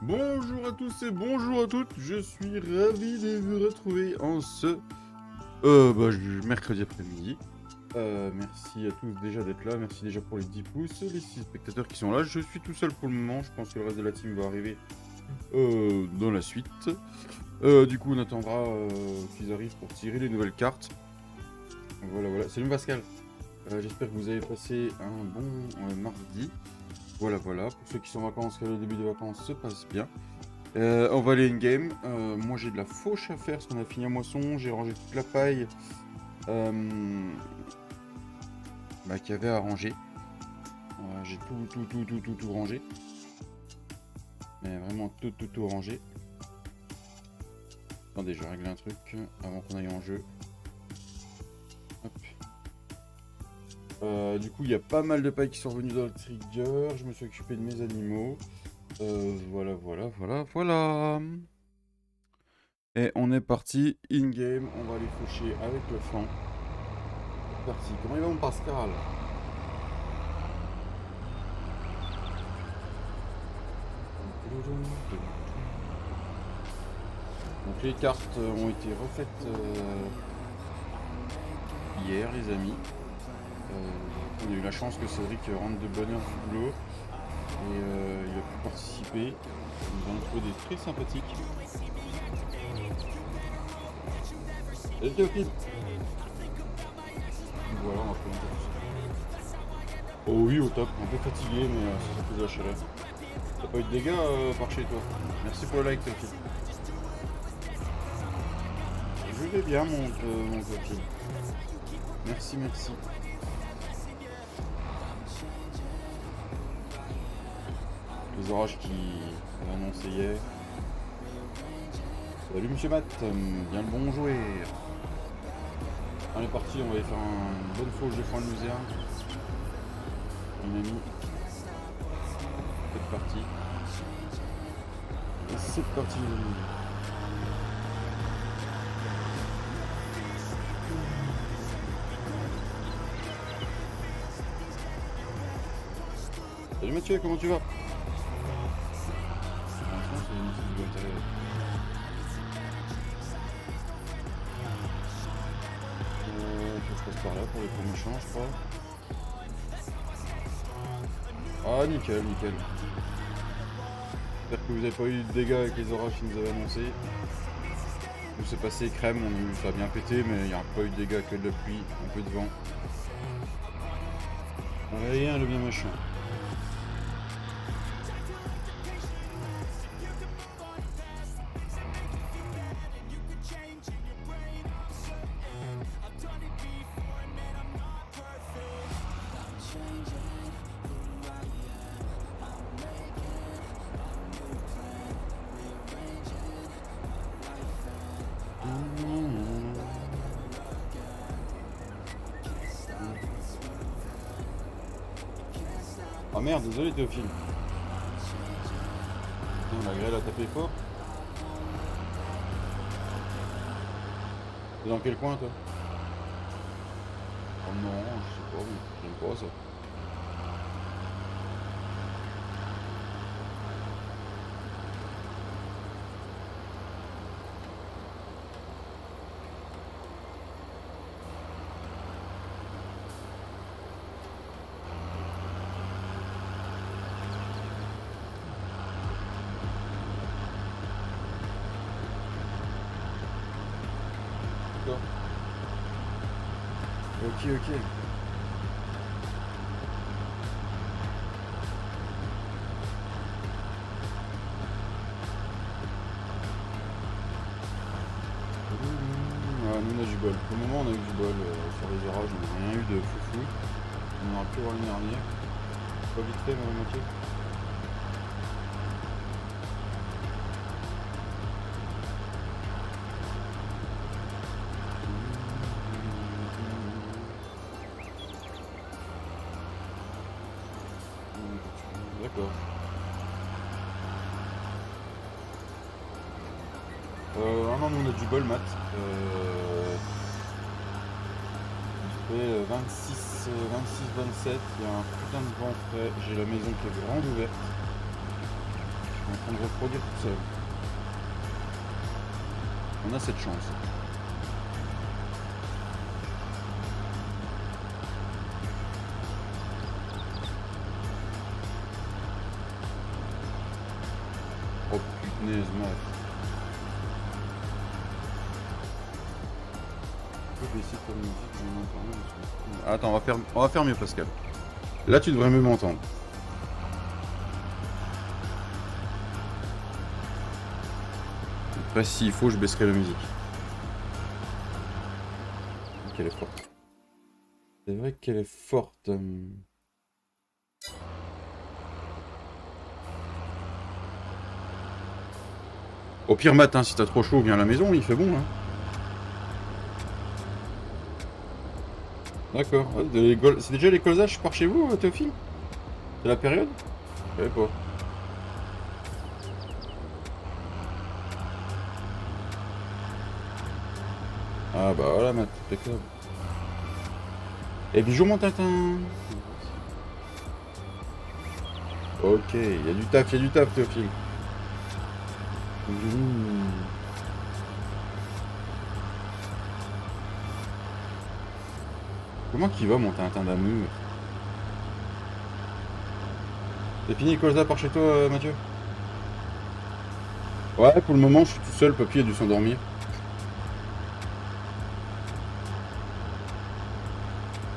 Bonjour à tous et bonjour à toutes, je suis ravi de vous retrouver en ce mercredi après-midi. Merci à tous déjà d'être là, merci déjà pour les 10 pouces, les 6 spectateurs qui sont là. Je suis tout seul pour le moment, je pense que le reste de la team va arriver dans la suite. Du coup on attendra qu'ils arrivent pour tirer les nouvelles cartes. Voilà. Salut Pascal, j'espère que vous avez passé un bon mardi. Voilà, pour ceux qui sont en vacances, que le début des vacances se passe bien. On va aller in-game. Moi j'ai de la fauche à faire parce qu'on a fini la moisson, j'ai rangé toute la paille qu'il y avait à ranger. J'ai tout rangé. Mais vraiment tout rangé. Attendez, je vais régler un truc avant qu'on aille en jeu. Hop. Du coup, il y a pas mal de pailles qui sont revenues dans le trigger. Je me suis occupé de mes animaux. Voilà. Et on est parti in-game. On va aller faucher avec le fan. C'est parti. Comment il va mon Pascal? Donc les cartes ont été refaites hier, les amis. On a eu la chance que Cédric rentre de bonne heure du boulot et il a pu participer. Nous avons trouvé des très sympathiques. Salut Théophile. Voilà, on va prendre ça. Oh oui, au top, un peu fatigué, mais ça fait de la chaleur. T'as pas eu de dégâts par chez toi? Merci pour le like Théophile. Je vais bien mon Théophile. Merci. Les orages qui ont annoncé hier. Salut monsieur Matt, bien le bonjour. On est parti, on va aller faire une bonne fauche de foin de luzerne. Une amie. C'est parti. Et c'est parti les amis. Salut Mathieu, comment tu vas? passe par là pour les points méchants, je crois. Ah, nickel, nickel. J'espère que vous n'avez pas eu de dégâts avec les orages qu'ils nous avaient annoncés. Nous c'est passé crème, ça a bien pété, mais il n'y a pas eu de dégâts que de la pluie, un peu de vent. Rien de bien méchant. Ah merde, désolé Théophile. Putain, la grêle a tapé fort. T'es dans quel coin toi? Oh non, je sais pas, mais j'aime pas ça. D'accord. Ok, ok. Ah, nous on a du bol. Pour le moment on a eu du bol sur les orages, on n'a rien eu de foufou. On aura pu voir l'année dernière. Pas vite fait, Mathieu. D'accord. Ah non, nous on a du bol, Matt. Il fait 26, 27, il y a un putain de vent frais, j'ai la maison qui est grande ouverte. Je suis en train de refroidir tout seul. On a cette chance. Oh punaise, Matt. Attends, on va faire mieux, Pascal. Là, tu devrais mieux m'entendre. Après, s'il faut, je baisserai la musique. Qu'elle est forte. C'est vrai qu'elle est forte. Au pire, matin, si t'as trop chaud, viens à la maison, il fait bon. Hein. D'accord. C'est déjà les colzages par chez vous, Théophile? C'est la période? Je savais pas. Ah bah voilà, Matt, impeccable. Et bijou, mon tintin. Ok, il y a du taf, Théophile. Comment qu'il va, mon tintin d'amour? C'est fini, colza par chez toi, Mathieu? Ouais, pour le moment, je suis tout seul, papy a dû s'endormir.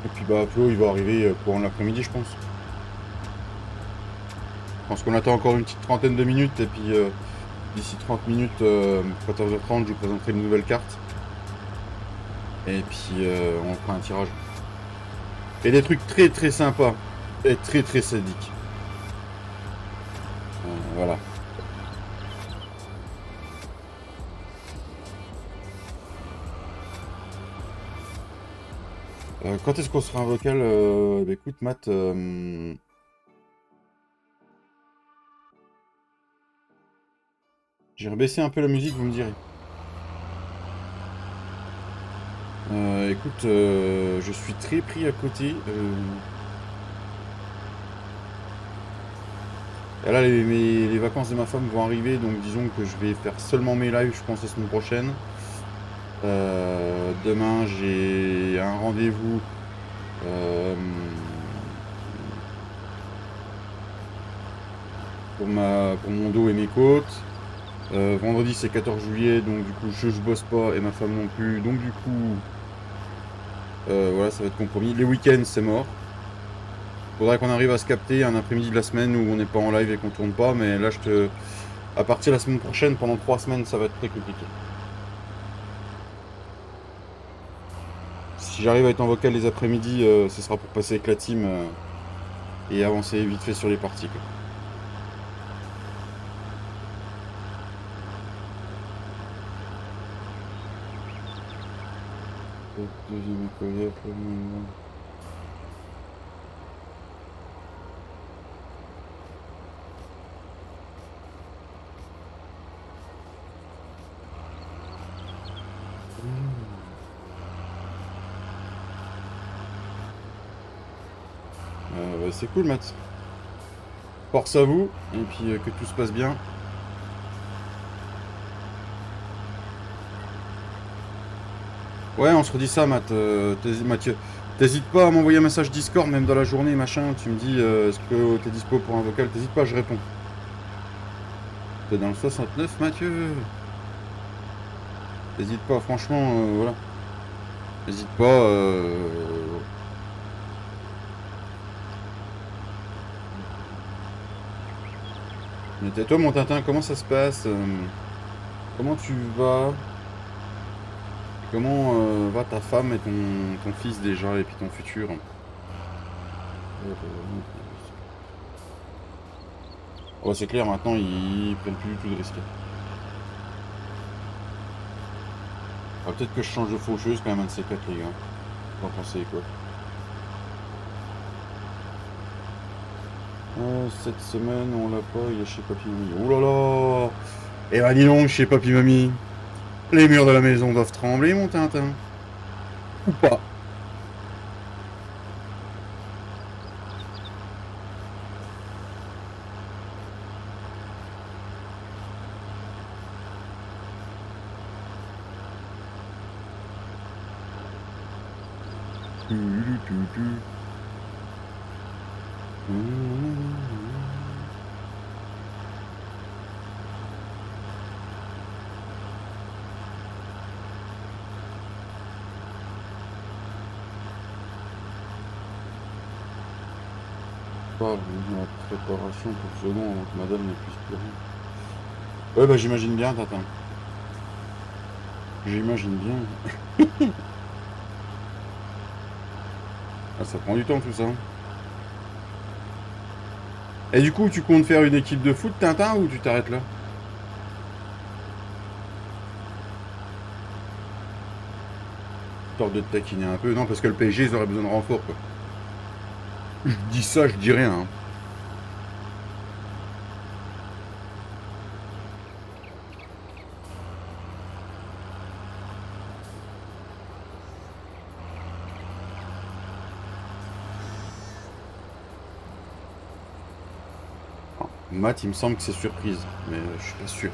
Et puis bah Flo il va arriver courant l'après-midi je pense. Je pense qu'on attend encore une petite trentaine de minutes et puis d'ici 30 minutes, 14h30 je vous présenterai une nouvelle carte. Et puis on fera un tirage. Et des trucs très très sympas et très très sadiques. Voilà. Quand est-ce qu'on sera un vocal bah, écoute Matt, j'ai rebaissé un peu la musique, vous me direz. Écoute, je suis très pris à côté. Et là, les vacances de ma femme vont arriver, donc disons que je vais faire seulement mes lives, je pense, la semaine prochaine. Demain, j'ai un rendez-vous pour mon dos et mes côtes. Vendredi, c'est 14 juillet, donc du coup, je bosse pas et ma femme non plus. Donc du coup, voilà, ça va être compromis. Les week-ends, c'est mort. Faudrait qu'on arrive à se capter un après-midi de la semaine où on n'est pas en live et qu'on tourne pas. Mais là, à partir de la semaine prochaine, pendant 3 semaines, ça va être très compliqué. Si j'arrive à être en vocal les après-midi, ce sera pour passer avec la team et avancer vite fait sur les parties, quoi. Deuxième collier, c'est cool, Matt. Force à vous, et puis que tout se passe bien. Ouais, on se redit ça, Mathieu. T'hésites pas à m'envoyer un message Discord, même dans la journée, machin. Tu me dis, est-ce que t'es dispo pour un vocal? T'hésites pas, je réponds. T'es dans le 69, Mathieu? T'hésites pas, franchement, voilà. N'hésite pas. Et toi, mon Tintin, comment ça se passe? Comment tu vas? Comment va ta femme et ton fils déjà, et puis ton futur? Oh, c'est clair, maintenant, ils prennent plus du tout de risques. Ah, peut-être que je change de faucheuse quand même, un de ces quatre, les gars. Vous en pensez quoi? Cette semaine, on l'a pas, il est chez Papy Mamie. Oh là là! Eh ben dis donc, chez Papy Mamie, les murs de la maison doivent trembler, mon Tintin. Ou pas. La préparation pour le second avant que madame ne puisse plus rien. Ouais, bah j'imagine bien, Tintin. J'imagine bien. Ah, ça prend du temps tout ça. Et du coup, tu comptes faire une équipe de foot, Tintin, ou tu t'arrêtes là? Histoire de te taquiner un peu. Non, parce que le PSG, ils auraient besoin de renfort, quoi. Je dis ça, je dis rien, hein. Matt, il me semble que c'est surprise, mais je suis pas sûr.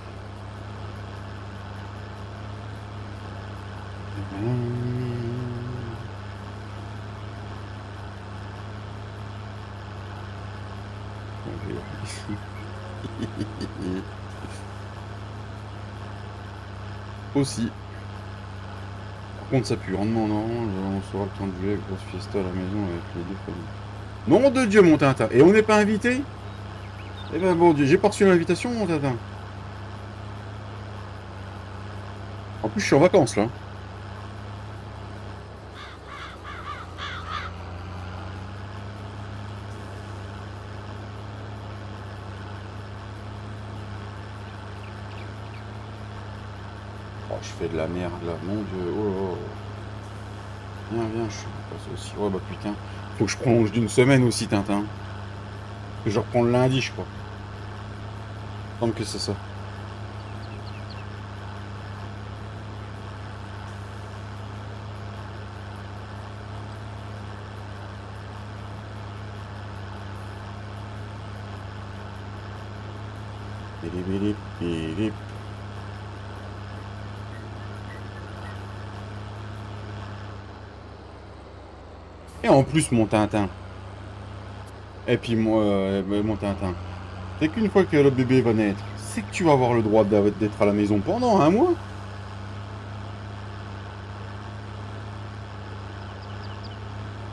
Aussi. Par contre, ça pue grandement en orange. On sera le temps de jouer grosse fiesta à la maison avec les deux familles. Nom de Dieu, mon Tintin. Et on n'est pas invité? Eh ben bon Dieu, j'ai pas reçu l'invitation, mon Tintin. En plus, je suis en vacances là. Oh, je fais de la merde là, mon Dieu. Oh, oh, oh. Viens, viens, je suis passé aussi. Oh bah putain. Faut que je prolonge d'une semaine aussi, Tintin. Que je reprends le lundi, je crois. Il me semble que c'est ça. Bélip, bélip. Et en plus, mon Tintin. Et puis, mon Tintin. C'est qu'une fois que le bébé va naître, c'est que tu vas avoir le droit d'être à la maison pendant un mois.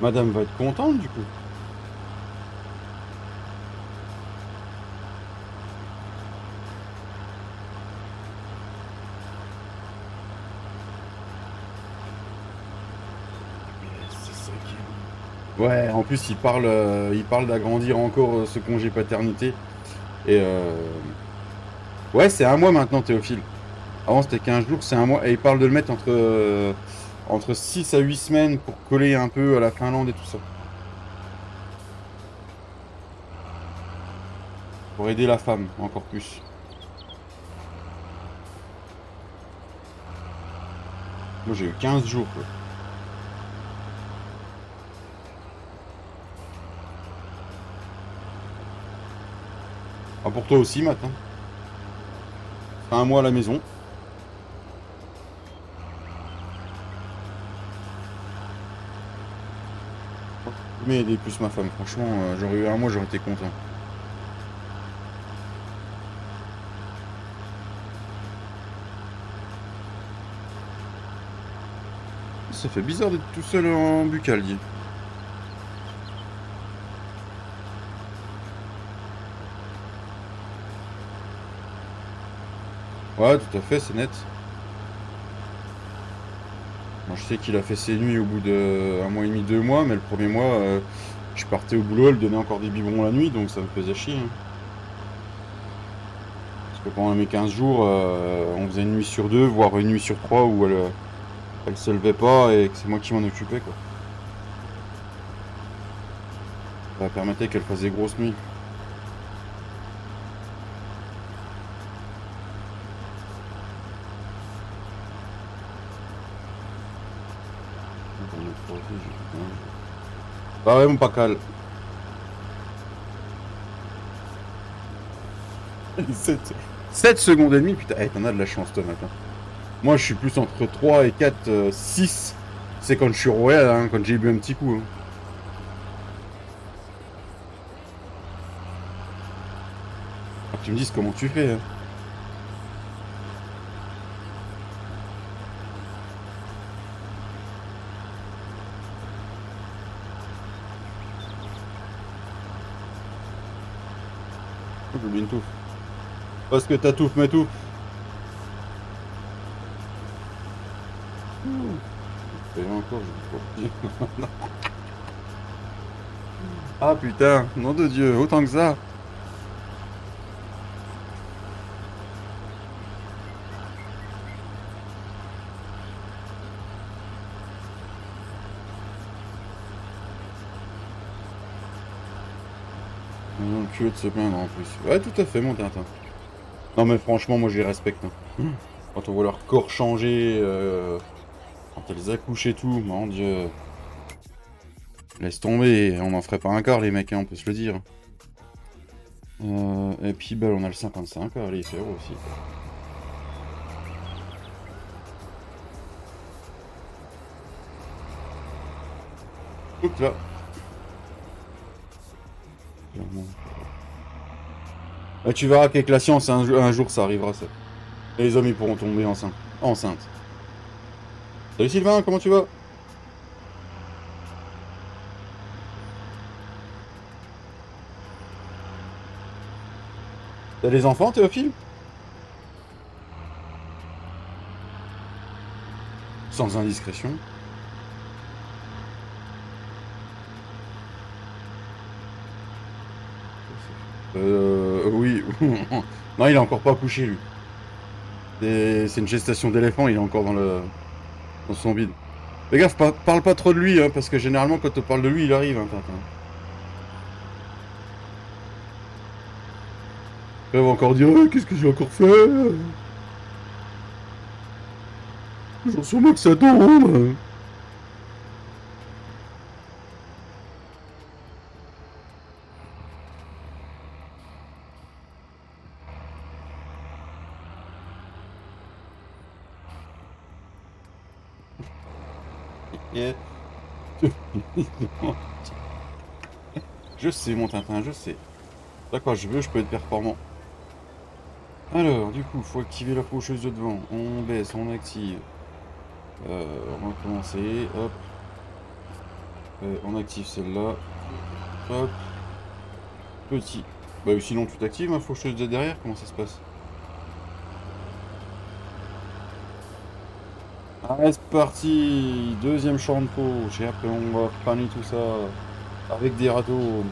Madame va être contente, du coup. C'est ça qui est bon. Ouais, en plus, il parle d'agrandir encore ce congé paternité. Et ouais, c'est un mois maintenant, Théophile. Avant, c'était 15 jours, c'est un mois. Et il parle de le mettre entre 6 à 8 semaines pour coller un peu à la Finlande et tout ça. Pour aider la femme, encore plus. Moi, j'ai eu 15 jours, quoi. Ah, pour toi aussi, maintenant. Un mois à la maison. Mais aider plus ma femme, franchement, j'aurais eu un mois, j'aurais été content. Ça fait bizarre d'être tout seul en Bucaldi. Ouais, tout à fait, c'est net. Moi, je sais qu'il a fait ses nuits au bout de 1 mois et demi, 2 mois, mais le premier mois, je partais au boulot, elle donnait encore des biberons la nuit, donc ça me faisait chier, hein. Parce que pendant mes 15 jours, on faisait une nuit sur 2, voire une nuit sur 3 où elle se levait pas et que c'est moi qui m'en occupais, quoi. Ça permettait qu'elle fasse des grosses nuits. Bah ouais, mon pacal. 7 secondes et demie, putain, t'en as de la chance, toi, maintenant. Moi, je suis plus entre 3 et 4, 6. C'est quand je suis royal, hein, quand j'ai bu un petit coup, hein. Faut que tu me dises comment tu fais, hein. Oh, j'ai oublié une touffe. Parce que ta touffe m'étouffe. Et encore, je vais pas. Ah putain, nom de Dieu, autant que ça. On a le culot de se plaindre en plus. Ouais, tout à fait, mon Tintin. Non, mais franchement, moi, je les respecte, hein. Quand on voit leur corps changer, quand elles accouchent et tout, mon Dieu. Laisse tomber, on n'en ferait pas un quart, les mecs, hein, on peut se le dire. Et puis, bah, on a le 55 à aller faire aussi. Donc là. Et tu verras qu'avec la science, un jour, ça arrivera, ça. Et les hommes, ils pourront tomber enceintes. Salut Sylvain, comment tu vas? T'as des enfants, Théophile? Sans indiscrétion. Oui. Non, il a encore pas accouché, lui. C'est une gestation d'éléphant, il est encore dans son bide. Fais gaffe, parle pas trop de lui, hein, parce que généralement, quand on parle de lui, il arrive, hein, Tintin. Après, il va encore dire, qu'est-ce que j'ai encore fait? J'en suis moi que ça tombe. Je sais, mon Tintin, je sais. Là, quand je veux, je peux être performant. Alors, du coup, faut activer la faucheuse de devant. On baisse, on active. On va commencer. Hop. On active celle-là. Hop. Petit. Bah, sinon, tu t'actives ma faucheuse de derrière. Comment ça se passe? Allez, c'est parti. Deuxième champ de poche. Et après, on va planer tout ça avec des râteaux.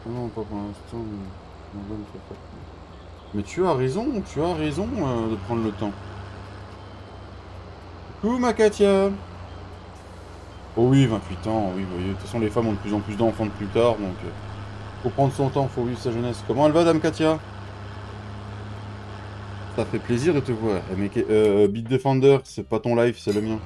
Non, pas pour l'instant. Mais tu as raison de prendre le temps. Coucou ma Katia. Oh oui, 28 ans, oui, vous voyez, de toute façon les femmes ont de plus en plus d'enfants de plus tard, donc faut prendre son temps, faut vivre sa jeunesse. Comment elle va, Dame Katia? Ça fait plaisir de te voir. Eh, mais Beat Defender, c'est pas ton live, c'est le mien.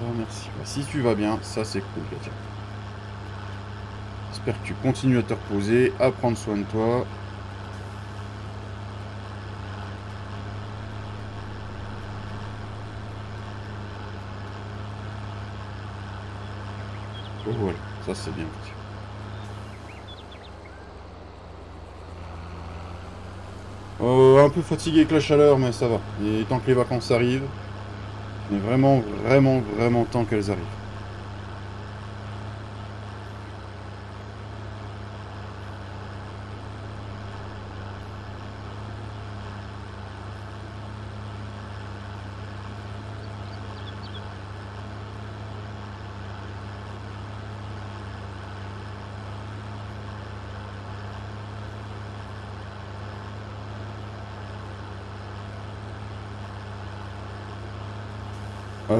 Oh, merci. Bah, si tu vas bien, ça c'est cool, Katia. J'espère que tu continues à te reposer, à prendre soin de toi. Oh voilà, ça c'est bien. Un peu fatigué avec la chaleur, mais ça va. Et tant que les vacances arrivent, mais vraiment, vraiment, vraiment tant qu'elles arrivent.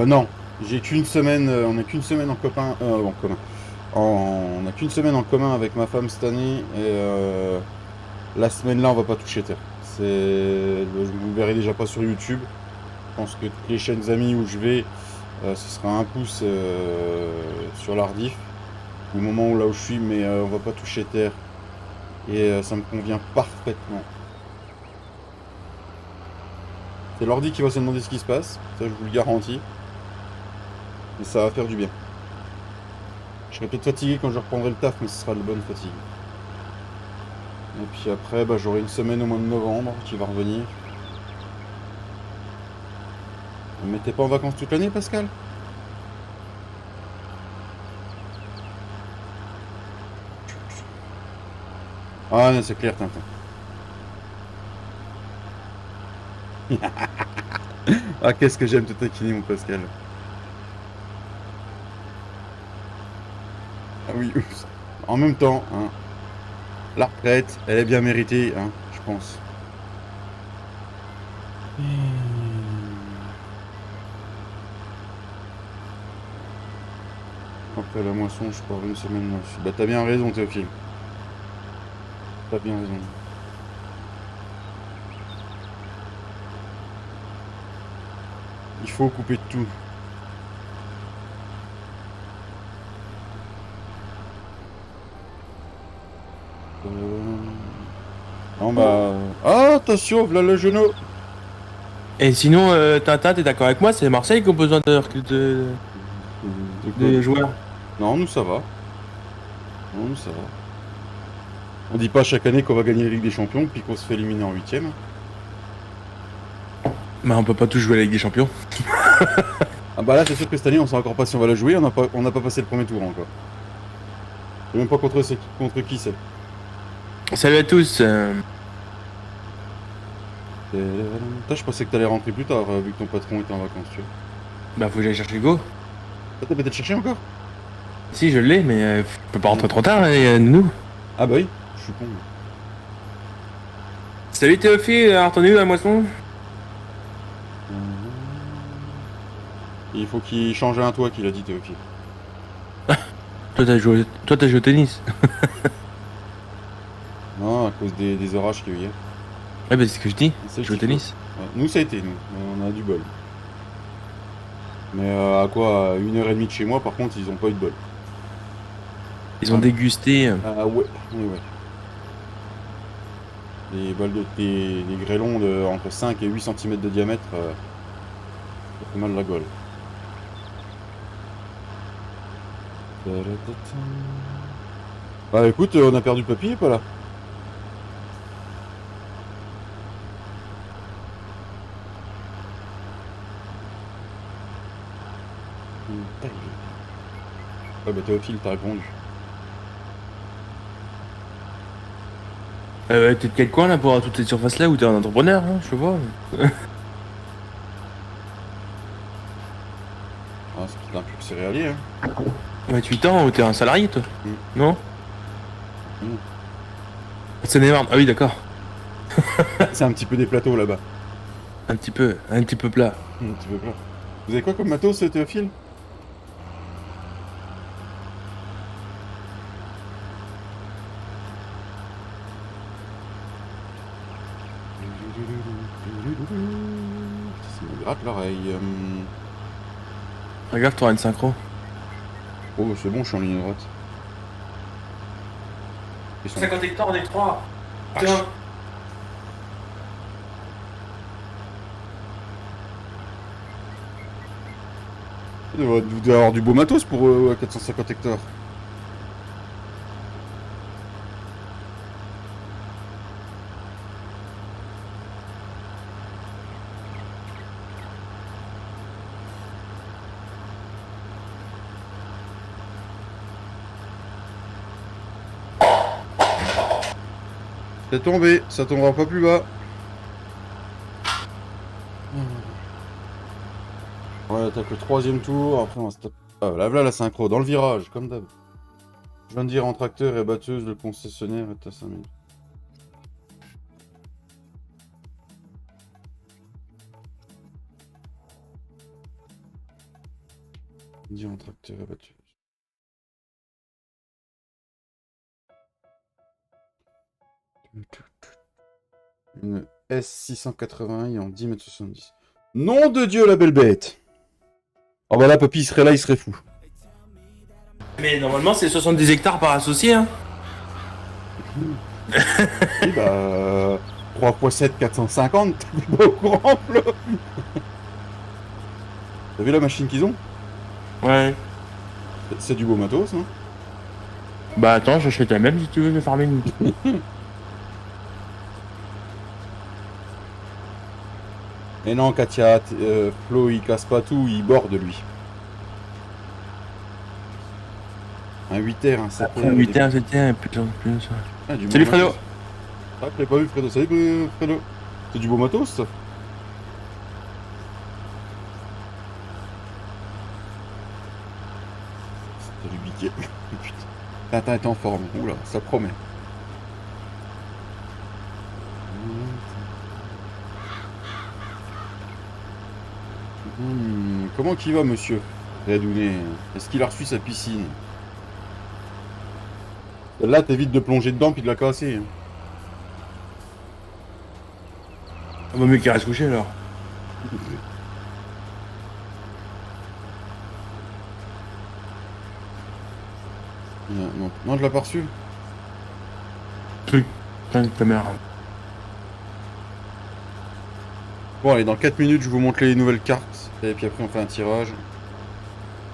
Non, j'ai qu'une semaine, on n'a qu'une semaine en copain, en commun. On n'a qu'une semaine en commun avec ma femme cette année et la semaine là on va pas toucher terre. Vous me verrez déjà pas sur YouTube. Je pense que toutes les chaînes amies où je vais, ce sera un pouce sur l'Ardif. Au moment où là où je suis, mais on va pas toucher terre. Et ça me convient parfaitement. C'est l'ordi qui va se demander ce qui se passe, ça je vous le garantis. Mais ça va faire du bien. Je serai peut-être fatigué quand je reprendrai le taf, mais ce sera de bonne fatigue. Et puis après, bah, j'aurai une semaine au mois de novembre qui va revenir. Mais t'es pas en vacances toute l'année, Pascal? Ah, non, c'est clair, Tintin. Ah, qu'est-ce que j'aime te taquiner, mon Pascal. Ah oui, oups. En même temps, hein, la retraite, elle est bien méritée, hein, je pense. Après la moisson, je pars une semaine là-dessus. Bah t'as bien raison, Théophile. T'as bien raison. Il faut couper de tout. Non bah... Ah, attention, voilà le genou. Et sinon, Tintin, t'es d'accord avec moi? C'est Marseille qui a besoin de joueurs. Non, nous ça va. Non, nous ça va. On dit pas chaque année qu'on va gagner la Ligue des Champions, puis qu'on se fait éliminer en huitième. Mais on peut pas tous jouer la Ligue des Champions. Ah bah là, c'est sûr que cette année, on sait encore pas si on va la jouer, on n'a pas passé le premier tour encore. Je sais même pas contre qui c'est. Salut à tous. Je pensais que t'allais rentrer plus tard, vu que ton patron était en vacances, tu vois. Bah faut que j'aille chercher Hugo. Ah, t'as peut-être cherché encore? Si, je l'ai, mais je peux pas rentrer trop tard, hein, nous. Ah bah oui, je suis con. Salut Théophile, alors t'en es où la moisson? Il faut qu'il change un toit, qu'il a dit Théophile. Toi t'as joué au tennis. Non, à cause des orages qu'il y a eu hier. Ouais, bah c'est ce que je dis. C'est Je joue au qu'il tennis. faut. Ouais, nous, ça a été, nous. On a du bol. Mais à quoi? À 1h30 de chez moi, par contre, ils ont pas eu de bol. Ils ont dégusté. Ah ouais, oui, ouais. Des grêlons de entre 5 et 8 cm de diamètre, ça fait mal la gueule. Bah écoute, on a perdu le papier, pas là. Ouais bah Théophile, t'as répondu. T'es de quel coin là pour avoir toute cette surface là où t'es un entrepreneur, hein, je vois. Ah, c'est peut-être un pur céréalier, hein. 28 ans, t'es un salarié toi? Non? Mm. Seine-et-Marne, ah oui d'accord. C'est un petit peu des plateaux là-bas. Un petit peu plat. Un petit peu plat. Vous avez quoi comme matos, Théophile? Ça me gratte l'oreille. Regarde, t'auras une synchro. Oh, c'est bon, je suis en ligne droite. Ils sont... 50 hectares, on est 3. Tiens. Vous devez avoir du beau matos pour 450 hectares. C'est tombé, ça tombera pas plus bas. On va attaquer le 3ème tour, après on va se taper... Ah, là, voilà la synchro, dans le virage, comme d'hab. Je viens de dire en tracteur et batteuse, le concessionnaire est à 5 minutes. Dire en tracteur et batteuse. Une S680i en 10,70 m. Nom de Dieu, la belle bête! Oh bah là, papy, il serait là, il serait fou. Mais normalement, c'est 70 hectares par associé, hein. Oui, bah... 3 x 7, 450, t'es pas au courant, Flo? T'as vu la machine qu'ils ont? Ouais. C'est du beau matos, hein? Bah attends, j'achète la même si tu veux me farmer une. Et non, Katia, Flo, il casse pas tout, il borde lui. Un 8R, un 7R. Un 8 1 7 1 putain, ça. Ah, du Salut beau Fredo. matos. Ah, je l'ai pas vu, Fredo. Salut, Fredo. C'est du beau matos, ça? Salut, Biquet. Putain. Tintin est en forme. Oula, ça promet. Comment qu'il va, monsieur Redounet? Est-ce qu'il a reçu sa piscine? Là, t'évites de plonger dedans puis de la casser. On va mieux qu'il reste couché alors. Non, non, je l'ai pas reçu. Truc. Putain de ta mère. Bon, allez, dans 4 minutes, je vous montre les nouvelles cartes. Et puis après, on fait un tirage.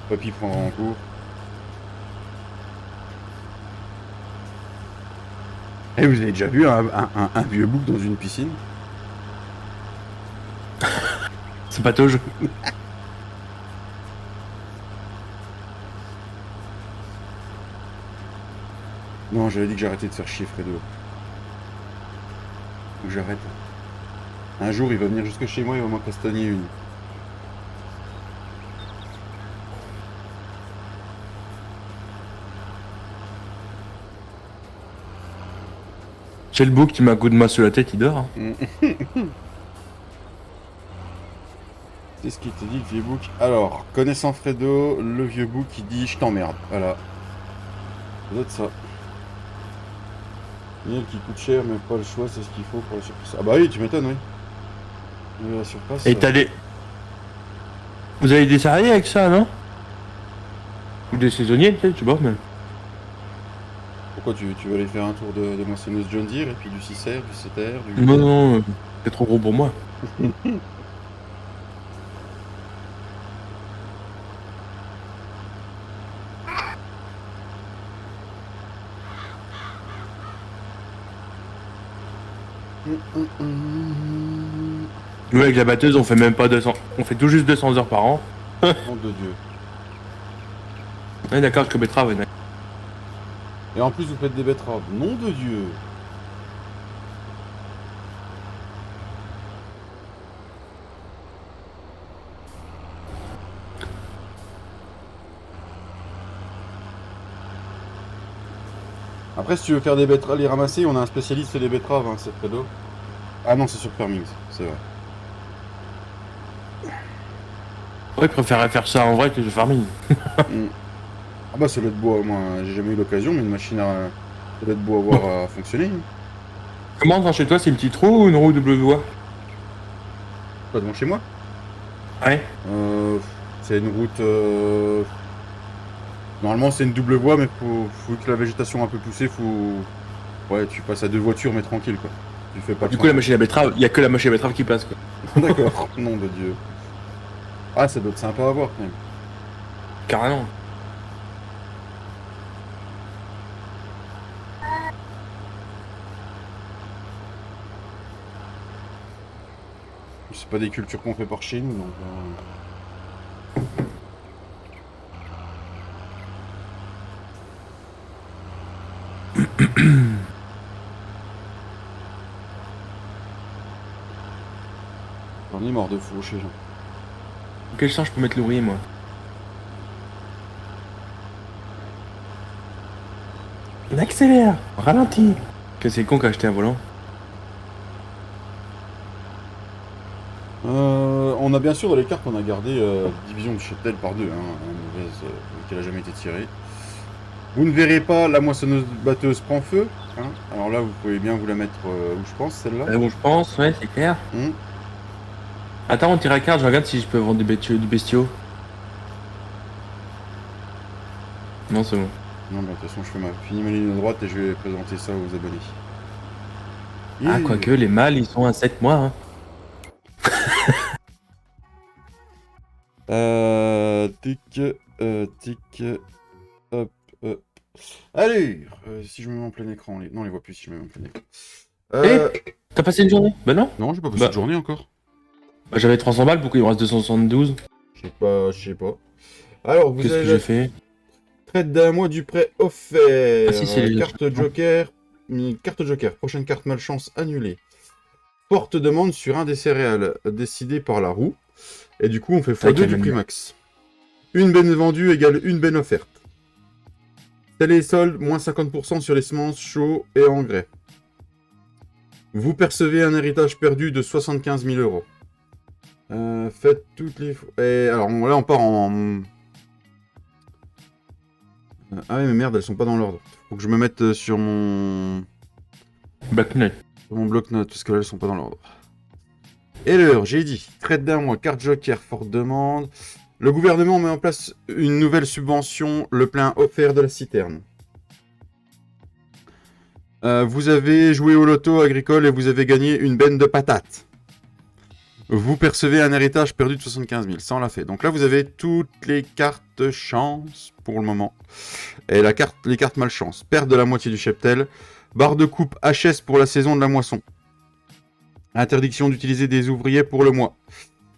Papy prendra en cours. Et vous avez déjà vu un vieux bouc dans une piscine? C'est pas jeu. Non, j'avais dit que j'arrêtais de faire chier, Fredo. Faut que j'arrête. Un jour, il va venir jusque chez moi, il va m'en castagner une. J'ai le bouc qui m'a un coup de main sur la tête, il dort. Hein. C'est ce qu'il te dit, le vieux bouc. Alors, connaissant Fredo, le vieux bouc, il dit « Je t'emmerde ». Voilà. Ça doit être ça. Miel qui coûte cher, mais pas le choix, c'est ce qu'il faut pour la surface. Ah bah oui, tu m'étonnes, oui. La surface... Et t'as des... Vous avez des salariés avec ça, non? Ou des saisonniers, peut-être, je sais pas, mais... Pourquoi tu veux aller faire un tour de moissonneuse John Deere et puis du 6R, du 7R, du Non, 8R? non, c'est trop gros pour moi. Nous, avec la batteuse, on fait même pas 200. On fait tout juste 200 heures par an. Nom de Dieu. Ouais, d'accord, que betterave, ouais, d'accord. Et en plus, vous faites des betteraves. Nom de Dieu. Après, si tu veux faire des betteraves, les ramasser, on a un spécialiste des betteraves, hein, c'est Fredo. Ah non, c'est sur Farming, c'est vrai. Ouais, je préférerais faire ça en vrai que du farming. Mm. Ah bah, c'est le de bois, moi, j'ai jamais eu l'occasion, mais une machine à le de bois à voir à fonctionner. Hein. Comment devant chez toi, c'est une petite roue ou une roue double voie? Pas devant chez moi. Ouais. C'est une route. Normalement, c'est une double voie, mais faut que la végétation un peu poussée, faut. Ouais, tu passes à deux voitures, mais tranquille, quoi. Tu fais pas de Du coup, la changement. machine à betterave, il y a que la machine à betterave qui passe, quoi. D'accord, nom de Dieu. Ah, ça doit être sympa à voir, quand même. Carrément. C'est pas des cultures qu'on fait par chez nous, donc. J'en ai marre de faucher, genre. Quel sens je peux mettre l'ouvrier, moi? On accélère, on ralentit. Que c'est con qu'acheter un volant. On a bien sûr dans les cartes, on a gardé division du cheptel par deux, hein, mauvaise, qui n'a jamais été tirée. Vous ne verrez pas, la moissonneuse batteuse prend feu. Hein. Alors là, vous pouvez bien vous la mettre où je pense, celle-là. Bon, je pense, ouais, c'est clair. Attends, on tire à carte, je regarde si je peux vendre du bestiaux. Non, c'est bon. Non, bah, de toute façon, je finis ma ligne de droite et je vais présenter ça aux abonnés. Ah, quoique, les mâles, ils sont à 7 mois, hein. Tic, tic, hop, hop. Allez, si je me mets en plein écran, non, on les voit plus si je me mets en plein écran. T'as passé une journée? Bah non. Non, j'ai pas passé de journée encore. Bah, j'avais 300 balles, pourquoi il me reste 272? Je sais pas. Alors, vous Qu'est-ce avez que j'ai fait? traite d'un mois du prêt offert. Ah si, c'est les Carte Joker. Carte Joker. Prochaine carte malchance annulée. Forte demande sur un des céréales décidé par la roue. Et du coup, on fait x2 du prix max. Une benne vendue égale une benne offerte. Télé soldes, moins 50% sur les semences, chauds et engrais. Vous percevez un héritage perdu de 75 000 euros. Faites toutes les... Et alors là, on part en... Ah oui, mais merde, elles sont pas dans l'ordre. Faut que je me mette sur mon... Bloc-notes. Sur mon bloc-notes, parce que là, elles sont pas dans l'ordre. Et l'heure, j'ai dit, traite d'un mois, carte joker, forte demande. Le gouvernement met en place une nouvelle subvention, le plein offert de la citerne. Vous avez joué au loto agricole et vous avez gagné une benne de patates. Vous percevez un héritage perdu de 75 000, ça on l'a fait. Donc là vous avez toutes les cartes chance pour le moment. Et les cartes malchance. Perte de la moitié du cheptel. Barre de coupe HS pour la saison de la moisson. Interdiction d'utiliser des ouvriers pour le mois.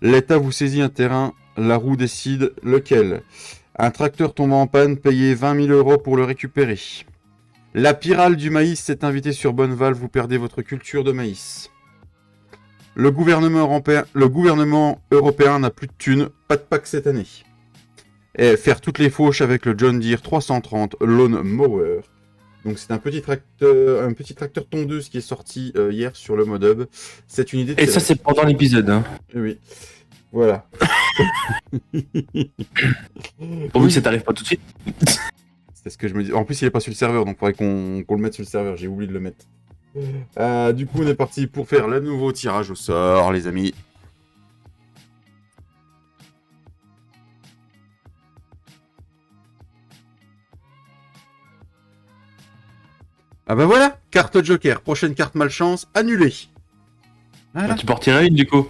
L'État vous saisit un terrain, la roue décide lequel. Un tracteur tombe en panne, payez 20 000 euros pour le récupérer. La pyrale du maïs s'est invitée sur Bonneval, vous perdez votre culture de maïs. Le gouvernement européen n'a plus de thunes, pas de pack cette année. Et faire toutes les fauches avec le John Deere 330 Lawn Mower. Donc c'est un petit tracteur tondeuse qui est sorti hier sur le Modub. C'est une idée de Et ça, c'est pendant l'épisode, hein. Oui. Voilà. Pourvu que ça t'arrive pas tout de suite. C'est ce que je me dis. En plus, il est pas sur le serveur, donc il faudrait qu'on le mette sur le serveur. J'ai oublié de le mettre. Du coup, on est parti pour faire le nouveau tirage au sort, les amis. Ah bah voilà, carte Joker, prochaine carte malchance, annulée. Voilà. Bah, tu peux en retirer une du coup.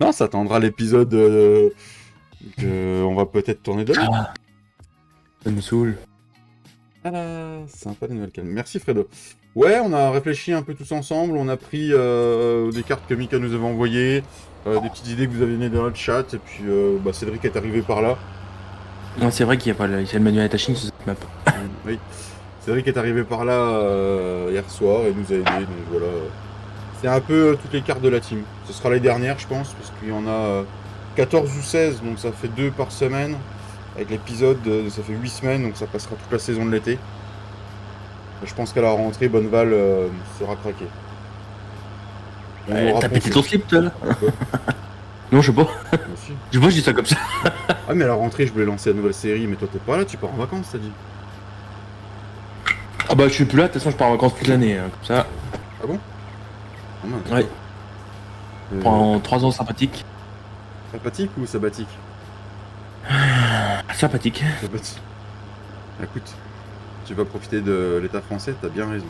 Non, ça attendra l'épisode que on va peut-être tourner demain. Ah, ça me saoule. Ah là, sympa les nouvelles calmes. Merci Fredo. Ouais, on a réfléchi un peu tous ensemble, on a pris des cartes que Mika nous avait envoyées, des petites idées que vous avez données dans notre chat, et puis bah, Cédric est arrivé par là. Ouais, c'est vrai qu'il y a pas le manuel attaching sur cette map. Oui, Cédric est arrivé par là hier soir et nous a aidé, donc voilà. C'est un peu toutes les cartes de la team. Ce sera les dernières, je pense, parce qu'il y en a 14 ou 16, donc ça fait 2 par semaine. Avec l'épisode, ça fait 8 semaines, donc ça passera toute la saison de l'été. Je pense qu'à la rentrée, Bonneval sera craqué. T'as pété ton slip, toi, là? Non, je sais pas. Moi aussi. Je vois, je dis ça comme ça. Ah, mais à la rentrée, je voulais lancer la nouvelle série, mais toi, t'es pas là, tu pars en vacances, t'as dit. Ah bah, je suis plus là, de toute façon, je pars en vacances toute l'année, hein, comme ça. Ah bon? Ah, mince. Ouais. Pendant 3 ans sympathiques. Sympathique ou sabbatique? Sympathique. Sympathique. Écoute, tu vas profiter de l'état français, t'as bien raison.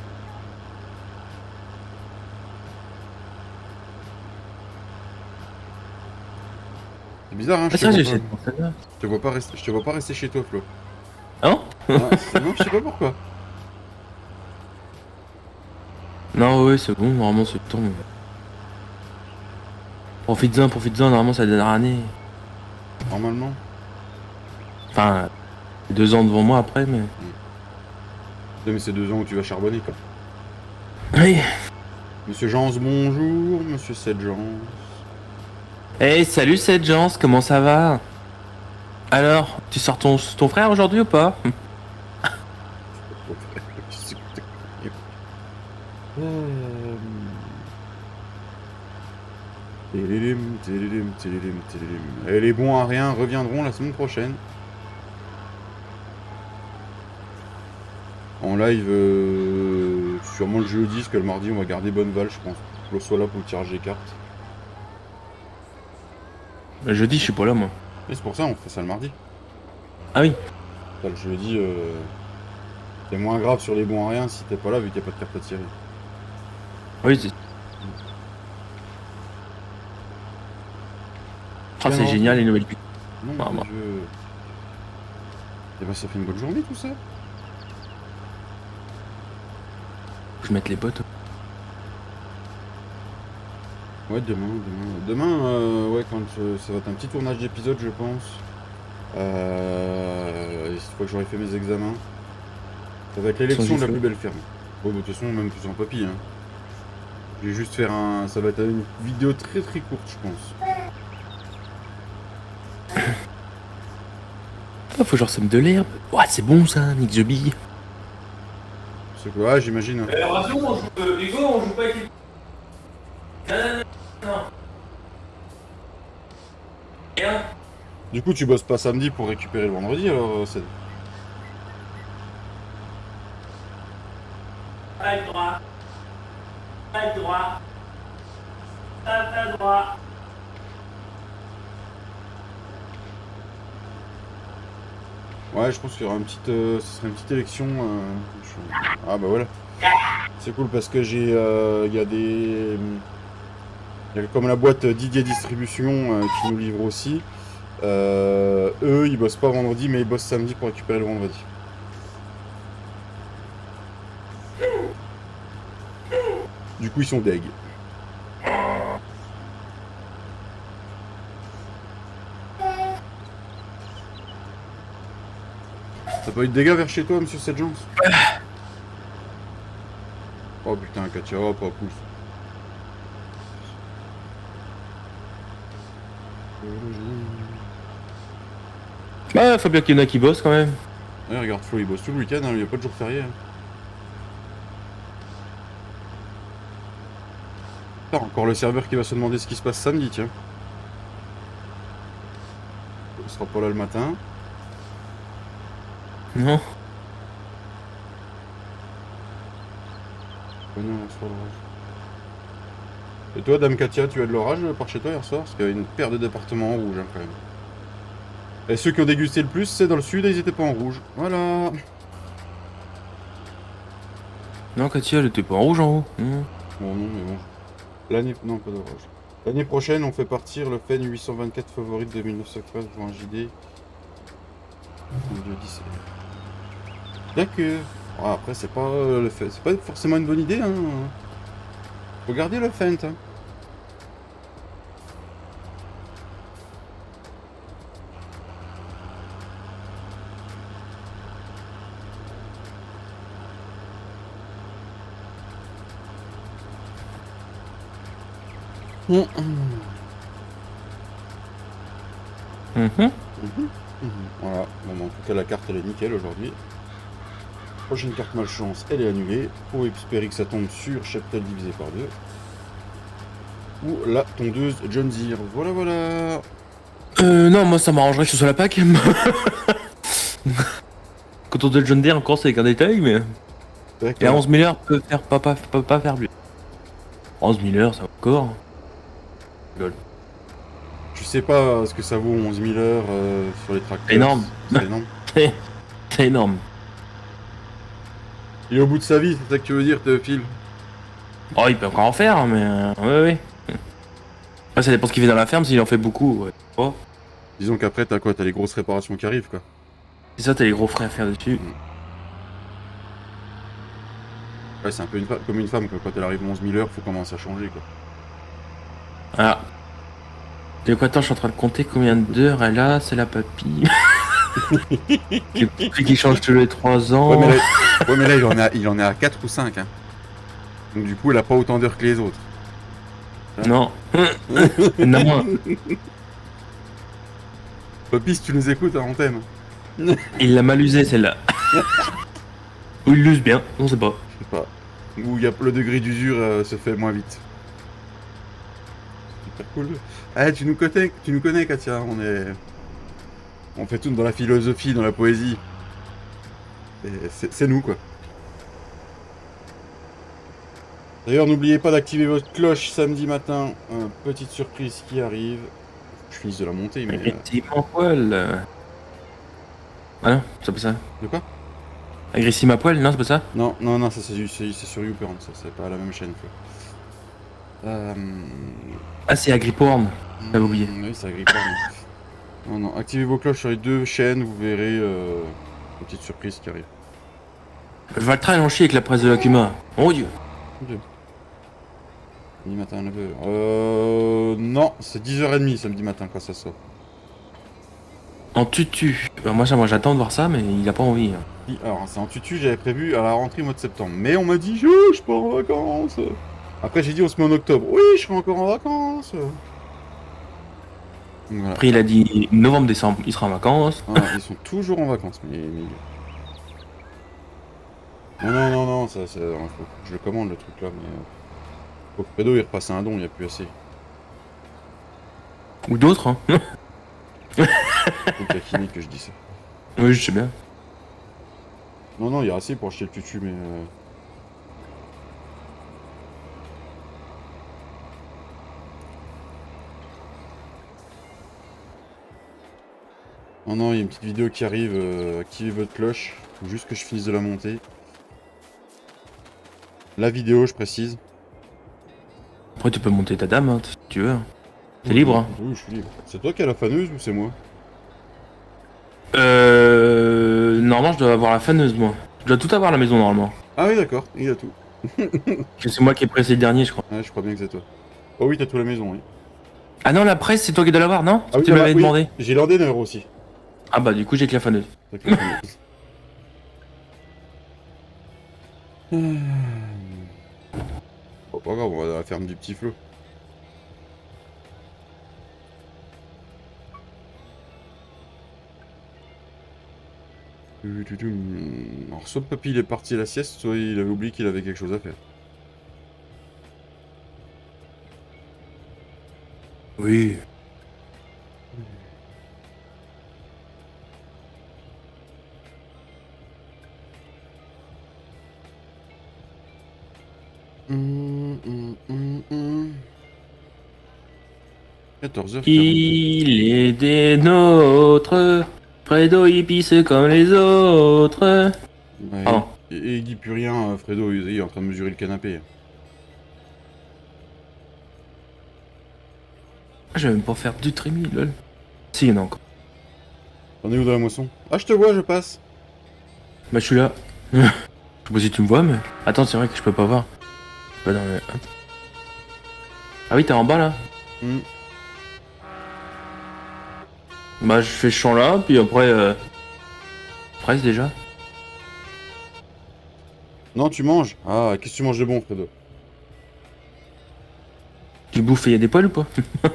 C'est bizarre, hein, Ah, c'est vrai, j'ai essayé de penser là. je te vois pas rester chez toi, Flo. Hein? Ah, non, je sais pas pourquoi. Non, ouais, c'est bon, normalement, c'est le temps. Profites-en, normalement, c'est la dernière année. Normalement. Enfin, 2 ans devant moi après, mais. Non, mais c'est 2 ans où tu vas charbonner, quoi. Oui. Monsieur Jans, bonjour. Monsieur Sedjans. Hey, salut, c'est Jans, comment ça va? Alors, tu sors ton frère aujourd'hui ou pas? Et les bons à rien reviendront la semaine prochaine. En live, sûrement le jeudi, parce que le mardi, on va garder Bonneval, je pense. Flo soit là pour le tirage des cartes. Jeudi, je suis pas là, moi. Et c'est pour ça, on fait ça le mardi. Ah oui. Ça, le jeudi, c'est moins grave sur les bons à rien si t'es pas là, vu qu'il n'y a pas de carte à tirer. Oui, c'est. Ah, c'est génial, les nouvelles piques. Non, Ah, mon bah. Dieu. Et bah, ça fait une bonne journée, tout ça. Faut que je mette les bottes. Ouais, demain. Ouais, quand ça va être un petit tournage d'épisode, je pense. Une fois que j'aurai fait mes examens. Ça va être l'élection de la plus belle ferme. Bon, de toute façon, même plus en papy, hein. Je vais juste faire un... Ça va être une vidéo très très courte, je pense. Ah, faut que je ressème de l'herbe. Ouais, c'est bon ça, Nick the Bee. C'est quoi? Ah, j'imagine. Hein. Rassure, on joue, Hugo, on joue pas avec les. Non. Rien. Du coup, tu bosses pas samedi pour récupérer le vendredi, alors, c'est... Pas le droit. Pas le droit. Pas le droit. Ouais, je pense qu'il y aura une petite... ce serait une petite élection. Ah, bah voilà. C'est cool parce que j'ai... Il y a des... Il y a comme la boîte Didier Distribution qui nous livre aussi. Eux, ils bossent pas vendredi, mais ils bossent samedi pour récupérer le vendredi. Du coup, ils sont deg. T'as pas eu de dégâts vers chez toi, monsieur Sedjans? Oh putain, Katia, hop, hop, pouce. Bah, faut bien qu'il y en a qui bossent quand même. Ouais, regarde, Flo, il bosse tout le week-end, hein, il n'y a pas de jour férié. Hein. Ah, encore le serveur qui va se demander ce qui se passe samedi, tiens. Il sera pas là le matin. Non. Oh non, on sera l'orage. Et toi, Dame Katia, tu as de l'orage par chez toi hier soir? Parce qu'il y a une paire de départements en rouge, hein, quand même. Et ceux qui ont dégusté le plus, c'est dans le sud et ils étaient pas en rouge. Voilà. Non, Katia, elle était pas en rouge en haut. Bon, non, mais bon. L'année... Non, pas d'orage. L'année prochaine, on fait partir le FEN 824 favori de 1913 pour un JD. D'accord. Ah, après, c'est pas le FEN. C'est pas forcément une bonne idée, hein. Regardez le FEN, hein. Voilà, bon, en tout cas la carte elle est nickel aujourd'hui. Prochaine carte malchance, elle est annulée. Faut espérer que ça tombe sur Cheptel divisé par 2. Ou la tondeuse John Deere. Voilà, voilà. Non, moi ça m'arrangerait que ce soit la PAC. Quand on dit John Deere, encore c'est avec un détail, mais. Et à 11 000 heures peut pas faire plus. 11 000 heures, ça va encore. Lol. Je sais pas ce que ça vaut 11 000 heures sur les tracteurs. Énorme. C'est énorme. C'est énorme. Il est au bout de sa vie, c'est ça que tu veux dire, Théophile? Oh, il peut encore en faire, hein, mais. Ouais. Après, ça dépend ce qu'il fait dans la ferme, s'il en fait beaucoup. Ouais. Oh. Disons qu'après, t'as quoi? T'as les grosses réparations qui arrivent, quoi. C'est ça, t'as les gros frais à faire dessus. Ouais, c'est un peu comme une femme, quoi. Quand elle arrive à 11 000 heures, faut commencer à changer, quoi. Ah. De quoi, attends, je suis en train de compter combien d'heures elle a, c'est la papille. qui change tous les 3 ans. Ouais, mais là il en est à 4 ou 5, hein. Donc du coup, elle a pas autant d'heures que les autres. Non. Non. Papy, si tu nous écoutes, hein, on t'aime. Il l'a mal usé celle-là. Ou il l'use bien, on sait pas. Je sais pas. Où le degré d'usure se fait moins vite. Super cool. Ah, tu nous connais, Katia. On fait tout dans la philosophie, dans la poésie. C'est nous, quoi. D'ailleurs, n'oubliez pas d'activer votre cloche samedi matin. Petite surprise qui arrive. Je finisse de la monter, mais... Agressime à poil. Ah non, c'est pas ça. De quoi? Agressime à poil, non, c'est pas ça. Non, ça c'est sur YouPorn, ça c'est pas la même chaîne, quoi. Ah, c'est Agriporn. J'avais oublié. Oui, c'est Agriporn. Non, activez vos cloches sur les 2 chaînes, vous verrez une petite surprise qui arrive. Valtra est en chier avec la presse de la Cuma. Oh Dieu. Samedi matin, 9h. Non, c'est 10h30 samedi matin quand ça sort. En tutu. Moi j'attends de voir ça, mais il a pas envie. Alors, c'est en tutu, j'avais prévu à la rentrée mois de septembre. Mais on m'a dit, je pars en vacances. Après, j'ai dit, on se met en octobre. Oui, je serai encore en vacances. Voilà. Après, il a dit novembre-décembre, il sera en vacances. Ah, ils sont toujours en vacances, mais... Non, ça, faut que je le commande le truc là, mais... Faut que Fredo il repasse un don, il n'y a plus assez. Ou d'autres, hein. Faut taquiner que je dis ça. Oui, je sais bien. Non, il y a assez pour acheter le tutu, mais... Non, il y a une petite vidéo qui arrive, activez votre cloche. Faut juste que je finisse de la monter. La vidéo, je précise. Après, tu peux monter ta dame, hein, si tu veux. T'es libre, hein. Oui, je suis libre. C'est toi qui as la faneuse ou c'est moi? Normalement, je dois avoir la faneuse, moi. Je dois tout avoir à la maison, normalement. Ah oui, d'accord, il a tout. C'est moi qui ai pressé le dernier, je crois. Ouais, je crois bien que c'est toi. Oh oui, t'as tout à la maison, oui. Ah non, la presse, c'est toi qui dois l'avoir, non? Ah oui, tu m'avais demandé. J'ai l'ordinateur aussi. Ah bah, du coup, j'ai que la faneuse. Bon, pas grave, on va à la ferme du petit flot. Alors, soit Papy il est parti à la sieste, soit il avait oublié qu'il avait quelque chose à faire. Oui. Hum, 14h40. Il est des nôtres. Fredo, il pisse comme les autres. Ouais. Pardon. Et il dit plus rien, Fredo, il est en train de mesurer le canapé. Je vais même pas faire du trémie, lol. Si, il y en a encore. T'en es où dans la moisson? Ah, je te vois, je passe. Bah, je suis là. Je sais pas si tu me vois, mais. Attends, c'est vrai que je peux pas voir. Pas dans le... Hop. Ah oui, t'es en bas là. Hmm. Bah, je fais ce champ là, puis après. Presque déjà. Non, tu manges. Ah, qu'est-ce que tu manges de bon, Fredo? Tu bouffes et y a des poils ou pas?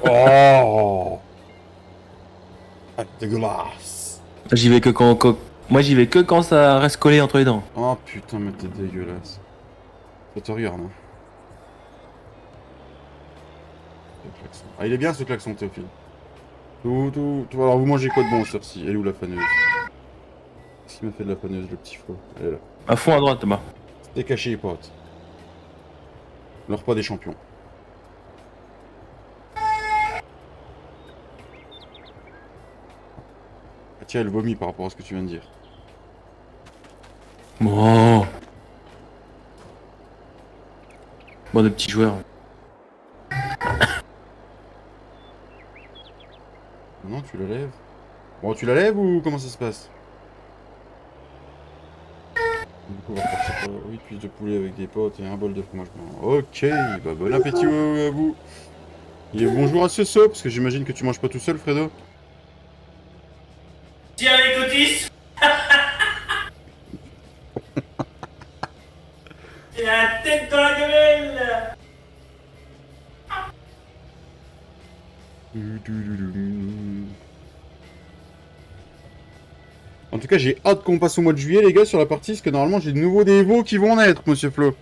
Oh ah, dégueulasse. J'y vais que Moi, j'y vais que quand ça reste collé entre les dents. Oh putain, mais t'es dégueulasse. Ça te regarde, hein. Le klaxon. Ah, il est bien ce klaxon, Théophile. Alors, vous mangez quoi de bon, Cersei? Elle est où la faneuse? Qu'est-ce qu'il m'a fait de la faneuse, le petit Flo? Elle est là. À fond à droite, Thomas. C'était caché, les potes. Le repas des champions. Ah, tiens, elle vomit par rapport à ce que tu viens de dire. Oh. Bon, des petits joueurs. Non, tu la lèves. Bon, tu la lèves ou comment ça se passe? Du coup, on va partir pour 8 cuisses de poulet avec des potes et un bol de fromage blanc. Ok, bah bon appétit à vous. Et bonjour à ce saut, parce que j'imagine que tu manges pas tout seul, Fredo. Tiens les cotis. Et la tête dans la gueule. En tout cas, j'ai hâte qu'on passe au mois de juillet, les gars, sur la partie, parce que normalement, j'ai de nouveaux dévos qui vont naître, monsieur Flo.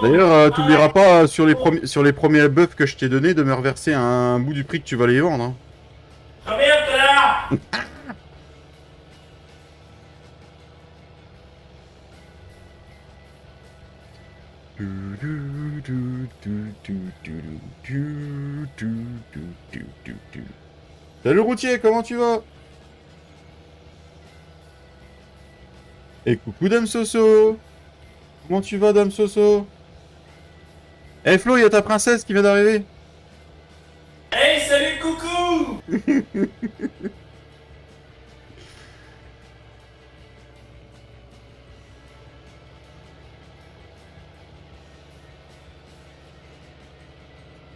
D'ailleurs, t'oublieras pas, sur les premiers buffs que je t'ai donnés, de me reverser un bout du prix que tu vas les vendre. Hein. Ah merde, connard. Salut routier, comment tu vas? Et coucou Dame Soso. Comment tu vas Dame Soso? Eh Flo, il y a ta princesse qui vient d'arriver. Hey, salut coucou.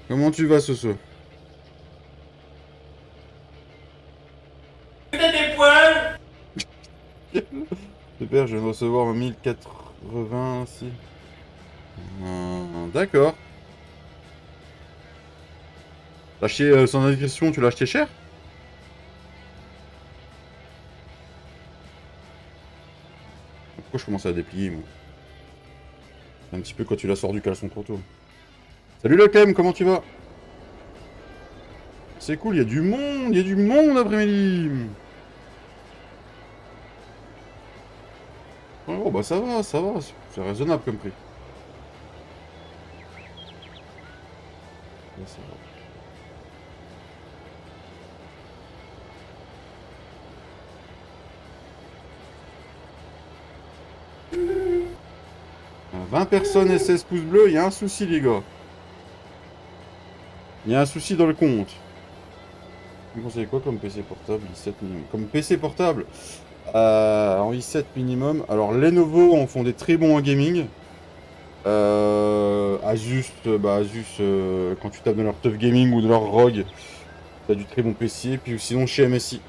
Comment tu vas Soso? T'as des poils. Super, je viens de recevoir ma 1080 ici. D'accord. T'as acheté sans indiscrétion, tu l'as acheté cher? Pourquoi je commence à déplier moi? Un petit peu quand tu la sors du caleçon trop tôt. Salut le Clem, comment tu vas? C'est cool, il y a du monde après-midi. Oh bah ça va, c'est raisonnable comme prix. Ouais, ça va. À 20 personnes et 16 pouces bleus, il y a un souci les gars. Il y a un souci dans le compte. Vous conseillez quoi comme PC portable i7 minimum? Comme PC portable en i7 minimum. Alors Lenovo en font des très bons en gaming. Asus, quand tu tapes dans leur Tough Gaming ou de leur ROG, t'as du très bon PC. Puis sinon chez MSI.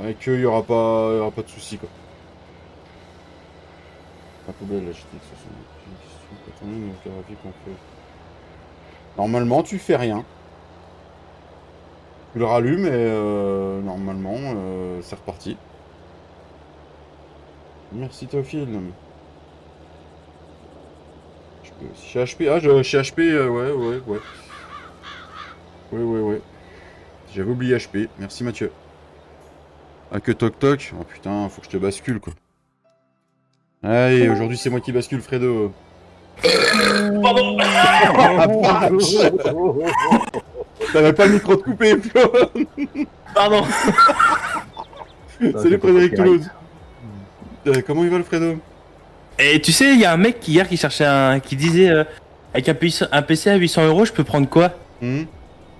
Avec eux, il y aura pas de souci quoi. La poubelle, la GTX 60. Normalement, tu fais rien. Tu le rallumes et normalement, c'est reparti. Merci Théophile. Chez HP, chez HP, ouais. Ouais. J'avais oublié HP. Merci Mathieu. Ah que toc toc. Oh putain, faut que je te bascule quoi. Allez, aujourd'hui c'est moi qui bascule Fredo. Pardon. T'avais pas le micro de coupé, Flo. Pardon. Salut Frédéric Toulouse. Comment il va le Fredo? Et tu sais, il y a un mec hier qui cherchait qui disait avec un PC à 800 euros, je peux prendre quoi?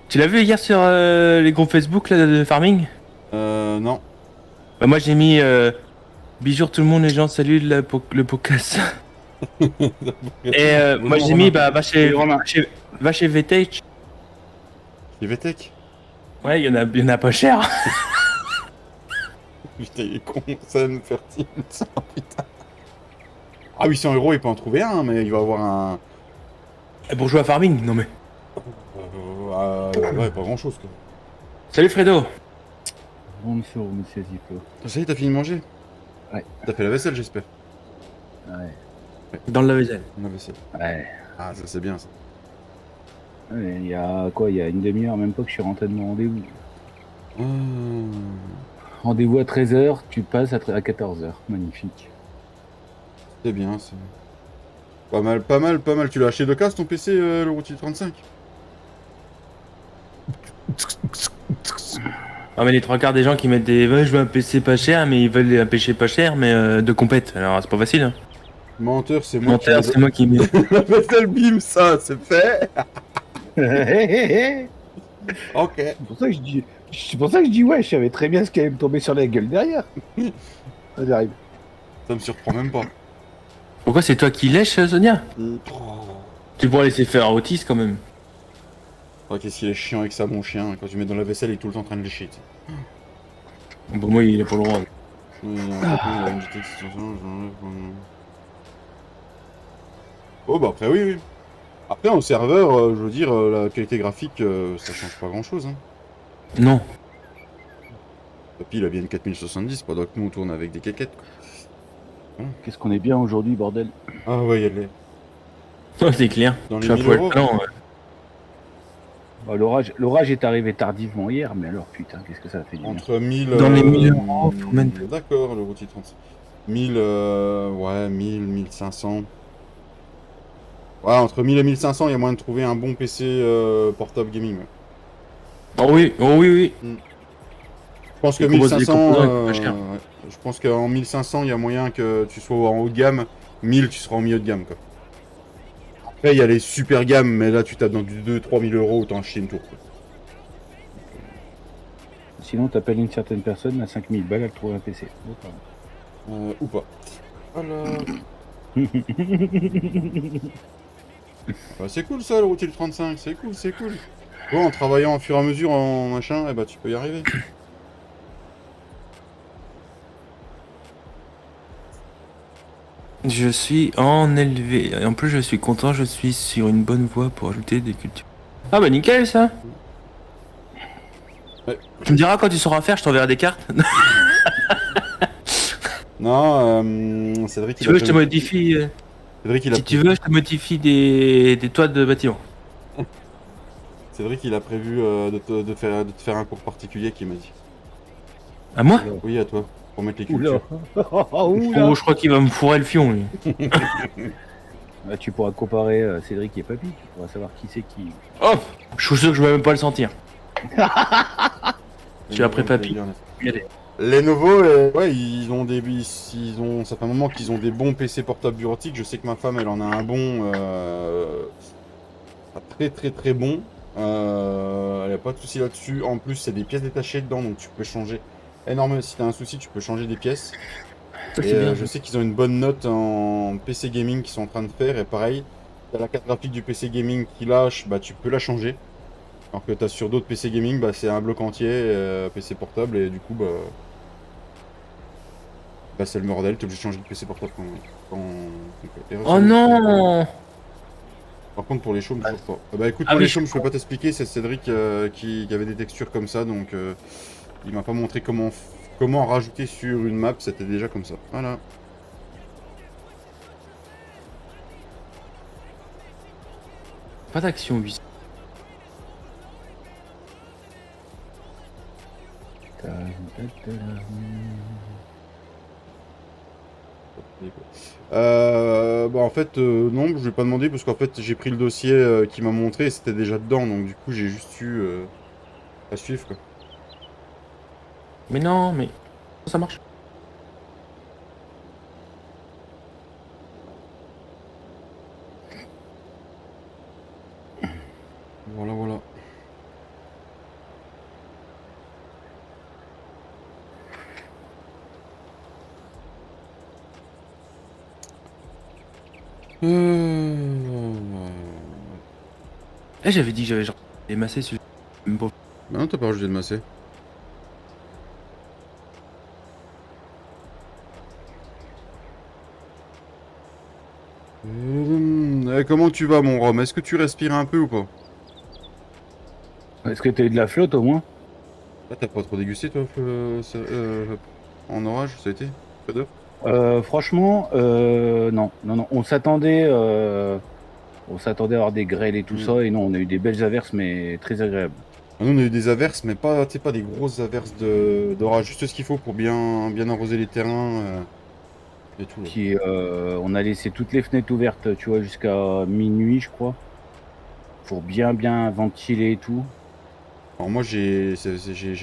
Tu l'as vu hier sur les groupes Facebook là, de farming? Non. Bah, moi j'ai mis Bonjour tout le monde, les gens, salut le podcast. Et moi j'ai mis va chez VTech. Les VTech. Ouais, il y en a pas cher. Putain, il est con, scène fertile, ça, putain. Ah, 800 euros, il peut en trouver un, mais il va avoir un. Pour jouer à farming, non mais. Ouais, pas grand chose, quoi. Salut Fredo. Bonjour, monsieur Zippo. Ça y est, t'as fini de manger? Ouais. T'as fait la vaisselle, j'espère. Ouais. Dans le lave-vaisselle. La vaisselle. Ouais. Ah, ça c'est bien, ça. Ouais, il y a quoi? Il y a une demi-heure, même pas que je suis rentré de mon rendez-vous. Rendez-vous à 13h, tu passes à 14h. Magnifique. C'est bien, c'est. Pas mal, pas mal, pas mal. Tu l'as acheté de casse ton PC, le Routier 35? Ah mais les trois quarts des gens qui mettent des ouais, je veux un PC pas cher mais ils veulent un PC pas cher mais de compète. Alors c'est pas facile. Hein. Menteur, c'est moi Menteur, c'est moi qui mets. La vaisselle, bim, ça, c'est fait. Ok. C'est pour ça que je dis ouais, je savais très bien ce qui allait me tomber sur la gueule derrière. Ça j'arrive. Ça me surprend même pas. Pourquoi c'est toi qui lèches, Sonia? Tu pourrais laisser faire Otis quand même. Oh, qu'est-ce qu'il est chiant avec ça, mon chien. Quand tu mets dans la vaisselle, il est tout le temps en train de lécher. Tu sais. Bon, moi il est pas le droit. Oui, il a une petite extension, Oh bah après oui. Après en serveur, je veux dire, la qualité graphique, ça change pas grand chose. Hein. Non. Papy il a bien une 4070, pas donc nous on tourne avec des quéquettes. Quoi. Qu'est-ce qu'on est bien aujourd'hui, bordel. Ah ouais, il y a de l'air. Oh, c'est clair. Dans Je les suis 1000 à poil euros. blanc, ouais. Bah, l'orage est arrivé tardivement hier, mais alors putain, qu'est-ce que ça a fait du bien. Entre 1000. Dans les 1000 euros, faut mettre. D'accord, le routier 35. 1000, ouais, 1000, 1500. Ouais, entre 1000 et 1500, il y a moyen de trouver un bon PC portable gaming. Ouais. Oh oui, oui. Je pense que Il propose des 1500, composants pas chers. ouais. Je pense qu'en 1500, il y a moyen que tu sois en haut de gamme. 1000, tu seras en milieu de gamme. Quoi. Après, il y a les super gammes, mais là, tu tapes dans du 2-3 000 euros, autant acheter une tour. Quoi. Sinon, t'appelles une certaine personne à 5000 balles, elle trouve un PC. Ou pas. Voilà. Bah, c'est cool ça, le routier du 35. C'est cool, c'est cool. Bon, en travaillant au fur et à mesure, en machin, eh bah, tu peux y arriver. Je suis en élevé. Et en plus, je suis content, je suis sur une bonne voie pour ajouter des cultures. Ah bah nickel ça. Ouais. Tu me diras quand tu sauras faire, je t'enverrai des cartes. Non, Cédric, Si tu veux, je te modifie. Cédric, il a Si tu veux, je te modifie des toits de bâtiment. Cédric, il a prévu de te faire un cours particulier qui m'a dit. À moi? Oui, à toi, pour mettre les Oula. cultures. Oula. Oh, je crois qu'il va me fourrer le fion, lui. Bah, tu pourras comparer Cédric et Papy, tu pourras savoir qui c'est qui. Oh, je suis sûr que je vais même pas le sentir. Je suis après papy. Les nouveaux, ouais, ils ont ça fait un moment qu'ils ont des bons PC portables bureautiques. Je sais que ma femme, elle en a un bon, très très très bon. Elle a pas de souci là-dessus. En plus, c'est des pièces détachées dedans, donc tu peux changer énormément. Si t'as un souci, tu peux changer des pièces. Ça, Et c'est bien. je sais qu'ils ont une bonne note en PC gaming qu'ils sont en train de faire. Et pareil, t'as la carte graphique du PC gaming qui lâche, bah tu peux la changer. Alors que t'as sur d'autres PC gaming, bah c'est un bloc entier PC portable et du coup bah c'est le bordel. T'es obligé de changer de PC portable Oh non! Par contre pour les chaumes, toujours pas. Bah écoute, pour oui, les chaumes, je peux pas t'expliquer. C'est Cédric qui avait des textures comme ça, donc il m'a pas montré comment rajouter sur une map. C'était déjà comme ça. Voilà. Pas d'action, oui. Bah en fait, non, je vais pas demander parce qu'en fait, j'ai pris le dossier qu'il m'a montré et c'était déjà dedans, donc du coup, j'ai juste eu à suivre, quoi. Mais non, mais ça marche. Voilà, voilà. Eh, j'avais dit que j'avais genre démassé celui. Même pas. Bah non, t'as pas rajouté de masser. Comment tu vas, mon Rhum? Est-ce que tu respires un peu ou pas? Est-ce que t'as eu de la flotte au moins? Ah, t'as pas trop dégusté, toi, en orage, ça a été? Pas d'heure? Franchement, non, non, non. On s'attendait à avoir des grêles et tout ça, et non, on a eu des belles averses, mais très agréables. Nous, on a eu des averses, mais pas, tu sais, pas des grosses averses d'orage, juste ce qu'il faut pour bien arroser les terrains et tout. Là. Puis on a laissé toutes les fenêtres ouvertes, tu vois, jusqu'à minuit, je crois, pour bien ventiler et tout. Alors moi, j'ai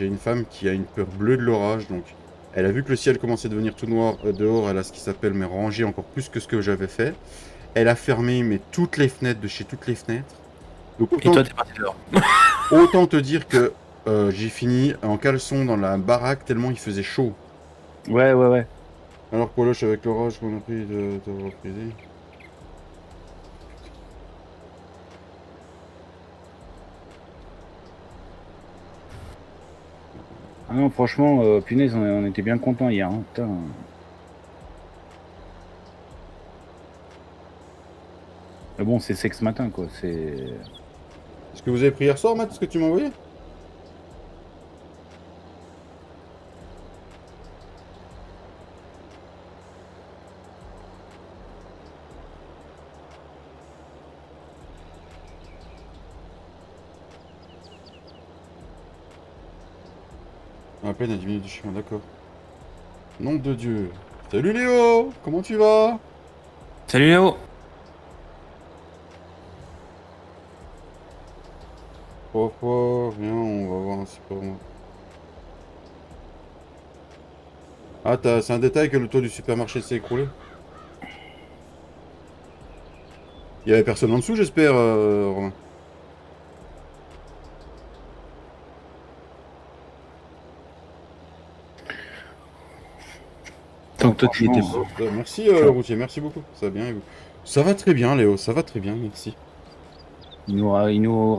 une femme qui a une peur bleue de l'orage, donc elle a vu que le ciel commençait à devenir tout noir dehors, elle a ce qui s'appelle mais rangé encore plus que ce que j'avais fait. Elle a fermé mais toutes les fenêtres de chez toutes les fenêtres. Donc Et toi, t'es parti dehors. autant te dire que j'ai fini en caleçon dans la baraque tellement il faisait chaud. Ouais, ouais, ouais. Alors Poloche avec l'orage qu'on a pris de repriser. Ah non, franchement, punaise, on était bien contents hier. Hein, putain. Mais bon, c'est sec ce matin, quoi. C'est. Est-ce que vous avez pris hier soir, Matt, ce que tu m'as envoyé? À peine à 10 minutes de chemin, d'accord. Nom de Dieu. Salut Léo, comment tu vas? Salut Léo. Viens, on va voir un supermarché. Ah, c'est un détail que le toit du supermarché s'est écroulé? Il y avait personne en dessous, j'espère, Romain. Tant que toi, tu y étais pas. Merci, le routier, merci beaucoup. Ça va bien, et vous? Ça va très bien, Léo, ça va très bien, merci. Il nous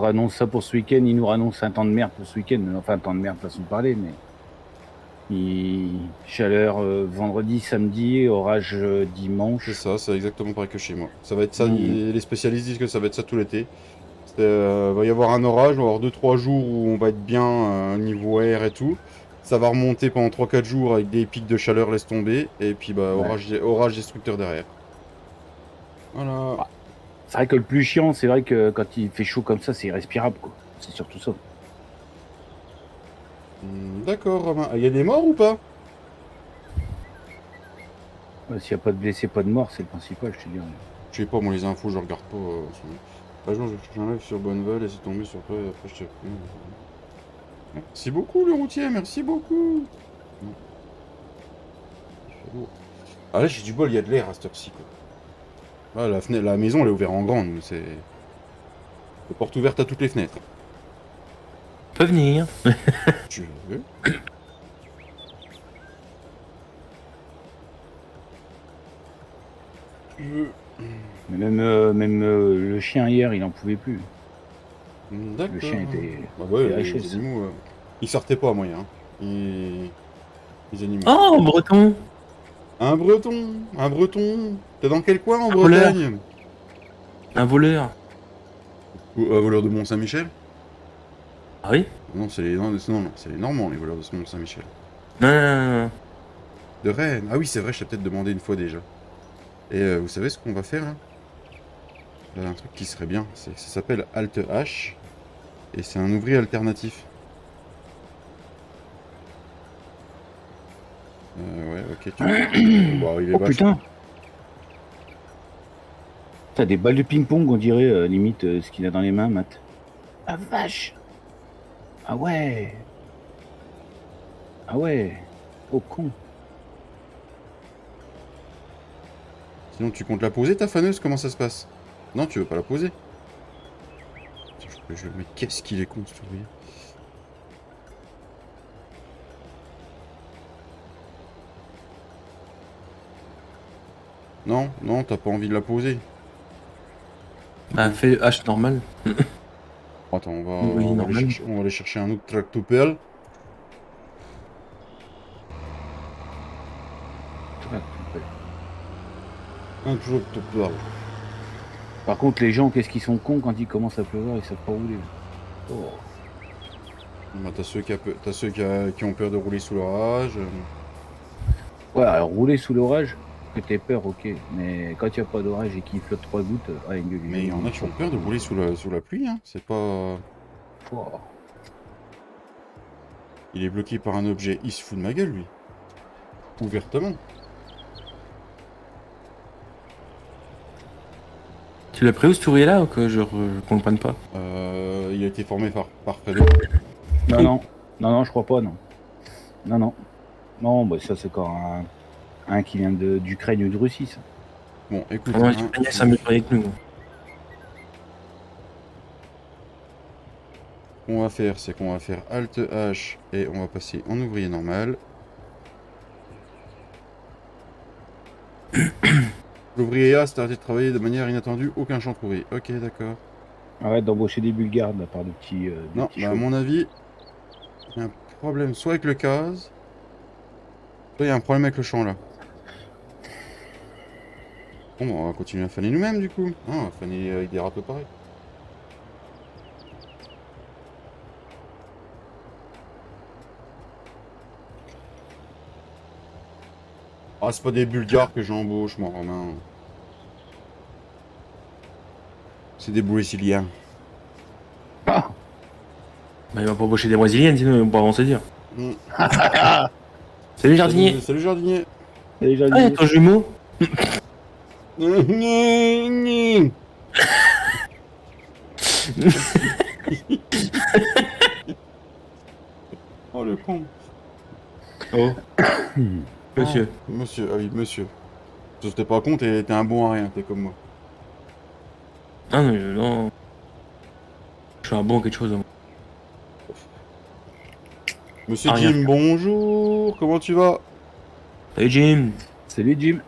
annonce ça pour ce week-end, il nous annonce un temps de merde pour ce week-end. Enfin, un temps de merde, façon de parler, mais. Chaleur vendredi, samedi, orage dimanche. C'est ça, c'est exactement pareil que chez moi. Ça va être ça, les spécialistes disent que ça va être ça tout l'été. Va y avoir un orage, on va avoir 2-3 jours où on va être bien niveau air et tout. Ça va remonter pendant 3-4 jours avec des pics de chaleur, laisse tomber. Et puis bah orage destructeur derrière. Voilà. C'est vrai que le plus chiant, c'est vrai que quand il fait chaud comme ça, c'est irrespirable, quoi. C'est surtout ça. D'accord, Romain. Il y a des morts ou pas? S'il n'y a pas de blessés, pas de morts, c'est le principal, je te dis. Je sais pas, moi les infos, je regarde pas. Un jour, j'ai un live sur Bonneval et c'est tombé sur toi et après je t'ai pris. Merci beaucoup, le routier, merci beaucoup. Ah là, j'ai du bol, il y a de l'air à cette heure-ci, quoi. Ah, la maison, elle est ouverte en grande, mais c'est... Porte ouverte à toutes les fenêtres. Peut venir. Tu veux? Mais même le chien hier, il en pouvait plus. D'accord. Le chien était. Bah ouais, était les HS. animaux, ils sortaient pas à moyen. Hein. Les animaux. Oh, breton. Un breton. Un breton. T'es dans quel coin en Un voleur. Bretagne? Un voleur. Un voleur de Mont-Saint-Michel? Ah oui? Non, c'est les... Non, c'est les Normands, les voleurs de Mont-Saint-Michel. Non, non, non, non. De Rennes. Ah oui, c'est vrai, je t'ai peut-être demandé une fois déjà. Et vous savez ce qu'on va faire là? Là, un truc qui serait bien, ça s'appelle Alt H. Et c'est un ouvrier alternatif. Ouais, ok, tu... Bon, il est Oh vachement... putain! T'as des balles de ping-pong, on dirait, limite, ce qu'il a dans les mains, Matt. Ah vache! Ah ouais! Ah ouais! Oh con! Sinon, tu comptes la poser, ta faneuse? Comment ça se passe? Non, tu veux pas la poser? Mais qu'est-ce qu'il est con, ce ouvrier. Non, non, t'as pas envie de la poser. Bah, fais H normal. Attends, Oui, on va normal. aller chercher un autre tractopelle. Un tractopelle. Par contre, les gens, qu'est-ce qu'ils sont cons quand il commence à pleuvoir, ils savent pas rouler. Oh. Bah, t'as ceux qui ont peur de rouler sous l'orage. Ouais, alors rouler sous l'orage, que t'aies peur, ok. Mais quand il n'y a pas d'orage et qu'il flotte 3 gouttes, ah, une gueule. Mais il y en a qui ont peur de rouler sous la pluie, hein. C'est pas... Oh. Il est bloqué par un objet. Il se fout de ma gueule, lui. Ouvertement. Tu l'as pris où ce ouvrier là ou que je comprenne pas? Il a été formé par Fredo. Non, je crois pas, non. Non. Non, bah ça c'est encore un qui vient d'Ukraine ou de Russie, ça. Bon, écoute. Moi, ça me croyait que nous. Ce qu'on va faire, c'est qu'on va faire Alt H et on va passer en ouvrier normal. L'ouvrier A s'est arrêté de travailler de manière inattendue, aucun champ trouvé. Ok, d'accord. Arrête d'embaucher des Bulgares, là, par des petits. Non, petits bah, à chauds. mon avis, il y a un problème soit avec le CAS, soit il y a un problème avec le champ là. Bon, bah, on va continuer à faner nous-mêmes du coup. Ah, on va faner avec des râteaux pareils. Ah, c'est pas des Bulgares que j'embauche, moi, Romain. C'est des Brésiliens. Ah, Bah, il va pas embaucher des brésiliennes, sinon ils vont pas avancer dire. Mm. Salut jardinier! Salut jardinier. déjà Ah, il y a ton jumeau! Oh le con. Oh! Monsieur. Monsieur, ah oui, monsieur. Si t'es pas con, t'es un bon à rien, t'es comme moi. Ah non, non. Je suis un bon quelque chose. Monsieur Ah, rien. Jim, bonjour, comment tu vas? Salut Jim! Salut Jim.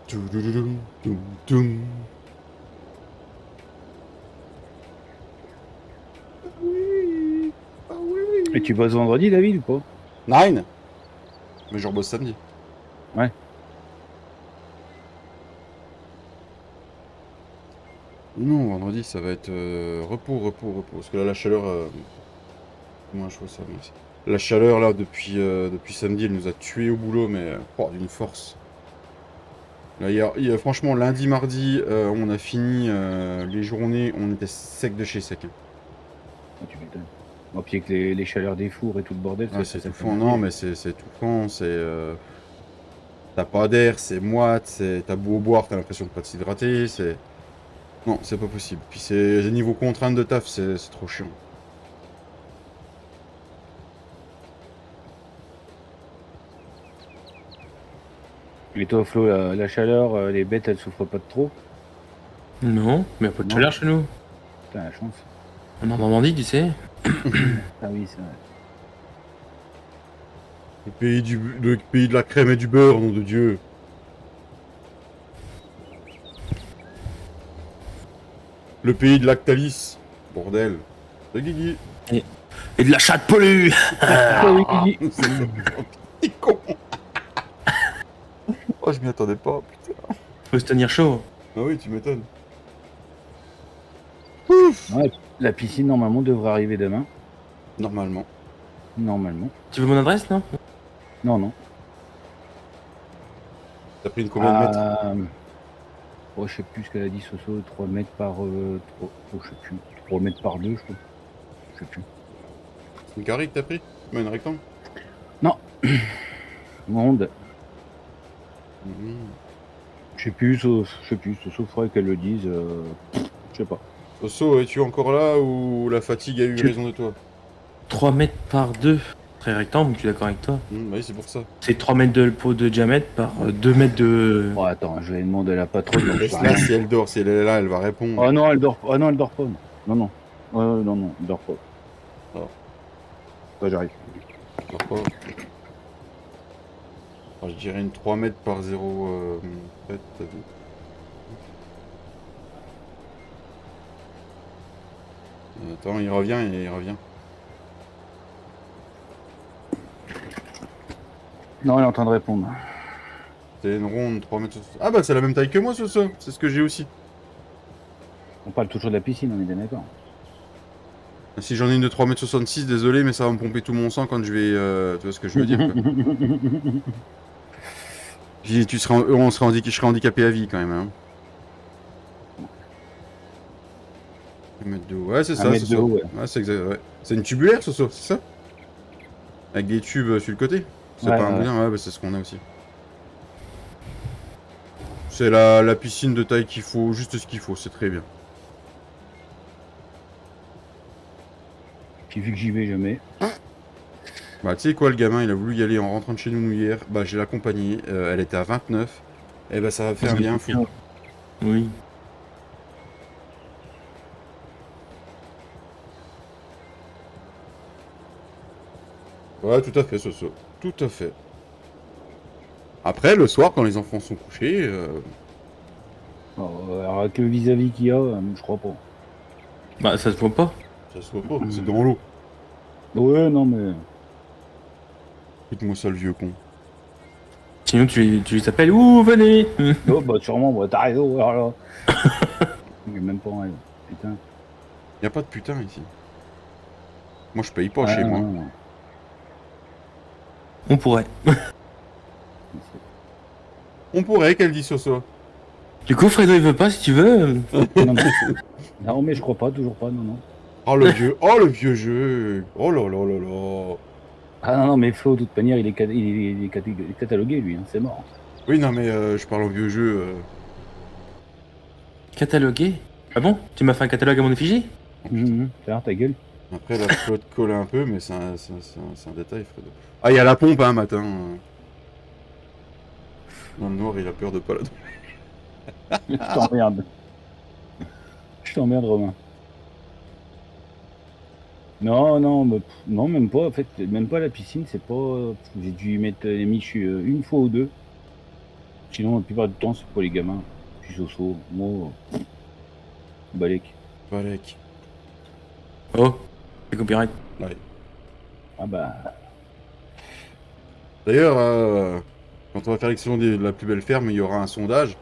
Toudoudoudoum, toum, toum. Ah oui, ah oui. Et tu bosses vendredi, David, ou pas? Nine. Mais je rebosse samedi. Ouais. Non, vendredi, ça va être repos. Parce que là, la chaleur... Comment je vois ça, merci. La chaleur, là, depuis samedi, elle nous a tués au boulot, mais d'une force. Là, franchement, lundi, mardi, on a fini les journées, on était sec de chez sec. Hein. Ah, tu m'étonnes. Bon, puis avec les chaleurs des fours et tout le bordel, Ah, ça c'est fait étouffant, mal. non, mais c'est étouffant, c'est... T'as pas d'air, c'est moite, t'as beau boire, t'as l'impression de pas t'hydrater, c'est... Non, c'est pas possible. Puis c'est niveau contrainte de taf, c'est trop chiant. Et toi, Flo, la chaleur, les bêtes, elles souffrent pas de trop? Non, mais y'a pas de Non. chaleur chez nous. Putain, la chance. On est en Normandie, tu sais. Ah oui, c'est vrai. Le pays de la crème et du beurre, nom de Dieu. Le pays de Lactalis. Bordel. De Guigui. Et de la chatte pollue! T'es con. Oh, je m'y attendais pas, putain. Faut se tenir chaud. Ah oui, tu m'étonnes. Ouais, la piscine, normalement, devrait arriver demain. Normalement. Normalement. Tu veux mon adresse, non? Non. T'as pris une combien de mètres? Oh, je sais plus ce qu'elle a dit, Soso, 3 mètres par... 3, oh, je sais plus. 3 mètres par 2, je crois. Je sais plus. Une carré que t'as pris? Une rectangle? Monde. Mhm. Je sais plus, sauf faudrait qu'elle le dise. Je sais pas. Osso, es-tu encore là ou la fatigue a eu Je- raison de toi? 3 mètres par 2. Très rectangle, je suis d'accord avec toi. Oui, c'est pour ça. C'est 3 mètres de pot de diamètre par 2 mètres de. Oh, attends, je vais demander à la patronne. donc je sais Laisse-la, rien. si elle dort, si elle est là, elle va répondre. Oh non, elle dort. Oh non, elle dort pas. Non, non. Non, elle dort pas. Oh. Toi, j'arrive. Alors pas. Alors, je dirais une 3 mètres par 0 mètre. Attends, il revient. Non, elle est en train de répondre. C'est une ronde 3 mètres. Ah bah c'est la même taille que moi, ça. C'est ce que j'ai aussi. On parle toujours de la piscine, on est bien d'accord. Si j'en ai une de 3,66 m, désolé, mais ça va me pomper tout mon sang quand je vais. Tu vois ce que je veux dire, quoi. Puis je serai handicapé à vie quand même. Hein. 1 mètre de haut. Ouais, c'est ça. 1 mètre de haut, ouais. Ouais, c'est exact. Ouais. C'est une tubulaire, ce c'est ça? Avec des tubes sur le côté? C'est Ouais, pas un ouais. moulin? Ouais, bah, c'est ce qu'on a aussi. C'est la piscine de taille qu'il faut, juste ce qu'il faut, c'est très bien. Puis vu que j'y vais jamais. Bah, tu sais quoi, le gamin, il a voulu y aller en rentrant de chez nous hier. Bah, j'ai l'accompagné. Elle était à 29. Et bah, ça va faire un bien fou. Oui. Ouais, tout à fait, Soso. Tout à fait. Après, le soir, quand les enfants sont couchés, Alors, avec le vis-à-vis qu'il y a, je crois pas. Bah, ça se voit pas. ça se voit pas, c'est dans l'eau. Ouais, non, mais. Écoute-moi ça, le vieux con. Sinon, tu les appelles. Ouh, venez. Oh, bah, sûrement, bah, t'as raison, alors là. Il y a même pas un. Putain. Y a pas de putain ici. Moi, je paye pas Ah, chez moi. non. On pourrait. On pourrait, qu'elle dit Soso. Du coup, Fredo, il veut pas si tu veux. Non, mais je crois pas, toujours pas, non. Oh le vieux jeu. Oh là là là là. Ah non, mais Flo, de toute manière, il est catalogué, lui, hein, c'est mort. Oui, non, mais je parle en vieux jeu. Catalogué. Ah bon? Tu m'as fait un catalogue à mon effigie? Ferme ta gueule. Après, la flotte colle un peu, mais c'est un détail, Fredo. Ah, il y a la pompe, hein, matin. Dans le noir, il a peur de pas la... Je t'emmerde. Je t'emmerde, Romain. Non, non, même pas. En fait, même pas la piscine, c'est pas. J'ai dû y mettre les miches une fois ou deux. Sinon, la plupart du temps, c'est pour les gamins. Puis Soso, moi, Balek. Balek. Oh, c'est copyright. Ouais. Ah bah. D'ailleurs, quand on va faire l'exception de la plus belle ferme, il y aura un sondage.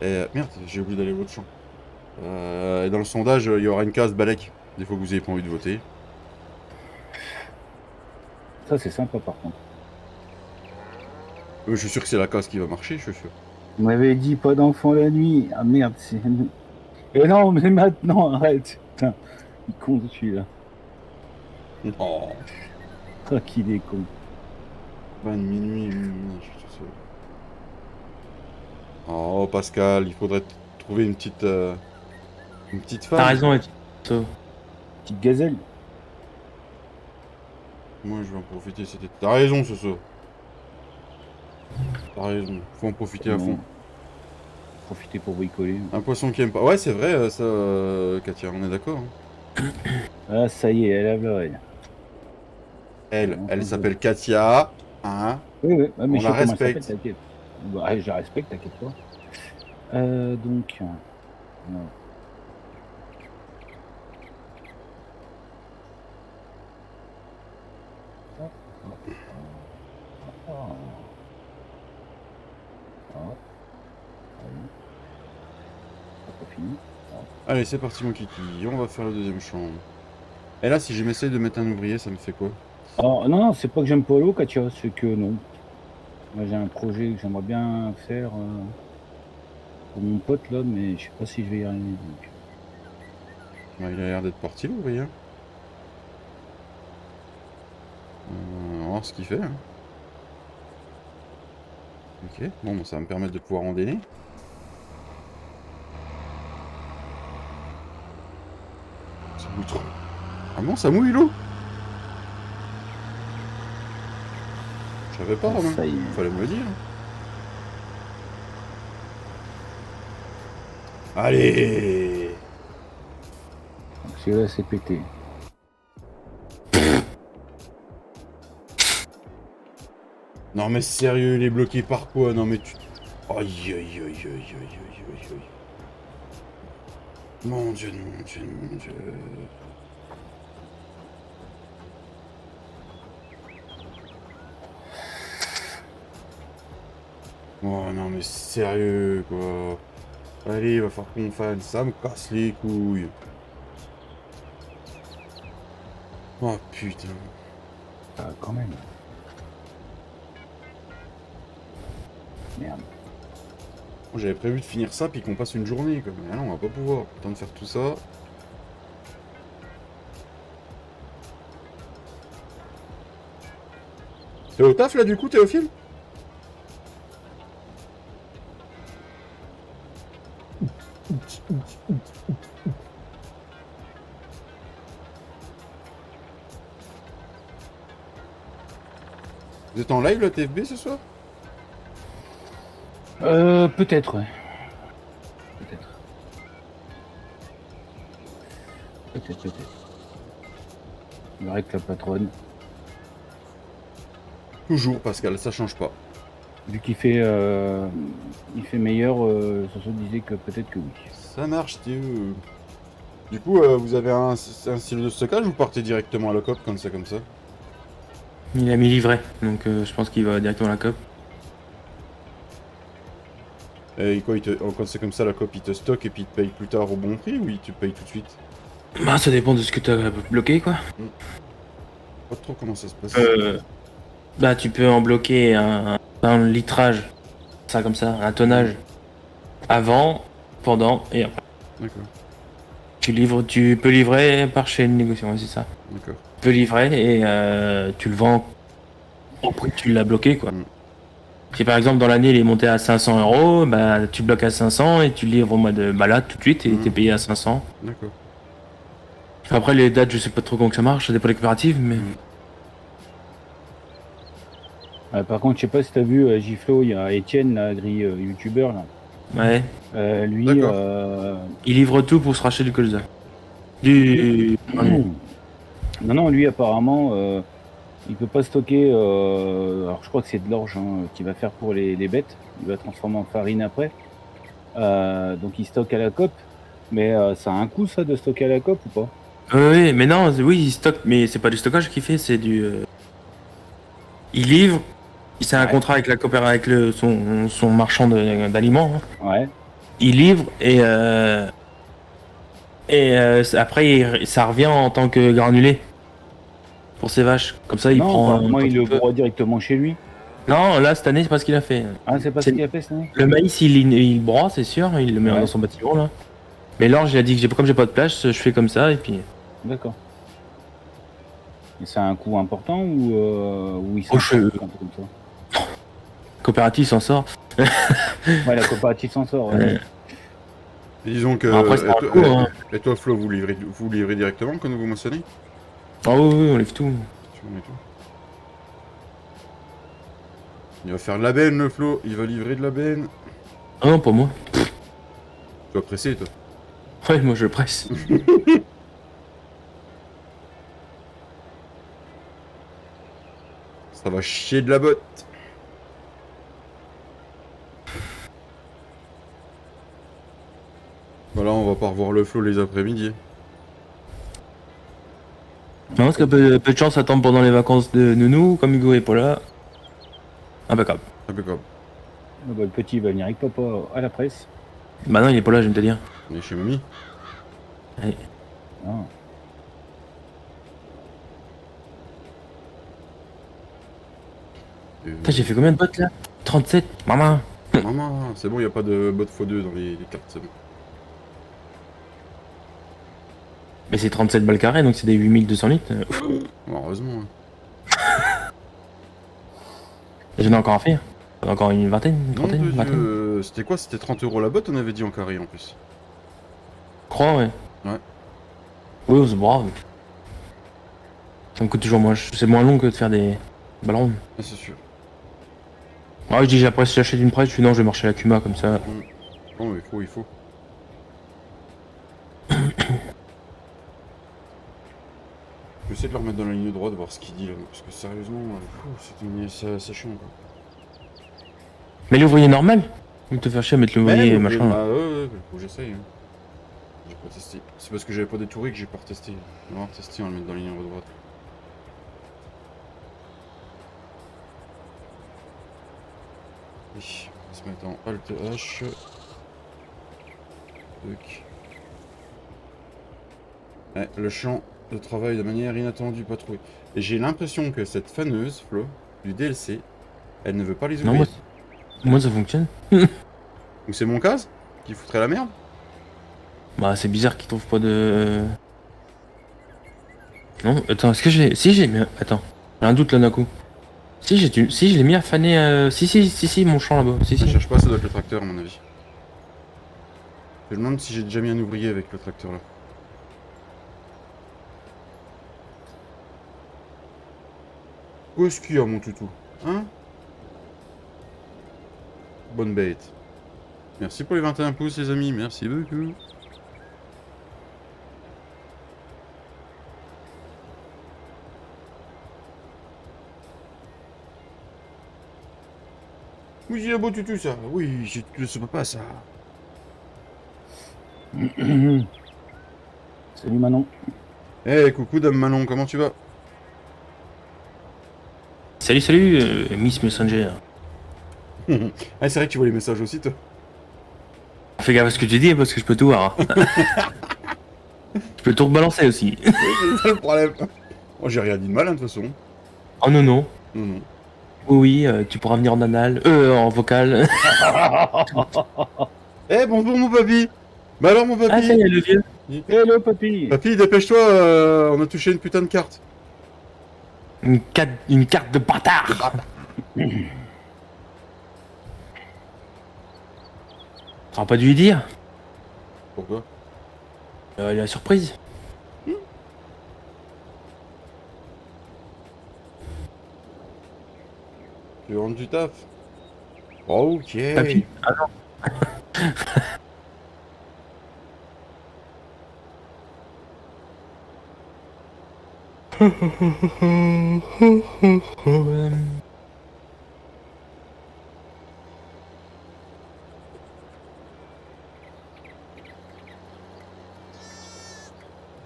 Et merde, j'ai oublié d'aller à l'autre champ. Et dans le sondage, il y aura une case Balek. Des fois que vous n'avez pas envie de voter. Ça, c'est sympa par contre. Je suis sûr que c'est la case qui va marcher, je suis sûr. Vous m'avez dit pas d'enfant la nuit. Ah merde, c'est. Et non, mais maintenant, arrête. Putain, il est con celui-là. Oh, Ah, qu'il est con. 20 minuit, je suis tout seul. Oh, Pascal, il faudrait trouver une petite femme. T'as raison, Etienne. Petite gazelle. Moi, je vais en profiter. T'as raison, Soso. T'as raison. Faut en profiter à Non. fond. Profitez pour bricoler. Un poisson qui aime pas. Ouais, c'est vrai, ça, Katia, on est d'accord. Hein. Ah, ça y est, elle a l'oreille. Elle s'appelle Katia. Hein. Oui, mais On je sais la comment elle respecte. s'appelle, t'inquiète. Bah, je la respecte, t'inquiète pas. Donc. Non. Pas fini. Allez, c'est parti, mon kiki. On va faire la deuxième chambre. Et là, si je m'essaye de mettre un ouvrier, ça me fait quoi? Alors, non, c'est pas que j'aime pas l'eau, Katia, c'est que non. Moi, j'ai un projet que j'aimerais bien faire pour mon pote là, mais je sais pas si je vais y arriver. Donc. Ouais, il a l'air d'être parti, l'ouvrier. On va voir ce qu'il fait. Hein. Ok, bon, bah, ça va me permettre de pouvoir endainer. Ça mouille trop. Ah bon, ça mouille l'eau? Je savais pas, Romain. Ça y est. Fallait me le dire. Allez! Celui-là, c'est pété. Non mais sérieux, il est bloqué par quoi? Non mais tu... Aïe aïe aïe aïe aïe aïe aïe aïe. Mon dieu, mon dieu, mon dieu. Oh non mais sérieux quoi. Allez, il va falloir qu'on fasse, ça me casse les couilles. Oh putain. Ah, quand même. Merde. J'avais prévu de finir ça puis qu'on passe une journée quoi. Mais là on va pas pouvoir. Le temps de faire tout ça. T'es au taf là du coup, Théophile? Vous êtes en live, le TFB, ce soir? Peut-être, ouais. Peut-être. Peut-être. Il paraît que la patronne, Toujours, Pascal, ça change pas. vu qu'il fait, il fait meilleur, Soso disait que peut-être que oui. Ça marche, Théo. Du coup, vous avez un style de stockage ou vous partez directement à la COP quand c'est comme ça? Il a mis livret, donc je pense qu'il va directement à la COP. Et quoi, quand c'est comme ça, la COP, il te stocke et puis il te paye plus tard au bon prix ou il te paye tout de suite? Bah ça dépend de ce que tu as bloqué quoi. Pas trop comment ça se passe. Bah tu peux en bloquer un litrage, ça comme ça, un tonnage, avant, pendant et après. D'accord, Tu peux livrer par chaîne de négociation, ouais, c'est ça. d'accord. Tu peux livrer et tu le vends au prix que tu l'as bloqué quoi. Mm. Si par exemple dans l'année il est monté à 500 euros, bah tu bloques à 500 et tu livres au mois de là tout de suite et t'es payé à 500. D'accord. Après les dates je sais pas trop comment que ça marche, ça dépend des coopératives mais... Par contre, je sais pas si t'as vu, Giflo, il y a Étienne, là, grille youtubeur, là. Ouais. Lui, D'accord. Il livre tout pour se racheter du colza. Du... Non, lui, apparemment, il peut pas stocker, alors je crois que c'est de l'orge qu'il va faire pour les bêtes. Il va transformer en farine après. Donc il stocke à la COP. Mais ça a un coût, ça, de stocker à la COP ou pas? Oui, mais non, oui, il stocke, mais c'est pas du stockage qu'il fait, c'est du... Il livre, c'est un contrat avec la coopérative, avec son marchand d'aliments. Hein. Ouais. Il livre et après ça revient en tant que granulé pour ses vaches. Comme ça, il Non, prend. moi, quand il le peut. broie directement chez lui. Non, là cette année, c'est pas ce qu'il a fait. Ah, c'est pas ce qu'il a fait, ça? Le maïs, il broie, c'est sûr, il le met Ouais. dans son bâtiment là. Mais l'orge, il a dit que comme j'ai pas de place, je fais comme ça et puis. D'accord. Et c'est un coût important ou il Oh, s'en sort un peu comme ça? Coopérative s'en sort. Ouais, la coopérative s'en sort. Ouais. Et disons que... Après, c'est un coût, hein. Et toi, Flo, vous livrez directement quand vous mentionnez? Ah oui, on livre tout. Et tout. Il va faire de la benne, le Flo. Il va livrer de la benne. Ah non, pas moi. Tu vas presser, toi. Ouais, moi je presse. Ça va chier de la botte. Voilà, on va pas revoir le Flo les après-midi. Non, parce qu'il y a peu de chance à attendre pendant les vacances de Nounou, comme Hugo est pas là. Impeccable. Impeccable. Ah bah, le petit va venir avec papa à la presse. Bah non, il est pas là, je viens de te dire. On est chez mamie. Ouais. Ah. Putain, j'ai fait combien de bottes là 37, maman. Maman, c'est bon, il a pas de bot x2 dans les cartes, c'est bon. Mais c'est 37 balles carrées, donc c'est des 8200 litres. Bon, heureusement. Hein. J'en ai encore à faire. J'en ai encore une vingtaine, une Nom trentaine, de une vingtaine. Dieu, c'était quoi? C'était 30 € la botte, on avait dit en carré en plus. Je crois, ouais. Ouais. Oui, c'est brave. Ça me coûte toujours moins. C'est moins long que de faire des ballons. Ah, c'est sûr. Ah, je dis, après, si j'achète une presse, je fais non, je vais marcher à la Kuma comme ça. Non, mais il faut. Je vais essayer de le remettre dans la ligne droite, voir ce qu'il dit là, parce que sérieusement, c'est chiant quoi. Mais l'ouvrier normal? Ou te faire chier à mettre l'ouvrier Ouais, machin. bah ouais, faut que j'essaye. Hein. J'ai pas testé. C'est parce que j'avais pas détouré que j'ai pas retesté. On va retester, on va le mettre dans la ligne droite. Oui, on va se mettre en Alt H. Tac. Ouais, le champ de travail de manière inattendue, pas trouvé. Et j'ai l'impression que cette faneuse, Flo, du DLC, elle ne veut pas les Non, ouvrir. moi ça fonctionne. Ou c'est mon cas qui foutrait la merde? Bah, c'est bizarre qu'ils trouvent pas de. Non, attends, est-ce que j'ai. Si j'ai mis. Attends, j'ai un doute là d'un coup. Si je l'ai mis à faner. Si, mon champ là-bas. Si, Je si. cherche pas, ça doit être le tracteur à mon avis. Je me demande si j'ai déjà mis un ouvrier avec le tracteur là. Où est-ce qu'il y a mon toutou? Hein? Bonne bête. Merci pour les 21 pouces les amis, merci beaucoup. Oui, c'est un beau toutou ça. Oui, c'est de ce papa ça. Salut Manon. Eh, coucou Dame Manon, comment tu vas? Salut, Miss Messenger. Ah, c'est vrai que tu vois les messages aussi toi. Fais gaffe à ce que tu dis parce que je peux tout voir. Hein. Je peux tout rebalancer aussi. Oui, c'est ça le problème. Oh, j'ai rien dit de mal, hein, de toute façon. Oh non, non. Non. Oui, tu pourras venir en anal. En vocal. Eh, bonjour mon papy. Bah alors mon papy. Ah, ça y est, le vieux. Hello papy. Papy, dépêche-toi, on a touché une putain de carte. Une carte de bâtard. T'auras pas dû lui dire. Pourquoi? La surprise. Tu rentres du taf? Ok. Papy. Ah non.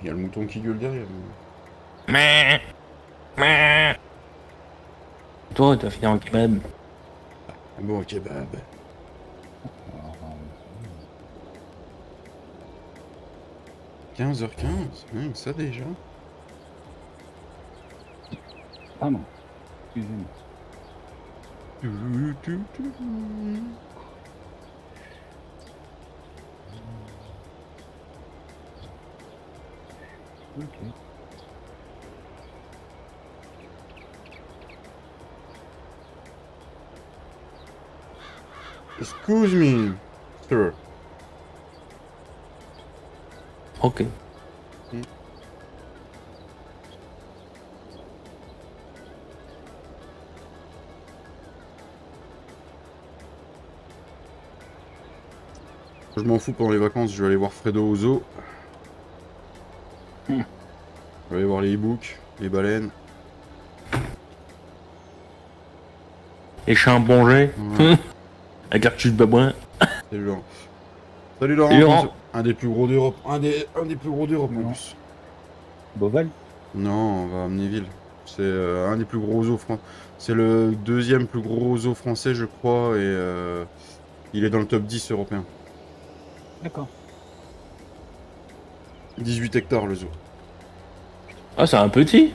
Il y a le mouton qui gueule derrière. Toi, tu vas finir en kebab. Bon, kebab. « 15h15, hein, ça déjà. Pardon. Excusez-moi. Ok. Excuse me, sir. Ok. Je m'en fous pendant les vacances, je vais aller voir Fredo au zoo. Je vais aller voir les e-books, les baleines. Et je suis un bon jet. Ouais. Avec Arthur Babouin. Salut Laurent. Salut Laurent. Salut, Laurent. Un des plus gros d'Europe. Un des plus gros d'Europe en Non. plus. Boval. Non, on va à Amnéville. C'est un des plus gros zoos français. C'est le deuxième plus gros zoo français, je crois, et il est dans le top 10 européen. D'accord. 18 hectares le zoo. Ah, c'est un petit.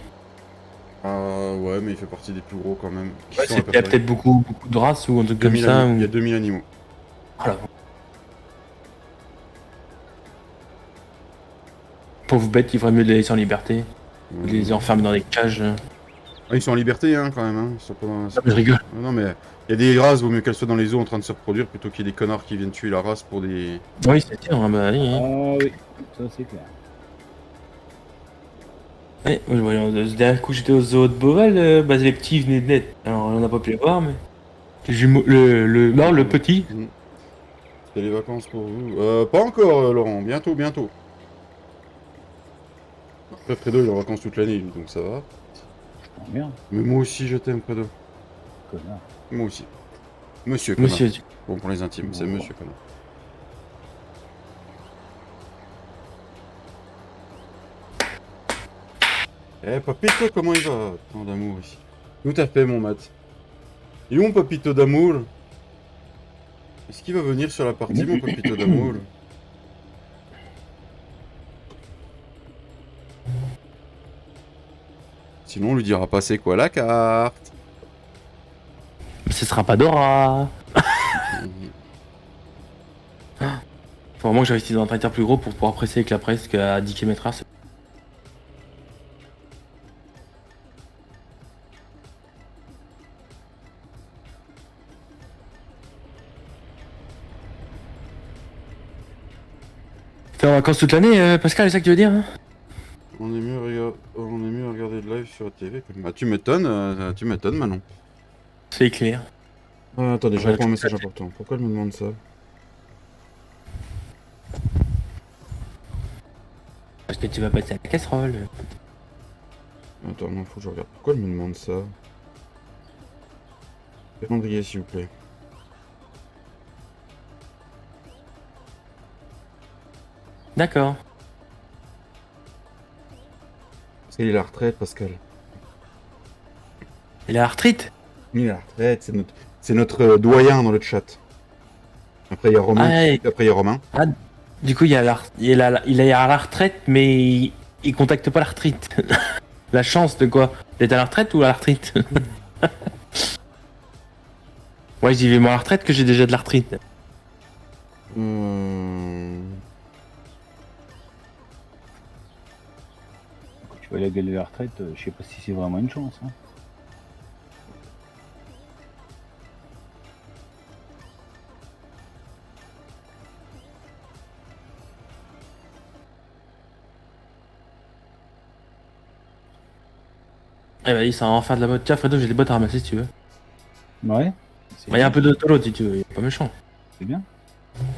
Ah ouais, mais il fait partie des plus gros quand même. Qui Ouais, sont il y a répertoriés. peut-être beaucoup de races ou un truc comme 2000 ça. animaux. Il y Ou... a 2000 animaux. Voilà. Pauvres bêtes, il ferait mieux de les laisser en liberté. De les enfermer dans des cages. Ah, ils sont en liberté, hein, quand même. Hein. Ils sont pas dans... Je rigole. Non, mais il y a des races, vaut mieux qu'elles soient dans les eaux en train de se reproduire plutôt qu'il y ait des connards qui viennent tuer la race pour des... Oui, c'est sûr, hein, bah oui. Ah Hein. oui, ça c'est clair. Ouais, moi, je voyais, ce dernier coup, j'étais au zoo de Beauval, bah, les petits venaient de naître. Alors, on n'a pas pu les voir, mais. Les jumeaux, non, le petit. Mmh. C'est les vacances pour vous. Pas encore, Laurent. Bientôt, bientôt. Après, Fredo, il est en vacances toute l'année, lui, donc ça va. Oh, merde, Mais moi aussi, je t'aime, Fredo. connard. Moi aussi. Monsieur, connard. Monsieur. Bon, pour les intimes, c'est Bon. monsieur, connard. Eh, Papito, comment il va? Tant d'amour ici. Tout à fait, mon mat. Et où mon Papito d'amour? Est-ce qu'il va venir sur la partie, mon Papito d'amour? Sinon, on lui dira pas c'est quoi la carte. Ce sera pas Dora. Faut vraiment que j'investisse dans un tracteur plus gros pour pouvoir presser avec la presse qu'à 10 km/h. T'es en vacances toute l'année, Pascal, c'est ça que tu veux dire hein? On est mieux à regarder le live sur la TV. Bah, tu m'étonnes, Manon. C'est clair. Attendez, je Ouais, réponds à un tu- message important. Pourquoi elle me demande ça? Parce que tu vas passer à la casserole. Attends, non, faut que je regarde. Pourquoi elle me demande ça? Calendrier, s'il vous plaît. D'accord. C'est la retraite, Pascal. Et la arthrite? Oui, la retraite, c'est notre doyen dans le chat. Après, il y a Romain. Ah, ouais. Après, il y a Romain. Du coup, il est à la retraite, mais il contacte pas la retraite. La chance de quoi? D'être à la retraite ou à la retraite? Ouais, j'y vais moins à la retraite que j'ai déjà de la retraite. Quand tu vas la gueule de la retraite, je sais pas si c'est vraiment une chance. Hein. Eh vas-y, ça va en faire de la botte. Tiens, Fredo, j'ai des bottes à ramasser si tu veux. Ouais, c'est Il y a un peu d'autoroute si tu veux, il est pas méchant. c'est bien.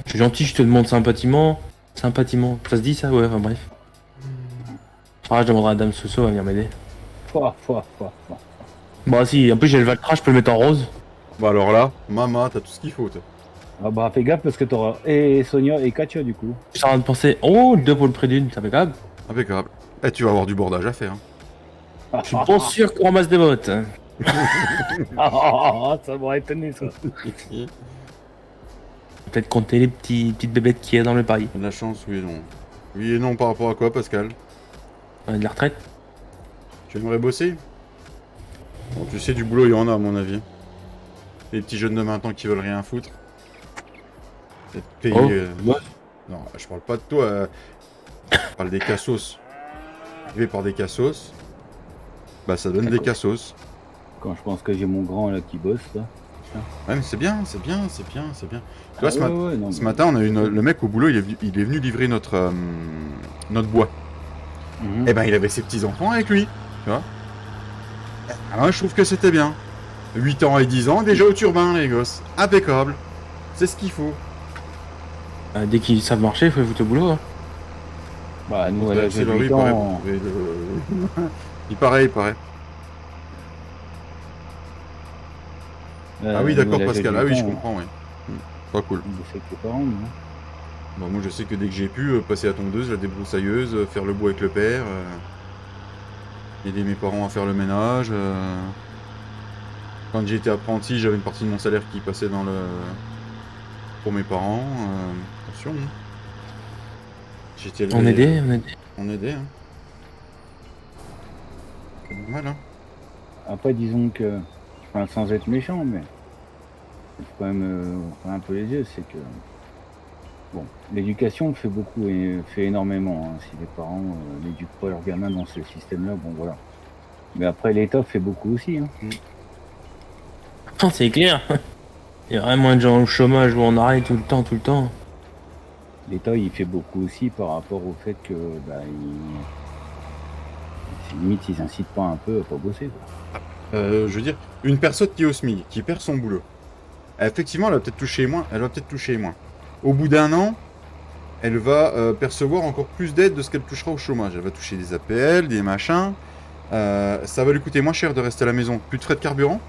Je suis gentil, je te demande sympathiment. Sympathiment. Ça se dit ça? Ouais, enfin bref. Ah, je demanderai à Dame Soso à venir m'aider. Pouah. Bah si, en plus j'ai le Valtra, je peux le mettre en rose. Bah alors là, Mama, t'as tout ce qu'il faut, toi. Ah bah fais gaffe parce que t'auras et Sonia et Katia du coup. Je suis en train de penser, oh, 2 pour le prix d'une, ça fait grave. Impeccable. Eh, tu vas avoir du bordage à faire. Hein. Je suis pas sûr qu'on ramasse des bottes. Ça m'aurait étonné ça. Peut-être compter les petites bébêtes qu'il y a dans le paris. De la chance, oui et non. Oui et non par rapport à quoi, Pascal? De la retraite. Tu aimerais bosser? Bon, tu sais, du boulot, il y en a, à mon avis. Les petits jeunes de maintenant qui veulent rien foutre. Être payé. Oh, ouais. Non, je parle pas de toi. Je parle des cassos. Arrivé par des cassos. Bah, ça donne des cassos. Quand je pense que j'ai mon grand là qui bosse là. Ouais, mais c'est bien. Tu vois, ce, non, ce mais- matin, on a eu le mec au boulot, il est venu livrer notre bois. Mhm. Eh ben, il avait ses petits-enfants avec lui, tu vois. Alors, je trouve que c'était bien. 8 ans et 10 ans, déjà au turbin, les gosses. Impeccable. C'est ce qu'il faut. Dès qu'ils savent marcher, il faut les foutre au boulot. Hein. Bah nous elle a C'est le 8 riz, ans. il paraît. Ah oui, d'accord, Pascal. Ah oui, je comprends, oui. Pas cool. On bosse avec les parents, nous, hein. Bon, moi, je sais que dès que j'ai pu passer à tondeuse, la débroussailleuse, faire le bois avec le père, aider mes parents à faire le ménage. Quand j'étais apprenti, j'avais une partie de mon salaire qui passait pour mes parents. Attention. Hein. J'étais élevé- On aidait, hein. C'est normal, hein. Après disons que, enfin, sans être méchant, mais il faut quand même ouvrir un peu les yeux, c'est que bon, l'éducation fait beaucoup et fait énormément. Hein. Si les parents n'éduquent pas leurs gamins dans ce système-là, bon voilà. Mais après, l'État fait beaucoup aussi. Hein. Non, c'est clair. Il y a vraiment de gens au chômage où on arrête tout le temps, tout le temps. L'État, il fait beaucoup aussi par rapport au fait que, limite, ils incitent pas un peu à pas bosser. Quoi. Je veux dire, une personne qui est au SMIC, qui perd son boulot, effectivement, elle va peut-être toucher moins. Au bout d'un an, elle va percevoir encore plus d'aide de ce qu'elle touchera au chômage. Elle va toucher des APL, des machins. Ça va lui coûter moins cher de rester à la maison. Plus de frais de carburant.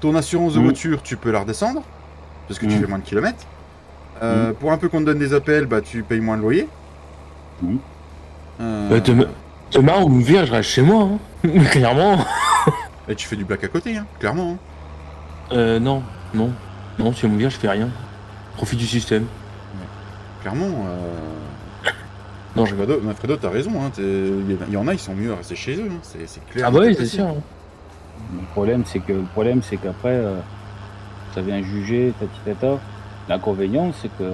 Ton assurance de voiture, tu peux la redescendre, parce que tu fais moins de kilomètres. Pour un peu qu'on te donne des APL, tu payes moins de loyer. Demain, on me vire, je reste chez moi. Hein. Clairement. Et tu fais du black à côté, hein, clairement. Hein. Non, si on me vire, je fais rien. Profite du système. Clairement. Non, je Fredo, t'as raison. Hein, il y en a, ils sont mieux à rester chez eux. Hein, c'est clair. Ah bah oui, c'est sûr. Hein. Le problème, c'est qu'après, ça vient juger, tata. L'inconvénient, c'est que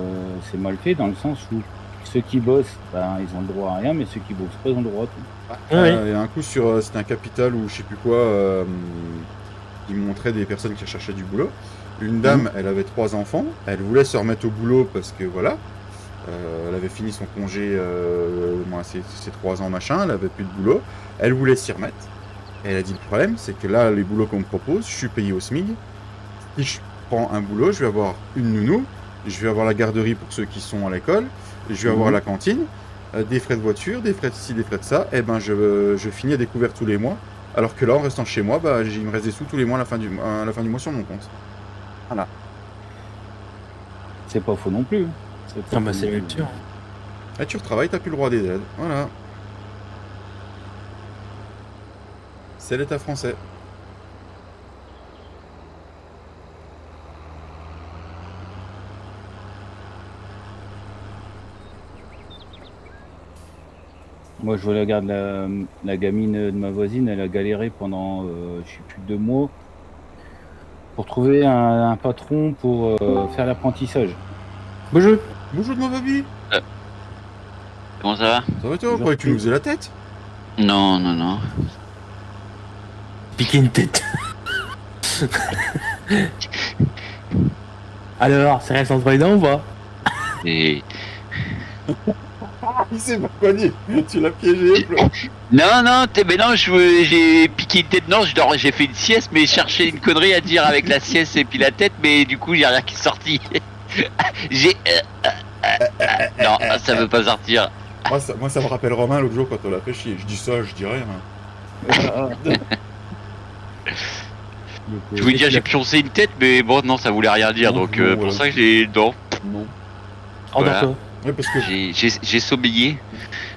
c'est mal fait dans le sens où ceux qui bossent, ils ont le droit à rien, mais ceux qui bossent pas, ils ont le droit à tout. Il y a un coup sur, c'était un capital ou je sais plus quoi, qui montrait des personnes qui recherchaient du boulot. Une dame, elle avait 3 enfants, elle voulait se remettre au boulot parce que voilà, elle avait fini son congé, ses 3 ans machin, elle avait plus de boulot, elle voulait s'y remettre. Et elle a dit le problème, c'est que là, les boulots qu'on me propose, je suis payé au SMIC. Si je prends un boulot, je vais avoir une nounou, je vais avoir la garderie pour ceux qui sont à l'école, je vais avoir la cantine, des frais de voiture, des frais de ci, des frais de ça, et je finis à découvert tous les mois. Alors que là, en restant chez moi, il me reste des sous tous les mois à la fin du mois sur mon compte. Voilà. C'est pas faux non plus. C'est même sûr. Et tu retravailles, t'as plus le droit des aides. Voilà. C'est l'État français. Moi, je regarde la gamine de ma voisine, elle a galéré pendant, je sais plus, 2 mois pour trouver un patron pour faire l'apprentissage. Bonjour. Bonjour de ma babie. Comment ça va? Ça va toi? Vous croyez que tu nous faisais la tête? Non. Piquer une tête. Alors, ça reste entre les dents ou pas? Et... Il s'est pas cogné. Tu l'as piégé. Non, mais non, j'ai piqué une tête. Non, j'ai fait une sieste, mais cherché une connerie à dire avec la sieste et puis la tête, mais du coup, il n'y a rien qui est sorti. Non, ça veut pas sortir. Moi, ça me rappelle Romain l'autre jour quand on l'a fait chier. Je dis ça, je dis rien. Je voulais dire j'ai pioncé une tête, mais bon, non, ça voulait rien dire, Non, donc non, pour voilà. ça que j'ai... Non, Oh, Voilà. d'accord. Ouais, parce que j'ai sommeillé.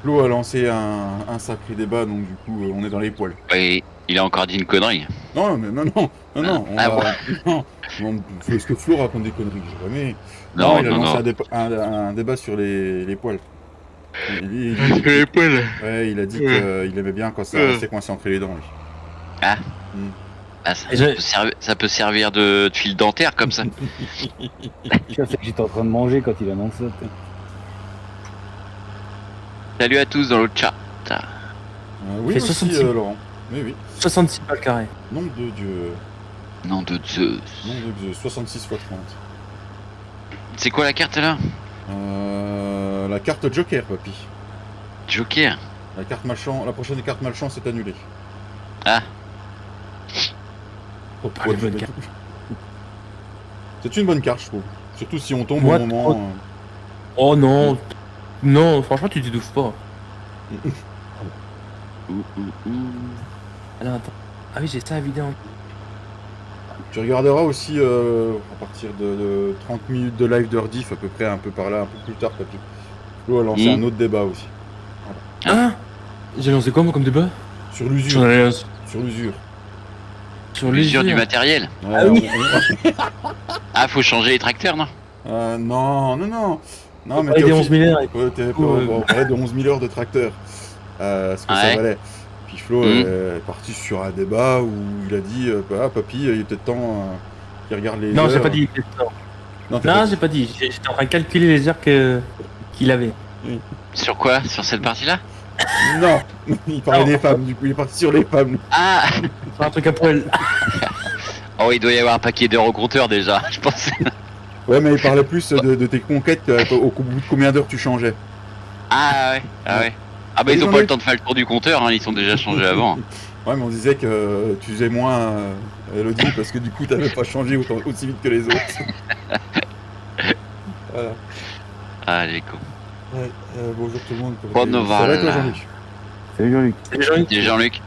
Flo a lancé un sacré débat, donc du coup, on est dans les poils. Et il a encore dit une connerie. Non, non. Est-ce que Flo raconte des conneries? Jamais. Non, il a non, lancé non. un débat sur les poils. Les poils. Ouais, il a dit qu'il aimait bien quand ça restait coincé entre les dents. Lui. Ah. Mm. Ah, ça peut servir de fil dentaire comme ça. C'est que j'étais en train de manger quand il annonce ça. Salut à tous dans le chat. Oui, Fait aussi, 66. Laurent. Oui. 66 balles carré. Nom de Dieu. Nom de Zeus. Nom de Dieu. 66 x 30. C'est quoi la carte là? La carte Joker, papy. Joker. La carte malchance, la prochaine carte malchance est annulée. Ah. Oh, Ah, les bonnes cartes. C'est une bonne carte, je trouve. Surtout si on tombe Moi, au moment. Oh non. Non, franchement, tu t'étouffes pas. Alors, attends. Ah oui, j'ai ça à vider en... Tu regarderas aussi à partir de 30 minutes de live de rediff, à peu près, un peu par là, un peu plus tard, papy. Flo a lancé un autre débat aussi. Ah. J'ai lancé quoi, moi, comme débat? Sur J'en l'usure. ai un Sur l'usure. sur L'usure du matériel. Ouais, Ah oui. Ah, faut changer les tracteurs, non? Non, mais des 11 000 heures. on parlait de 11 000 heures de tracteur. Ce que ça Ouais. valait. Puis Flo est parti sur un débat où il a dit papy, il est peut-être temps qu'il regarde les Non, heures. j'ai pas dit. Non, Non, j'ai pas dit. J'étais en train de calculer les heures qu'il avait. Sur quoi? Sur cette partie-là? Non, il parlait des femmes, du coup, il est parti sur les femmes. Ah C'est un truc à poil. Oh, il doit y avoir un paquet d'heures au compteur déjà, je pense. Ouais, mais il parlait plus de tes conquêtes, au bout de combien d'heures tu changeais. Ah ouais, ah ouais. Ah bah ils ont pas eu le temps de faire le tour du compteur, hein, ils sont déjà changés avant. Ouais, mais on disait que tu faisais moins Elodie parce que du coup t'avais pas changé aussi vite que les autres. Voilà. Ah les cons. Ouais, bonjour tout le monde. Bon, Nova, Ça va toi là. Jean-Luc? Salut Jean-Luc. Salut Jean-Luc. C'est Jean-Luc.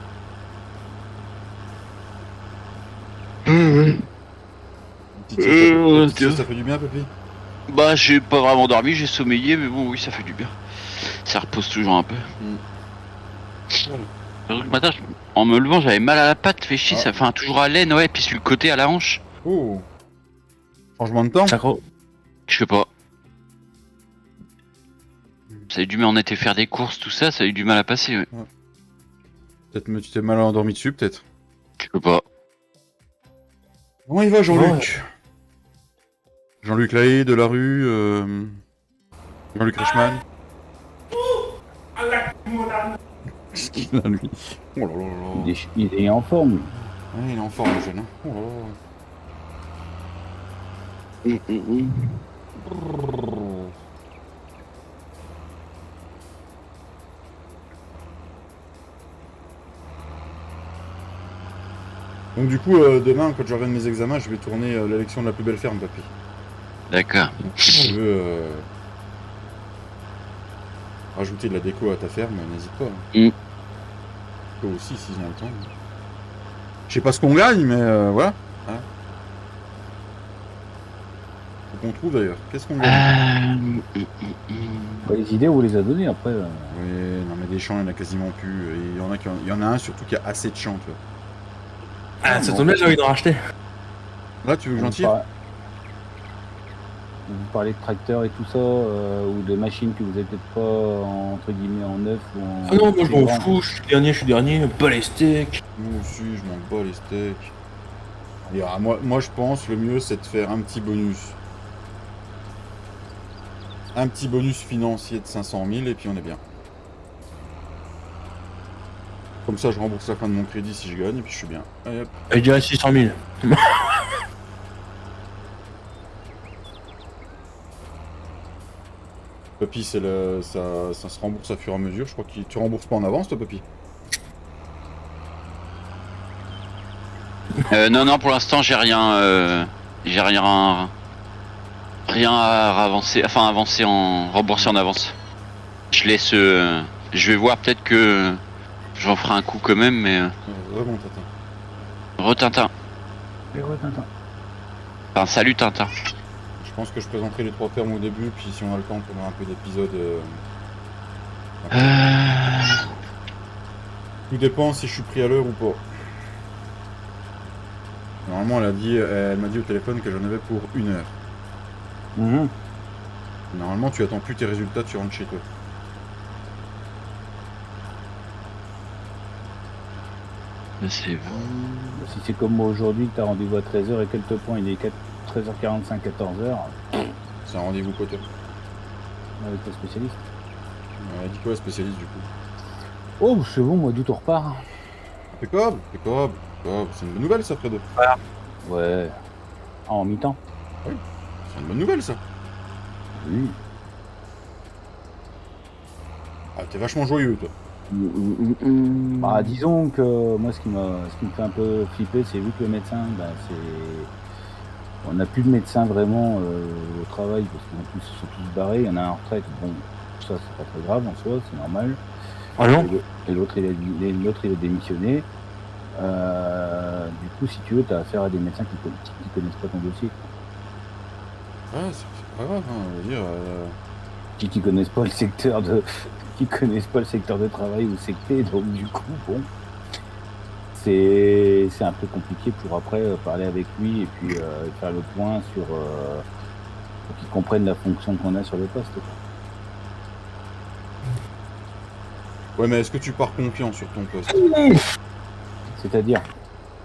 Petite sieste, ça fait du bien, papy? Bah j'ai pas vraiment dormi, j'ai sommeillé, mais bon oui ça fait du bien. Ça repose toujours un peu. Le matin, en me levant j'avais mal à la patte, fait chier, Ah. ça fait toujours à l'aine, ouais, puis sur le côté à la hanche. Oh. Changement de temps? Sacro. Je sais pas. Ça a eu du mal, on était faire des courses, tout ça, ça a eu du mal à passer, ouais. Peut-être tu t'es mal endormi dessus, peut-être. Je sais pas. Comment il va Jean-Luc? Jean-Luc Lahaye de la rue, Jean-Luc Reichmann. Qu'est-ce qu'il a lui? Oh là là là. Il est en forme. lui. Ouais, il est en forme le jeune. Hein. Oh là là. Donc du coup, demain, quand je reviens de mes examens, je vais tourner l'élection de la plus belle ferme, papy. D'accord. Donc si tu veux rajouter de la déco à ta ferme, n'hésite pas. Mm. Toi aussi, s'ils ont le temps. Je sais pas ce qu'on gagne, mais voilà. Hein. Faut qu'on trouve d'ailleurs. Qu'est-ce qu'on gagne? Bah, les idées, on vous les a données après. Oui, non mais des champs, il y en a quasiment plus. Et il y en a un surtout qui a assez de champs, tu vois. Ah, ça tombe bien, j'ai envie d'en racheter. Là, tu veux que j'en tire? Vous parlez de tracteurs et tout ça, ou de machines que vous avez peut-être pas entre guillemets en neuf ou en. Ah non, moi je m'en fous, je suis dernier, pas les steaks. Moi aussi, je m'en bats les steaks. Et, moi, je pense le mieux, c'est de faire un petit bonus. Un petit bonus financier de 500 000 et puis on est bien. Comme ça, je rembourse la fin de mon crédit si je gagne et puis je suis bien. Allez, hop. Je dirais 600 000. Papy, ça se rembourse à fur et à mesure. Je crois que tu rembourses pas en avance, toi, papy? Non, pour l'instant j'ai rien. Rien à avancer, enfin rembourser en avance. Je laisse. Je vais voir, peut-être que j'en ferai un coup quand même, mais. Vraiment, Tintin. Re-Tintin. Tintin. Enfin, salut Tintin. Je pense que je présenterai les 3 fermes au début, puis si on a le temps, on fera un peu d'épisodes. Tout dépend si je suis pris à l'heure ou pas. Normalement, elle m'a dit au téléphone que j'en avais pour 1 heure. Mhm. Normalement, tu attends plus tes résultats, tu rentres chez toi. C'est Si c'est comme moi aujourd'hui, tu as rendez-vous à 13h et quelques points, il est 13h45, 14h, C'est un rendez-vous quoi, toi? avec le spécialiste. Elle a dit quoi, la spécialiste, du coup? Oh, c'est bon, moi d'août on repart. Impeccable. C'est une bonne nouvelle, ça, Fredo. Ouais. Ah, en mi-temps. C'est une bonne nouvelle, ça. Oui. Ah, t'es vachement joyeux, toi. Bah, disons que moi ce qui me fait un peu flipper, c'est vu que le médecin, on n'a plus de médecin vraiment au travail parce qu'ils sont tous barrés, il y en a un en retraite, bon ça c'est pas très grave en soi, c'est normal. Ah non? Et l'autre il a démissionné. Du coup si tu veux, tu as affaire à des médecins qui connaissent pas ton dossier. Ah, c'est pas grave, hein, on va dire. Qui connaissent pas le secteur de travail ou secté, donc du coup bon c'est un peu compliqué pour après parler avec lui et puis faire le point sur pour qu'il comprenne la fonction qu'on a sur le poste, quoi. Ouais, mais est-ce que tu pars confiant sur ton poste? C'est-à-dire,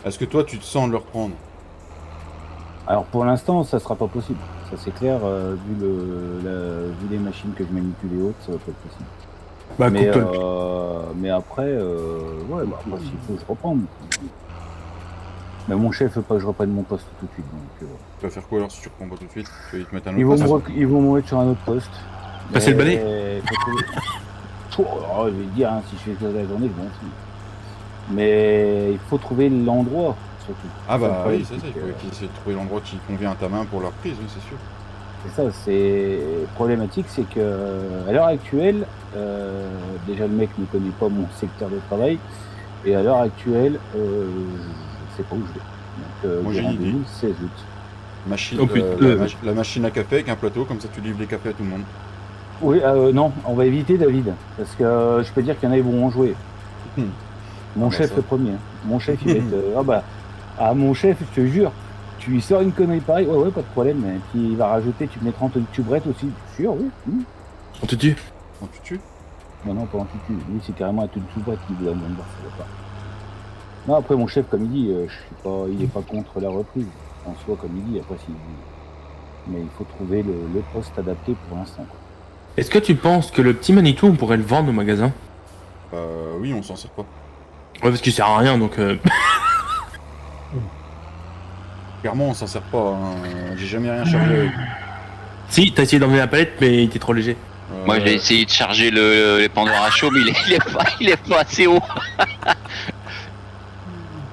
Est-ce que toi, tu te sens de le reprendre? alors pour l'instant ça sera pas possible, ça c'est clair, vu les machines que je manipule et autres, ça va pas être possible. Bah, mais, coupe-toi. mais après, ouais, bah, moi, s'il faut, je reprends. Mais mon chef veut pas que je reprenne mon poste tout de suite. Donc, Tu vas faire quoi alors si tu reprends pas tout de suite? Tu vas te mettre un ils, autre vont poste. ils vont me mettre sur un autre poste. Passer le balai. Mais faut trouver- Oh, je vais te dire, hein, si je fais ça la journée, je m'en fous. Mais il faut trouver l'endroit, surtout. Ah C'est ça, le bah problème, oui, c'est ça, il c'est faut que- essayer de trouver l'endroit qui convient à ta main pour la reprise, oui, c'est sûr. C'est ça, c'est problématique, c'est que à l'heure actuelle, déjà le mec ne connaît pas mon secteur de travail, et à l'heure actuelle, je sais pas où je vais. Donc, Moi, j'ai j'ai une rendez-vous le 16 août. Machine, Oh, putain, la machine à café avec un plateau, comme ça tu livres les cafés à tout le monde. Oui, non, on va éviter David, parce que je peux dire qu'il y en a qui vont en jouer. Hmm. Mon Ah bah chef ça. le premier. Hein. Mon chef, il va être. Mon chef, je te jure, tu lui sors une connerie pareille, ouais, pas de problème. Et puis il va rajouter, tu mettras en tubrette aussi. Sûr, oui. On te tue. Quand tu tues. Non, pas en tutu. Lui, c'est carrément un tubrette qui doit me voir, ça va pas. Non, après, mon chef, comme il dit, je suis pas, il est pas contre la reprise. En soi, comme il dit, après, s'il dit. Mais il faut trouver le poste adapté pour l'instant. Quoi. Est-ce que tu penses que le petit Manitou, on pourrait le vendre au magasin? Oui, on s'en sert pas. Ouais, parce qu'il sert à rien, donc... Clairement, on s'en sert pas. Hein. J'ai jamais rien chargé avec. Si, t'as essayé d'emmener la palette, mais il était trop léger. Moi j'ai essayé de charger les Pandora à chaud, mais il est pas assez haut.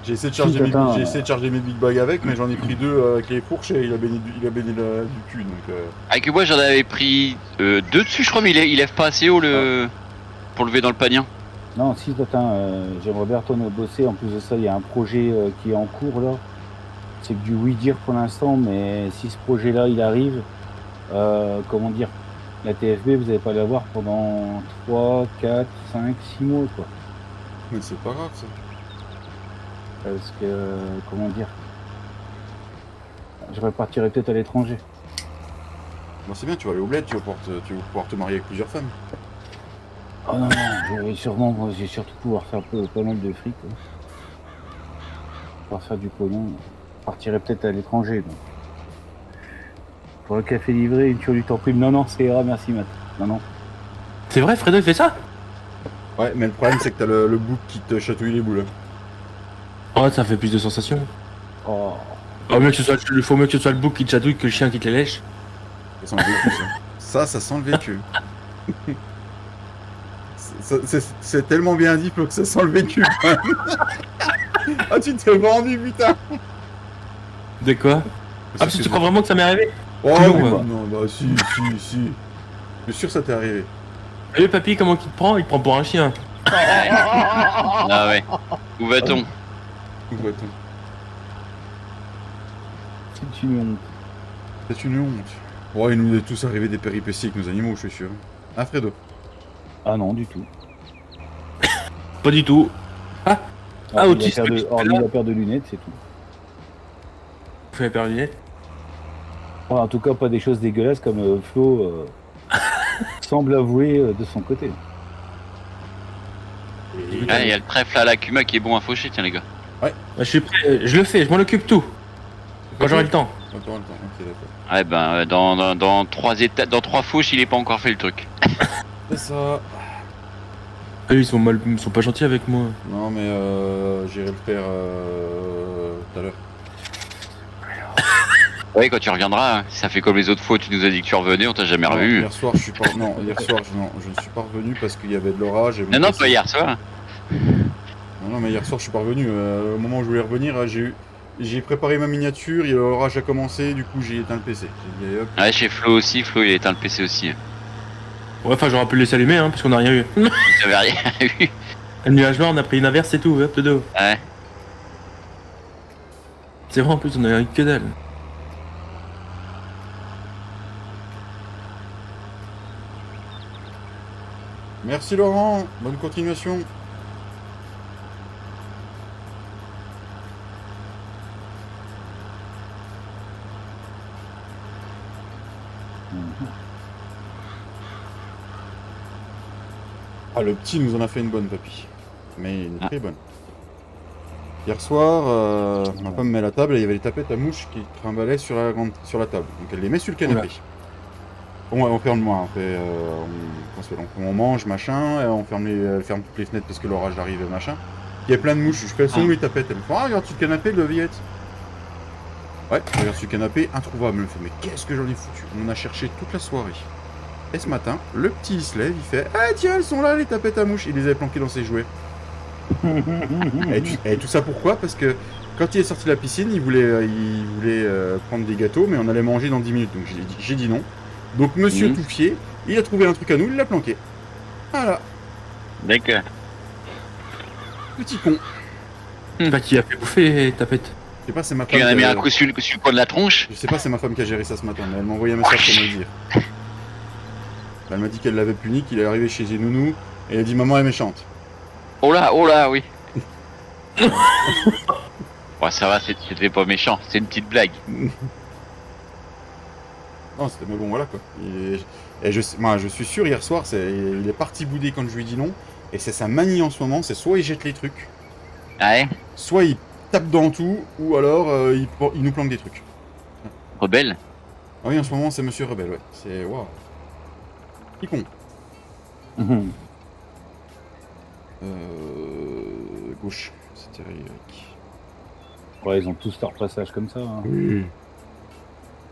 J'ai essayé de charger mes big bags avec, mais j'en ai pris 2 avec les fourches et il a baigné du cul. Donc, Avec moi j'en avais pris 2 dessus, je crois, mais il lève pas assez haut pour lever dans le panier. Non, si, j'aimerais bien retourner bosser. En plus de ça, il y a un projet qui est en cours là. C'est que du oui-dire pour l'instant, mais si ce projet-là il arrive, comment dire, la TFB, vous n'allez pas l'avoir pendant 3, 4, 5, 6 mois, quoi. mais c'est pas grave ça. Parce que, comment dire, je repartirai peut-être à l'étranger. Bon, c'est bien, tu vas aller au bled, tu vas pouvoir te marier avec plusieurs femmes. Oh non, je vais surtout pouvoir faire pas mal de fric, quoi. Pouvoir faire du pognon. Je partirai peut-être à l'étranger, donc. Pour le café livré, une tuerie du temps prime. Non, c'est ira, merci Matt. Non. C'est vrai, Fredo, il fait ça? Ouais, mais le problème c'est que t'as le bouc qui te chatouille les boules. Ouais, ça fait plus de sensations. Oh. Faut mieux que ce soit le bouc qui te chatouille que le chien qui te les lèche. Ça sent le vécu, ça. Ça sent le vécu. C'est tellement bien dit, Flo, que ça sent le vécu, quand même. Ah, tu t'es vendu, putain. De quoi? Ah, parce que tu crois vraiment que ça m'est arrivé? Oh, Non, oui, ouais. non, bah si. Je suis sûr que ça t'est arrivé. Et le papy, comment qu'il te prend? Il te prend pour un chien. Ah ouais. Où va-t-on? Où va-t-on? C'est une honte. C'est une honte. Oh, il nous est tous arrivé des péripéties avec nos animaux, je suis sûr. Ah, Fredo. Ah non, du tout. Pas du tout. Ah, Hormis autiste, hormis la paire de lunettes, c'est tout. Vous avez perdu les lunettes? Enfin, en tout cas, pas des choses dégueulasses comme Flo semble avouer de son côté. Ah, il y a le trèfle à la Kuma qui est bon à faucher, tiens les gars. Bah, je suis prêt, je le fais, je m'en occupe tout. Quand j'aurai le temps. Quand t'auras le temps, ok, d'accord. Ouais, ben dans 3 fauches, il est pas encore fait le truc. C'est ça. Ah, ils sont pas gentils avec moi. Non, mais j'irai le faire tout à l'heure. Ouais, quand tu reviendras, ça fait comme les autres fois, tu nous as dit que tu revenais, on t'a jamais Non, revu. hier soir, je suis pas. Non, hier soir, je ne suis pas revenu parce qu'il y avait de l'orage. et mon Non, PC pas hier soir. Non, mais hier soir, je suis pas revenu. Au moment où je voulais revenir, j'ai préparé ma miniature, l'orage a commencé, du coup, j'ai éteint le PC. J'ai dit, hop. Ouais, chez Flo aussi, Flo il a éteint le PC aussi. Ouais, enfin, j'aurais pu le laisser allumer, hein, parce qu'on a rien eu. J'avais rien eu. Le nuage noir, on a pris une averse et tout, hop, de dos. Ouais. C'est vrai, en plus, on a eu que dalle. Merci Laurent, bonne continuation. Ah, le petit nous en a fait une bonne, papy. Mais une très bonne. Hier soir, ma femme met la table et il y avait les tapettes à mouches qui trimbalaient sur la table. Donc elle les met sur le canapé. On ferme moi, on mange, machin, et on ferme toutes les fenêtres parce que l'orage arrive, machin. Il y a plein de mouches, je fais le son, oui, tapette. Elle me fait, ah, regarde sur le canapé, le Villette. Ouais, je regarde sur le canapé, introuvable. Elle me fait, mais qu'est-ce que j'en ai foutu? On a cherché toute la soirée. Et ce matin, le petit il se lève, il fait, ah tiens, elles sont là, les tapettes à mouches. Il les avait planquées dans ses jouets. Et tout ça pourquoi? Parce que quand il est sorti de la piscine, il voulait prendre des gâteaux, mais on allait manger dans 10 minutes. Donc j'ai dit non. Donc monsieur Touffier, il a trouvé un truc à nous, il l'a planqué. Voilà. D'accord. Petit con. Bah, qui a fait bouffer les tapettes? Je sais pas, c'est ma Tu femme. en as mis un coup sur le coin de la tronche? Je sais pas, c'est ma femme qui a géré ça ce matin, mais elle m'a envoyé un message pour me le dire. Elle m'a dit qu'elle l'avait puni, qu'il est arrivé chez les nounous, et elle a dit maman est méchante. Oh là, oui. Bon, ça va, c'était pas méchant, c'est une petite blague. Non, c'était mais bon, voilà quoi. Et je suis sûr, hier soir, il est parti bouder quand je lui dis non, et c'est sa manie en ce moment, c'est soit il jette les trucs, Ah ouais? soit il tape dans tout, ou alors il nous planque des trucs. Rebelle? Ah oui, en ce moment, c'est Monsieur Rebelle, ouais. C'est... Waouh. Qui con. Gauche, c'était Eric. Ouais, ils ont tous leur passage comme ça. Hein. Oui.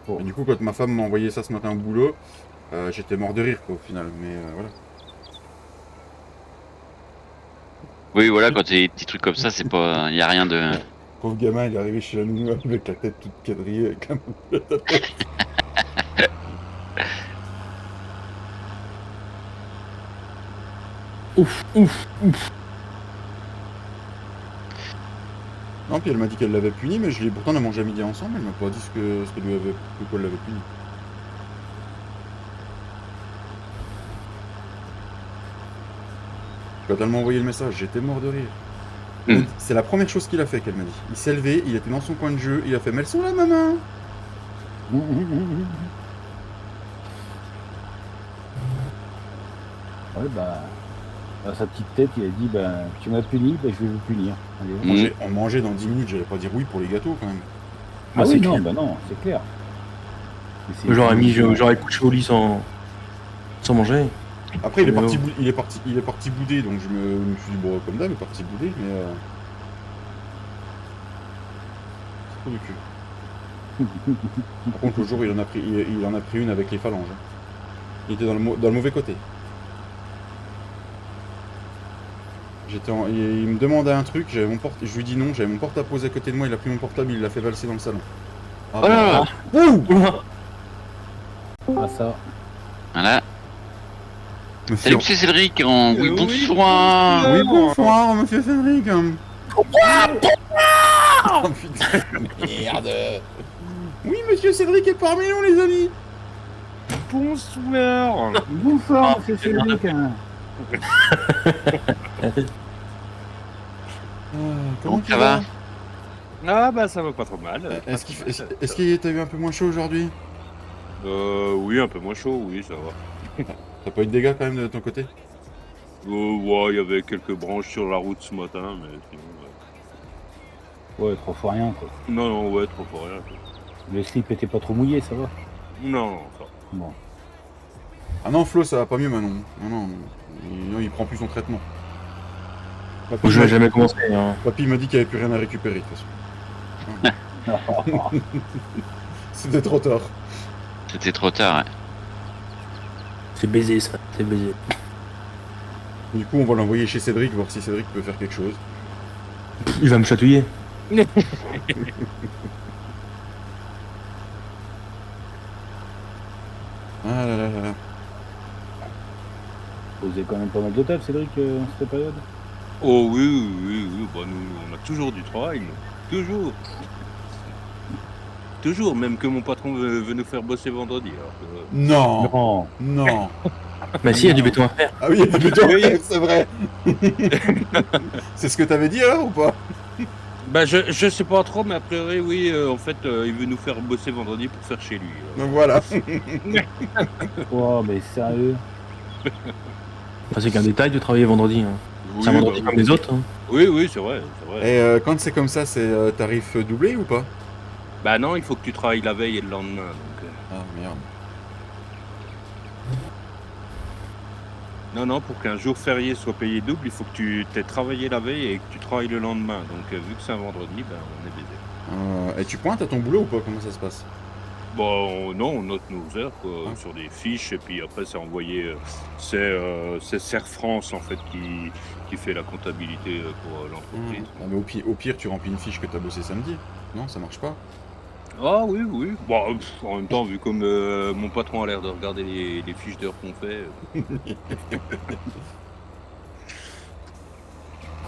Bon. Et du coup, quand ma femme m'a envoyé ça ce matin au boulot, j'étais mort de rire, quoi, au final, mais voilà. Oui, voilà, quand c'est des petits trucs comme ça, c'est pas... Y a rien de... Pauvre gamin, il est arrivé chez la nounou avec la tête toute quadrillée, avec la tête. Ouf. Non, puis elle m'a dit qu'elle l'avait puni, mais pourtant on a mangé à midi ensemble, elle m'a pas dit de quoi elle l'avait puni. Quand elle m'a envoyé le message, j'étais mort de rire. C'est la première chose qu'il a fait qu'elle m'a dit. Il s'est levé, il était dans son coin de jeu, il a fait « Mais elles sont là, maman !» Ouais, bah, dans sa petite tête, il a dit, bah, tu m'as puni, bah, je vais vous punir. Allez. On mangeait dans 10 minutes, j'allais pas dire oui pour les gâteaux quand même. Ah oui, non, bah non, c'est clair. J'aurais couché au lit sans manger. Après, il est parti bouder, donc je me suis dit, bon, comme d'hab, il est parti bouder, mais... C'est trop du cul. Par contre, le jour, il en a pris une avec les phalanges. Hein. Il était dans le mauvais côté. Il me demandait un truc, je lui dis non, j'avais mon portable à côté de moi, il a pris mon portable, il l'a fait valser dans le salon. Ah, oh là là. Ah ça. Voilà. Monsieur... Salut monsieur Cédric, oui, bonsoir. Oui, bonsoir, monsieur Cédric. Oh putain, merde. Oui, monsieur Cédric est parmi nous, les amis. Bonsoir. Bonsoir, monsieur Cédric. Comment ça va? Ah bah ça va pas trop mal. Est-ce qu'il t'a eu un peu moins chaud aujourd'hui? Oui, un peu moins chaud, oui, ça va. T'as pas eu de dégâts quand même de ton côté? Ouais, il y avait quelques branches sur la route ce matin, mais sinon... Ouais, trop fort rien, quoi. Non, ouais, trop fort rien. Quoi. Le slip était pas trop mouillé, ça va? Non, ça va. Bon. Ah non, Flo, ça va pas mieux maintenant. Non, il prend plus son traitement. Papy, je vais jamais commencer. Hein. Papy m'a dit qu'il n'y avait plus rien à récupérer, de toute façon. C'était trop tard. C'était trop tard, ouais. C'est baisé, ça. C'est baisé. Du coup, on va l'envoyer chez Cédric, voir si Cédric peut faire quelque chose. Il va me chatouiller. Ah là là là là. Vous avez quand même pas mal de taf, Cédric, en cette période? Oh oui, bah nous, on a toujours du travail, nous. Toujours, même que mon patron veut nous faire bosser vendredi. Alors que... Non. Bah si, il y a du béton à faire. Ah oui, il y a du béton à faire, c'est vrai. C'est ce que t'avais dit alors ou pas? Bah je sais pas trop, mais a priori oui, en fait il veut nous faire bosser vendredi pour faire chez lui. Donc voilà. Oh mais sérieux? Enfin, c'est qu'un détail de travailler vendredi. Hein. Oui, C'est un vendredi bah, comme les autres. Hein. Oui, c'est vrai. Et quand c'est comme ça, c'est tarif doublé ou pas? Bah non, il faut que tu travailles la veille et le lendemain. Donc, Ah merde. Non, pour qu'un jour férié soit payé double, il faut que tu aies travaillé la veille et que tu travailles le lendemain. Donc, vu que c'est un vendredi, ben, on est baisé. Et tu pointes à ton boulot ou pas? Comment ça se passe? Bon, non, on note nos heures quoi, Ah. sur des fiches et puis après, c'est envoyé. C'est Serre France en fait qui fait la comptabilité pour l'entreprise. Ah, mais au pire, tu remplis une fiche que t'as bossé samedi. Non, ça marche pas. Ah oui, oui. Bon, en même temps, vu comme mon patron a l'air de regarder les fiches d'heures qu'on fait.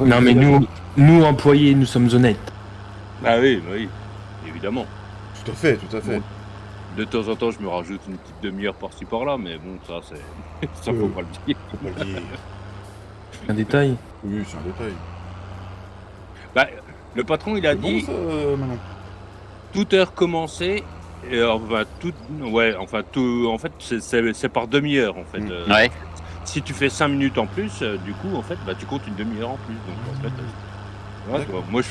Non, mais nous employés, nous sommes honnêtes. Ah oui, évidemment. Tout à fait, tout à fait. Bon, de temps en temps, je me rajoute une petite demi-heure par-ci par-là, mais bon, ça, c'est. Ça, faut pas le dire. Faut pas le dire. Un détail. Oui, c'est un détail. Bah, le patron, il a C'est bon, dit ça, Manon? toute heure commencée. Et, enfin, en fait, c'est par demi-heure, en fait. Ouais. Si tu fais 5 minutes en plus, du coup, en fait, bah, tu comptes une demi-heure en plus. Donc, en fait, ouais, D'accord. moi, je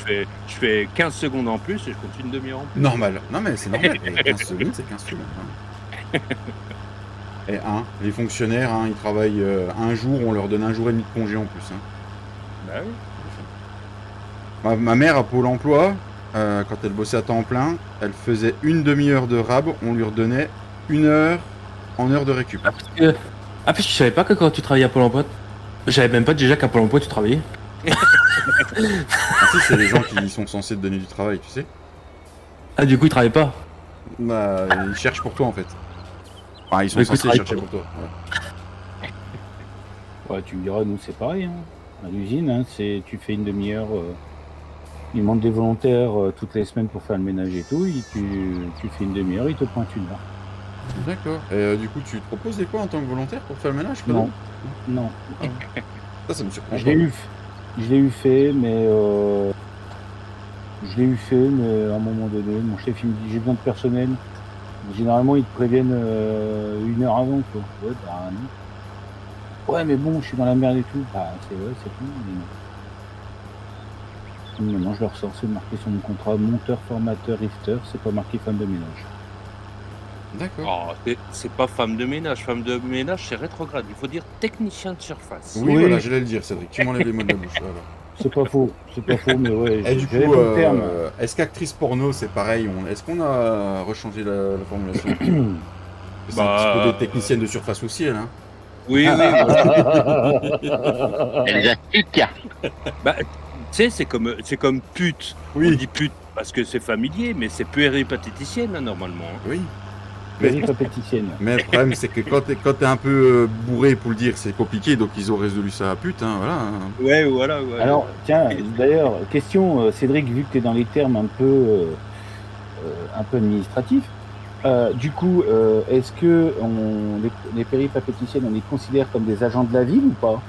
fais 15 secondes en plus et je compte une demi-heure en plus. Normal. Non, mais c'est normal. 15 secondes, c'est 15 secondes. Hein. Et les fonctionnaires, ils travaillent un jour, on leur donne un jour et demi de congé en plus. Hein. Bah oui. Ma mère à Pôle emploi, quand elle bossait à temps plein, elle faisait une demi-heure de rab, on lui redonnait 1 heure en heure de récup. Parce que je savais pas que quand tu travaillais à Pôle emploi, je savais même pas déjà qu'à Pôle emploi tu travaillais. Ah, si, c'est les gens qui sont censés te donner du travail, tu sais. Ah, du coup, ils travaillaient pas. Bah, ils cherchent pour toi en fait. Enfin, ils sont Mais écoute, censés travaille chercher pas. pour toi. Ouais. Ouais, tu me diras, nous c'est pareil. Hein. À l'usine, hein, tu fais une demi-heure. Ils montent des volontaires toutes les semaines pour faire le ménage et tout. Tu fais une demi-heure, ils te pointent 1 heure. D'accord. Et du coup, tu te proposes des quoi en tant que volontaire pour faire le ménage, Fredo? Non, non. Ça me surprend Je pas. l'ai eu fait, mais à un moment donné, mon chef il me dit j'ai besoin de personnel. Généralement ils te préviennent 1 heure avant quoi. Ouais, bah non. Ouais mais bon, je suis dans la merde et tout. Bah c'est tout. Mais non. Maintenant je leur sors, c'est marqué sur mon contrat monteur, formateur, lifter, c'est pas marqué femme de ménage. D'accord. Oh, c'est pas femme de ménage. Femme de ménage, c'est rétrograde. Il faut dire technicien de surface. Oui, Oui. voilà, j'allais le dire, Cédric. Tu m'enlèves les mots de la bouche. Voilà. C'est pas faux, mais ouais. Et du j'avais coup, pas le terme. est-ce qu'actrice porno, c'est pareil? Est-ce qu'on a rechangé la formulation? C'est un Bah, petit peu des techniciennes de surface aussi, elle, hein? Oui. Elle a super. Bah, tu sais, c'est comme pute. On Oui. dit pute parce que c'est familier, mais c'est péripatéticienne, hein, normalement. Hein. Oui. Péripatéticienne. Mais le problème, c'est que quand t'es un peu bourré pour le dire, c'est compliqué, donc ils ont résolu ça à pute, hein, voilà. Ouais, voilà. Ouais. Alors, tiens, d'ailleurs, question, Cédric, vu que tu es dans les termes un peu administratifs, du coup, est-ce que les péripatéticiennes, on les considère comme des agents de la ville ou pas?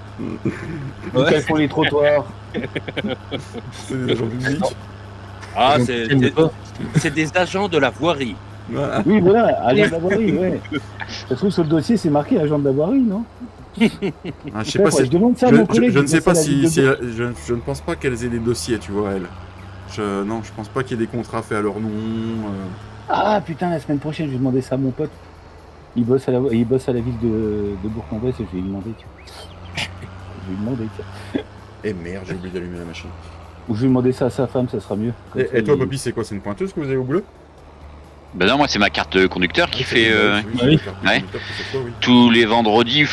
Ou qu'elles font les trottoirs? C'est des agents publics. Ah, Donc, c'est j'aime pas. c'est des agents de la voirie. Voilà. Oui, voilà, agent de la voirie, ouais. Ça se trouve sur le dossier, c'est marqué agent de la voirie, non? Ah, je sais pas Je si... demande ça à mon collègue. Je ne qui sais bosse pas à la si... ville de si- Bourg. je ne pense pas qu'elles aient des dossiers, tu vois, elles. Non, je pense pas qu'il y ais des contrats faits à leur nom. Ah putain, la semaine prochaine, je vais demander ça à mon pote. Il bosse à la ville de Bourg-en-Bresse et je vais lui demander, tiens. Et merde, j'ai oublié d'allumer la machine. Ou je vais demander ça à sa femme, ça sera mieux. Comme ça, Et toi, il- Poppy, c'est quoi? C'est une pointeuse que vous avez au boulot? Ben non, moi c'est ma carte conducteur qui fait oui. Ouais. tous les vendredis,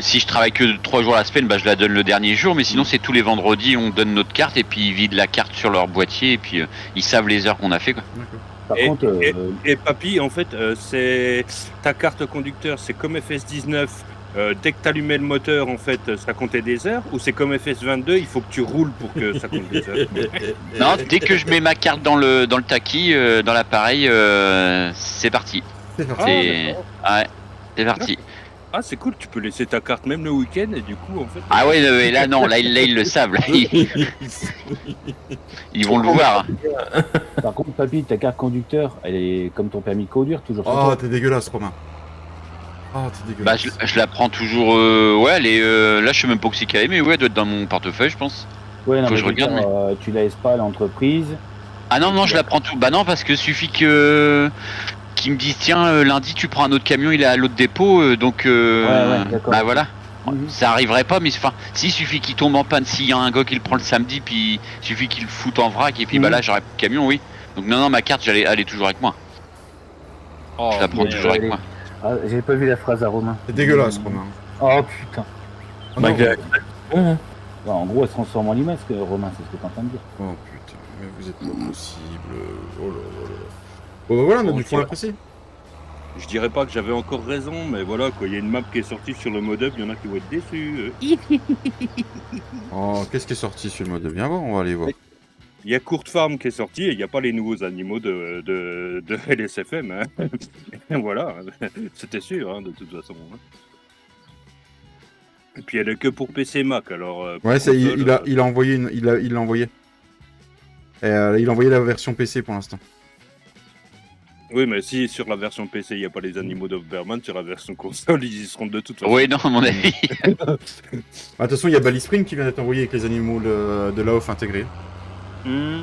si je travaille que 3 jours la semaine, bah je la donne le dernier jour, mais sinon c'est tous les vendredis, on donne notre carte et puis ils vident la carte sur leur boîtier et puis ils savent les heures qu'on a fait quoi. D'accord. Par Et- contre, Et papy, en fait, c'est ta carte conducteur, c'est comme FS19. Dès que tu allumais le moteur, en fait, ça comptait des heures, ou c'est comme FS22, il faut que tu roules pour que ça compte des heures. Non, dès que je mets ma carte dans le taquis, dans l'appareil, c'est parti. C'est parti. C'est parti. Ah, c'est cool, tu peux laisser ta carte même le week-end, et du coup, en fait. Ah ouais, mais là non, là ils le savent, là, ils vont le voir. par contre, papy, ta carte conducteur, elle est comme ton permis de conduire, toujours sur Oh, toi. t'es dégueulasse, Romain. Oh, t'es Bah dégueulasse. je la prends toujours, ouais, elle est, là je sais même pas où c'est qu'elle est, mais ouais, elle doit être dans mon portefeuille je pense. Ouais, non, faut mais que je regarde, tu la laisses pas à l'entreprise. Ah non, je la prends tout. Bah non, parce que suffit que qu'ils me disent tiens lundi tu prends un autre camion, il est à l'autre dépôt, donc Ouais, d'accord. bah voilà. Ça arriverait pas, mais enfin, s'il suffit qu'il tombe en panne, s'il y a un gars qui le prend le samedi, puis il suffit qu'il le foute en vrac, et puis bah là j'aurais plus de camion, oui. Donc non, ma carte, elle est toujours avec moi. Oh, Je la prends toujours avec moi. Ah, j'ai pas vu la phrase à Romain. C'est dégueulasse, Romain. Oh putain. Ah, Bah, non, bon, hein. Ouais, en gros, elle se transforme en limace, Romain, c'est ce que t'es en train de dire. Oh putain, mais vous êtes pas possible. Oh là là là. Bon bah voilà, on a Bon, du fond à presser. Je dirais pas que j'avais encore raison, mais voilà, quoi. Il y a une map qui est sortie sur le mode up, il y en a qui vont être déçus. Oh, qu'est-ce qui est sorti sur le mode? Viens voir, on va aller voir. Il y a Courte Farm qui est sorti et il n'y a pas les nouveaux animaux de LSFM. Hein. Voilà, c'était sûr, hein, de toute façon. Hein. Et puis elle est que pour PC Mac, alors. Pour Ouais, ça, console, il a envoyé il l'a envoyé. Il a envoyé la version PC pour l'instant. Oui, mais si sur la version PC il n'y a pas les animaux d'Oberman, sur la version console ils y seront de toute façon. Oui, non, à mon avis. Bah, de toute façon, il y a Bally Spring qui vient d'être envoyé avec les animaux de la off intégrés. Hmm.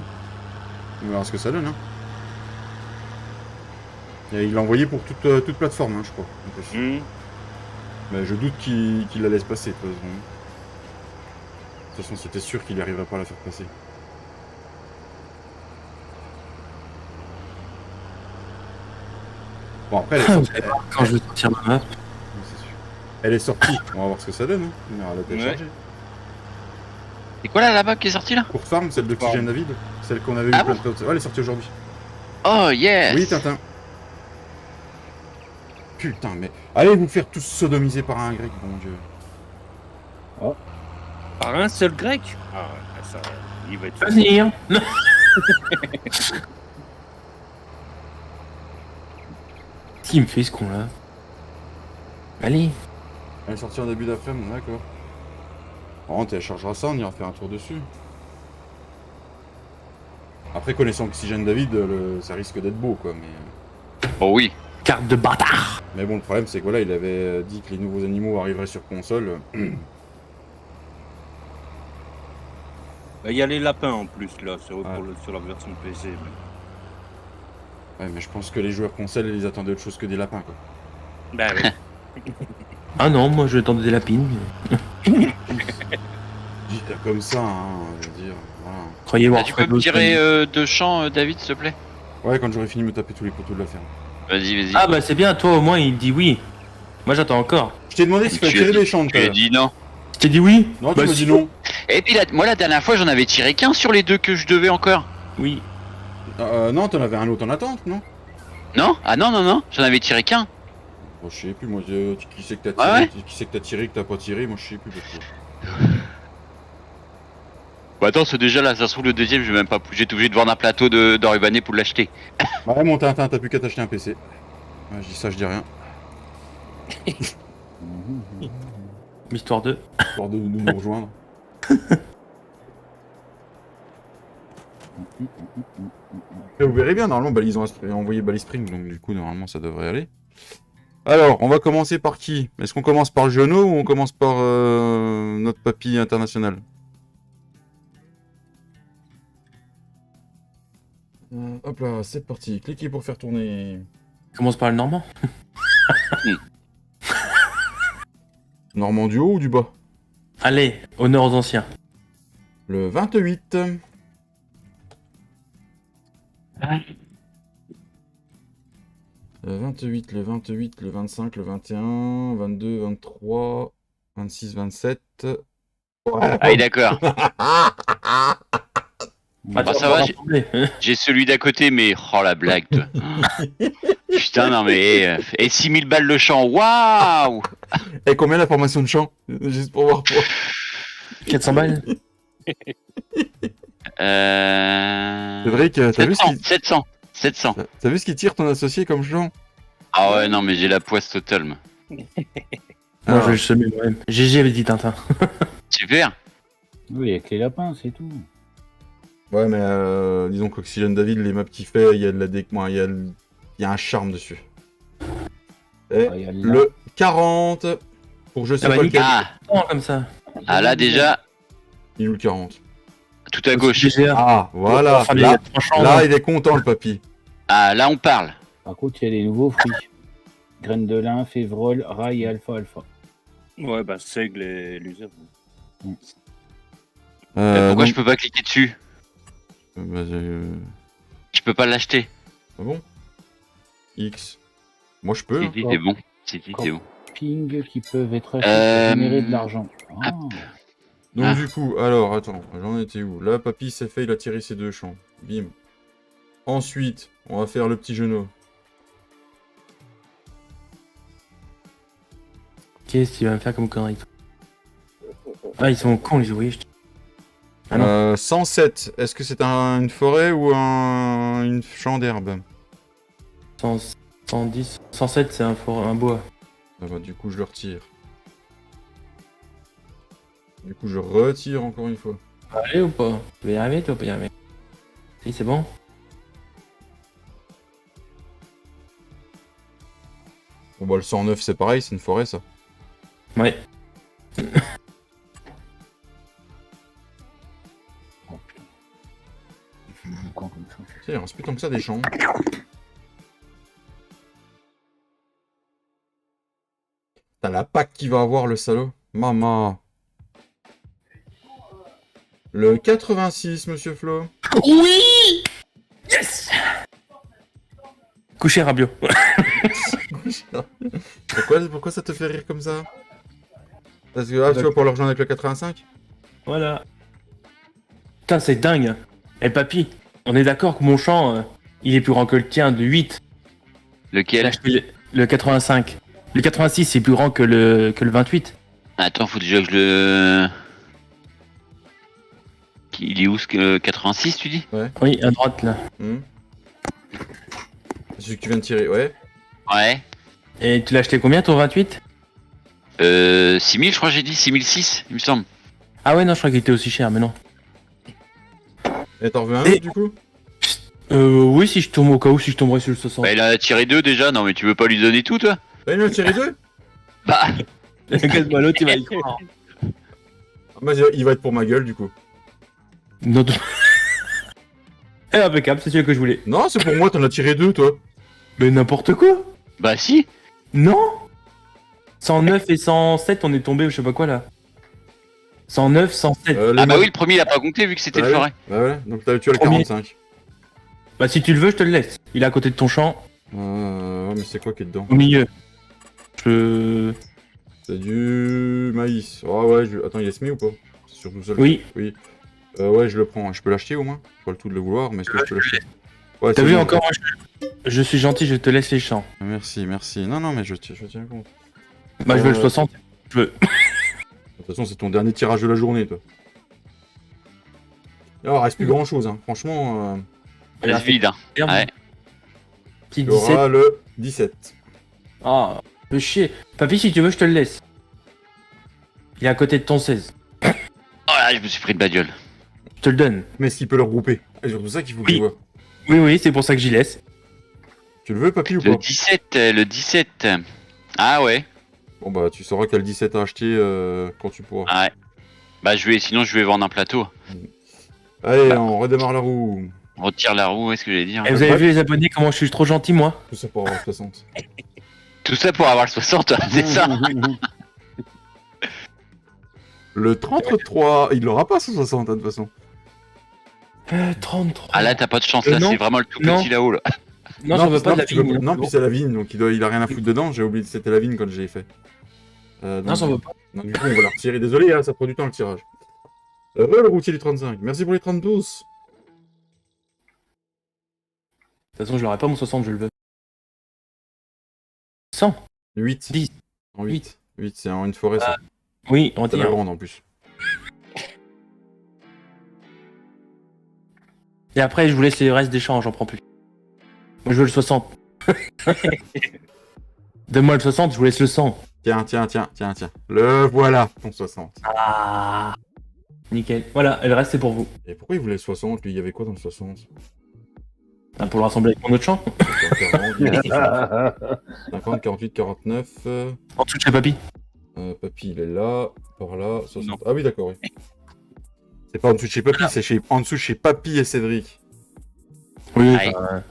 On verra ce que ça donne. Hein. Et il l'a envoyé pour toute plateforme, hein, je crois. En plus. Hmm. Mais je doute qu'il la laisse passer, de toute façon. De toute façon, c'était sûr qu'il n'arriverait pas à la faire passer. Bon, après, elle est sortie. Quand je vais sortir ma map. C'est sûr. Elle est sortie, on va voir ce que ça donne. Hein. On verra la télécharger. C'est quoi là la map qui est sortie là? Courte Farm, celle d'Oxygène David. Celle qu'on avait Ah vu plein de fois. Ouais, elle est sortie aujourd'hui. Oh yes. Oui, Tintin. Putain, mais. Allez vous faire tous sodomiser par un grec, bon Dieu. Par un seul grec. Ah, ça, il va être Pas venir. Qui me fait ce con là? Allez. Elle est sortie en début d'après-midi, d'accord. On téléchargera ça, on ira faire un tour dessus. Après, connaissant Oxygène David, ça risque d'être beau, quoi. Oh oui. Carte de bâtard. Mais bon, le problème, c'est que voilà, il avait dit que les nouveaux animaux arriveraient sur console. Il y a les lapins en plus là sur la version PC. Ouais, mais je pense que les joueurs console, ils attendaient autre chose que des lapins, quoi. Bah oui. Ah non, moi je tente des lapines. Dis t'as comme ça, hein, je veux dire. Voilà. Croyez voir. Ah, tu peux me tirer de champ, David, s'il te plaît? Ouais, quand j'aurai fini de me taper tous les poteaux de la ferme. Vas-y, vas-y. Ah bah c'est bien, toi au moins il dit oui. Moi j'attends encore. Je t'ai demandé s'il fallait Tu as tirer dit- des champs, Tu as dit non. Je t'ai dit oui. Non, tu Bah, m'as si. dit non. Et puis moi la dernière fois j'en avais tiré qu'un sur les deux que je devais encore. Oui. Non, t'en avais un autre en attente, non? Non? Ah non, non, non, j'en avais tiré qu'un. Bon, je sais plus, moi, qui c'est que t'as Ah tiré, ouais qui c'est que t'as tiré, que t'as pas tiré, moi je sais plus. Parce que... Bah attends, c'est déjà là, ça se trouve le deuxième, je vais même pas. J'étais obligé de vendre un plateau d'Orubané pour l'acheter. Bah ouais, mon Tintin, t'as plus qu'à t'acheter un PC. Ouais, je dis ça, je dis rien. Histoire 2. Histoire de nous rejoindre. Et vous verrez bien, normalement, ils ont envoyé Bally Spring, donc du coup, normalement, ça devrait aller. Alors, on va commencer par qui? Est-ce qu'on commence par le Genou ou on commence par notre papy international? Hop là, c'est parti. Cliquez pour faire tourner. Commence par le Normand. Normand du haut ou du bas? Allez, honneur aux anciens. Le 28. Le 28, le 28, le 25, le 21, 22, 23, 26, 27. Ouais. Ah oui, d'accord. Attends, ça va, on rassembler. J'ai celui d'à côté, mais oh la blague. Toi. Putain, non mais. Et 6000 balles le champ, waouh! Et combien la formation de chant? Juste pour voir. 400 balles. Cédric, t'as vu 700, 700, 700. T'as vu ce qu'il tire ton associé comme chant? Ah ouais, non, mais j'ai la poisse totale, moi. Moi je vais le semer moi-même. GG avait dit Tintin. Super. Oui, avec les lapins, c'est tout. Ouais, mais disons qu'Oxygène David, les maps qu'il fait, il y a de la déc, moi, il y a un charme dessus. Et Ah, il y a le 40 pour je sais Ah bah, pas lequel. Ah, Comme ça. ah là déjà, Il est où le 40? tout à gauche. GGA. Ah, voilà. Enfin, Là, franchement, là, il est content, le papy. Ah, là on parle. Par contre, il y a des nouveaux fruits. Graines de lin, févrole, rail et alpha. Ouais, bah, Seigle et Luzer. Pourquoi donc- je peux pas cliquer dessus? Bah, Je peux pas l'acheter. Ah bon? X. Moi je peux. Si, hein. si, c'est bon. Si, si, c'est bon. Ping qui peuvent être achetés Euh, pour générer de l'argent. Ah. Donc Ah. du coup, alors attends, j'en étais où? Là, papy s'est fait, il a tiré ses 2 champs. Bim. Ensuite, on va faire le petit genou. Qu'est-ce qu'il va me faire comme connerie? Ah, ils sont cons, les ouvriers. Ah non. 107, est-ce que c'est une forêt ou une champ d'herbe? 110, 107, c'est un bois. Ah bah, du coup, je le retire. Du coup, je retire encore une fois. Ça va aller ou pas? Tu vas y arriver, toi, pas y arriver? Si, c'est bon? Bon bah, le 109, c'est pareil, c'est une forêt, ça. Ouais. Oh putain. Il fait du camp comme ça. Tiens, il reste plus tant que ça des champs. T'as la PAC qui va avoir le salaud. Maman. Le 86, monsieur Flo. Oui! Yes! Coucher Rabio. Pourquoi ça te fait rire comme ça? Parce que là, tu vois, pour l'argent avec le 85? Voilà. Putain, c'est dingue. Eh, papy, on est d'accord que mon champ, il est plus grand que le tien de 8. J'ai Lequel? acheté le 85. Le 86, c'est plus grand que le 28. Attends, faut déjà que je le. Il est où ce 86, tu dis? Oui, à droite, là. C'est celui que tu viens de tirer, ouais. Ouais. Et tu l'as acheté combien, ton 28? 6000, je crois que j'ai dit, 6006, il me semble. Ah ouais, non, je crois qu'il était aussi cher, mais non. Et t'en veux un Et- autre, du coup? Oui, si je tombe au cas où, si je tomberais sur le 60. Bah, il a tiré 2 déjà, non mais tu veux pas lui donner tout, toi? Ah, il en a tiré 2? Bah, Regarde-moi l'autre, il va y croire. Ah, bah, il va être pour ma gueule, du coup. Non, Eh, impeccable, c'est celui que je voulais. Non, c'est pour moi, t'en as tiré 2, toi. Mais n'importe quoi. bah si. Non. 109 et 107, on est tombé, je sais pas quoi, là. 109, 107. Les Ah bah modes- oui, le premier il a pas compté vu que c'était Bah le ouais. forêt. Bah ouais, donc tu as le Premier. 45. Bah, si tu le veux, je te le laisse. Il est à côté de ton champ, Ouais, mais c'est quoi qui est dedans? au milieu. Je... C'est du maïs. Ah ouais, attends, il est semé ou pas? C'est surtout ça. Oui. Oui. Ouais, je le prends. Je peux l'acheter au moins? Pas le tout de le vouloir, mais est-ce que je peux l'acheter? Ouais, T'as c'est vu bon. encore, je suis gentil, je te laisse les champs. Merci, merci. Non, mais je tiens compte. Bah, je veux le 60. Je veux. De toute façon, c'est ton dernier tirage de la journée, toi. Alors, il reste plus grand chose, hein. Franchement, Il reste vide, hein. Ouais. Petit il y 17. aura le 17. Ah, peu chier. Papy, si tu veux, je te le laisse. Il est à côté de ton 16. Oh là, je me suis pris de bagnole. Je te le donne. Mais est-ce qu'il peut le regrouper? C'est surtout ça qu'il faut qu'il Oui. voit. Oui, c'est pour ça que j'y laisse. Tu le veux, papy, ou Le pas? 17, le 17. Ah ouais. Bon, bah, tu sauras qu'il y a le 17 à acheter quand tu pourras. Ah ouais. Bah sinon je vais vendre un plateau. Allez, Bah. on redémarre la roue. On retire la roue, est-ce que j'allais dire? Et vous avez vu les abonnés, comment je suis trop gentil, moi? Tout ça pour avoir 60. Tout ça pour avoir le 60, c'est ça? Le 33, il l'aura pas, ce 60, hein, de toute façon. 33. Ah là t'as pas de chance, là non. c'est vraiment le tout Non. petit là-haut là. Non, j'en veux pas de la tu veux vigne. Non, puis c'est la vigne, donc il a rien à foutre dedans. J'ai oublié que c'était la vigne quand j'ai fait. Non, j'en veux pas. Donc, du coup, on va la retirer. Désolé, hein, ça prend du temps le tirage. Le routier du 35. Merci pour les 30 pouces. De toute façon, je l'aurai pas mon 60, je le veux. 100. 8. 10. En 8. 8, c'est en une forêt, ça. Oui, on C'est la tire. grande en plus. Et après, je vous laisse les restes des champs, j'en prends plus. Moi, je veux le 60. Donne-moi le 60, je vous laisse le 100. Tiens. Le voilà, ton 60. Ah. Nickel. Voilà, et le reste, c'est pour vous. Et pourquoi il voulait le 60? Lui, il y avait quoi dans le 60? Ah, pour le rassembler avec mon autre champ. 50, 48, 49. En dessous de chez papy. Papy, il est là, par là, 60. Ah oui, d'accord, oui. C'est pas en dessous de chez Papy, c'est en dessous de chez Papy et Cédric. Oui, Aïe. enfin,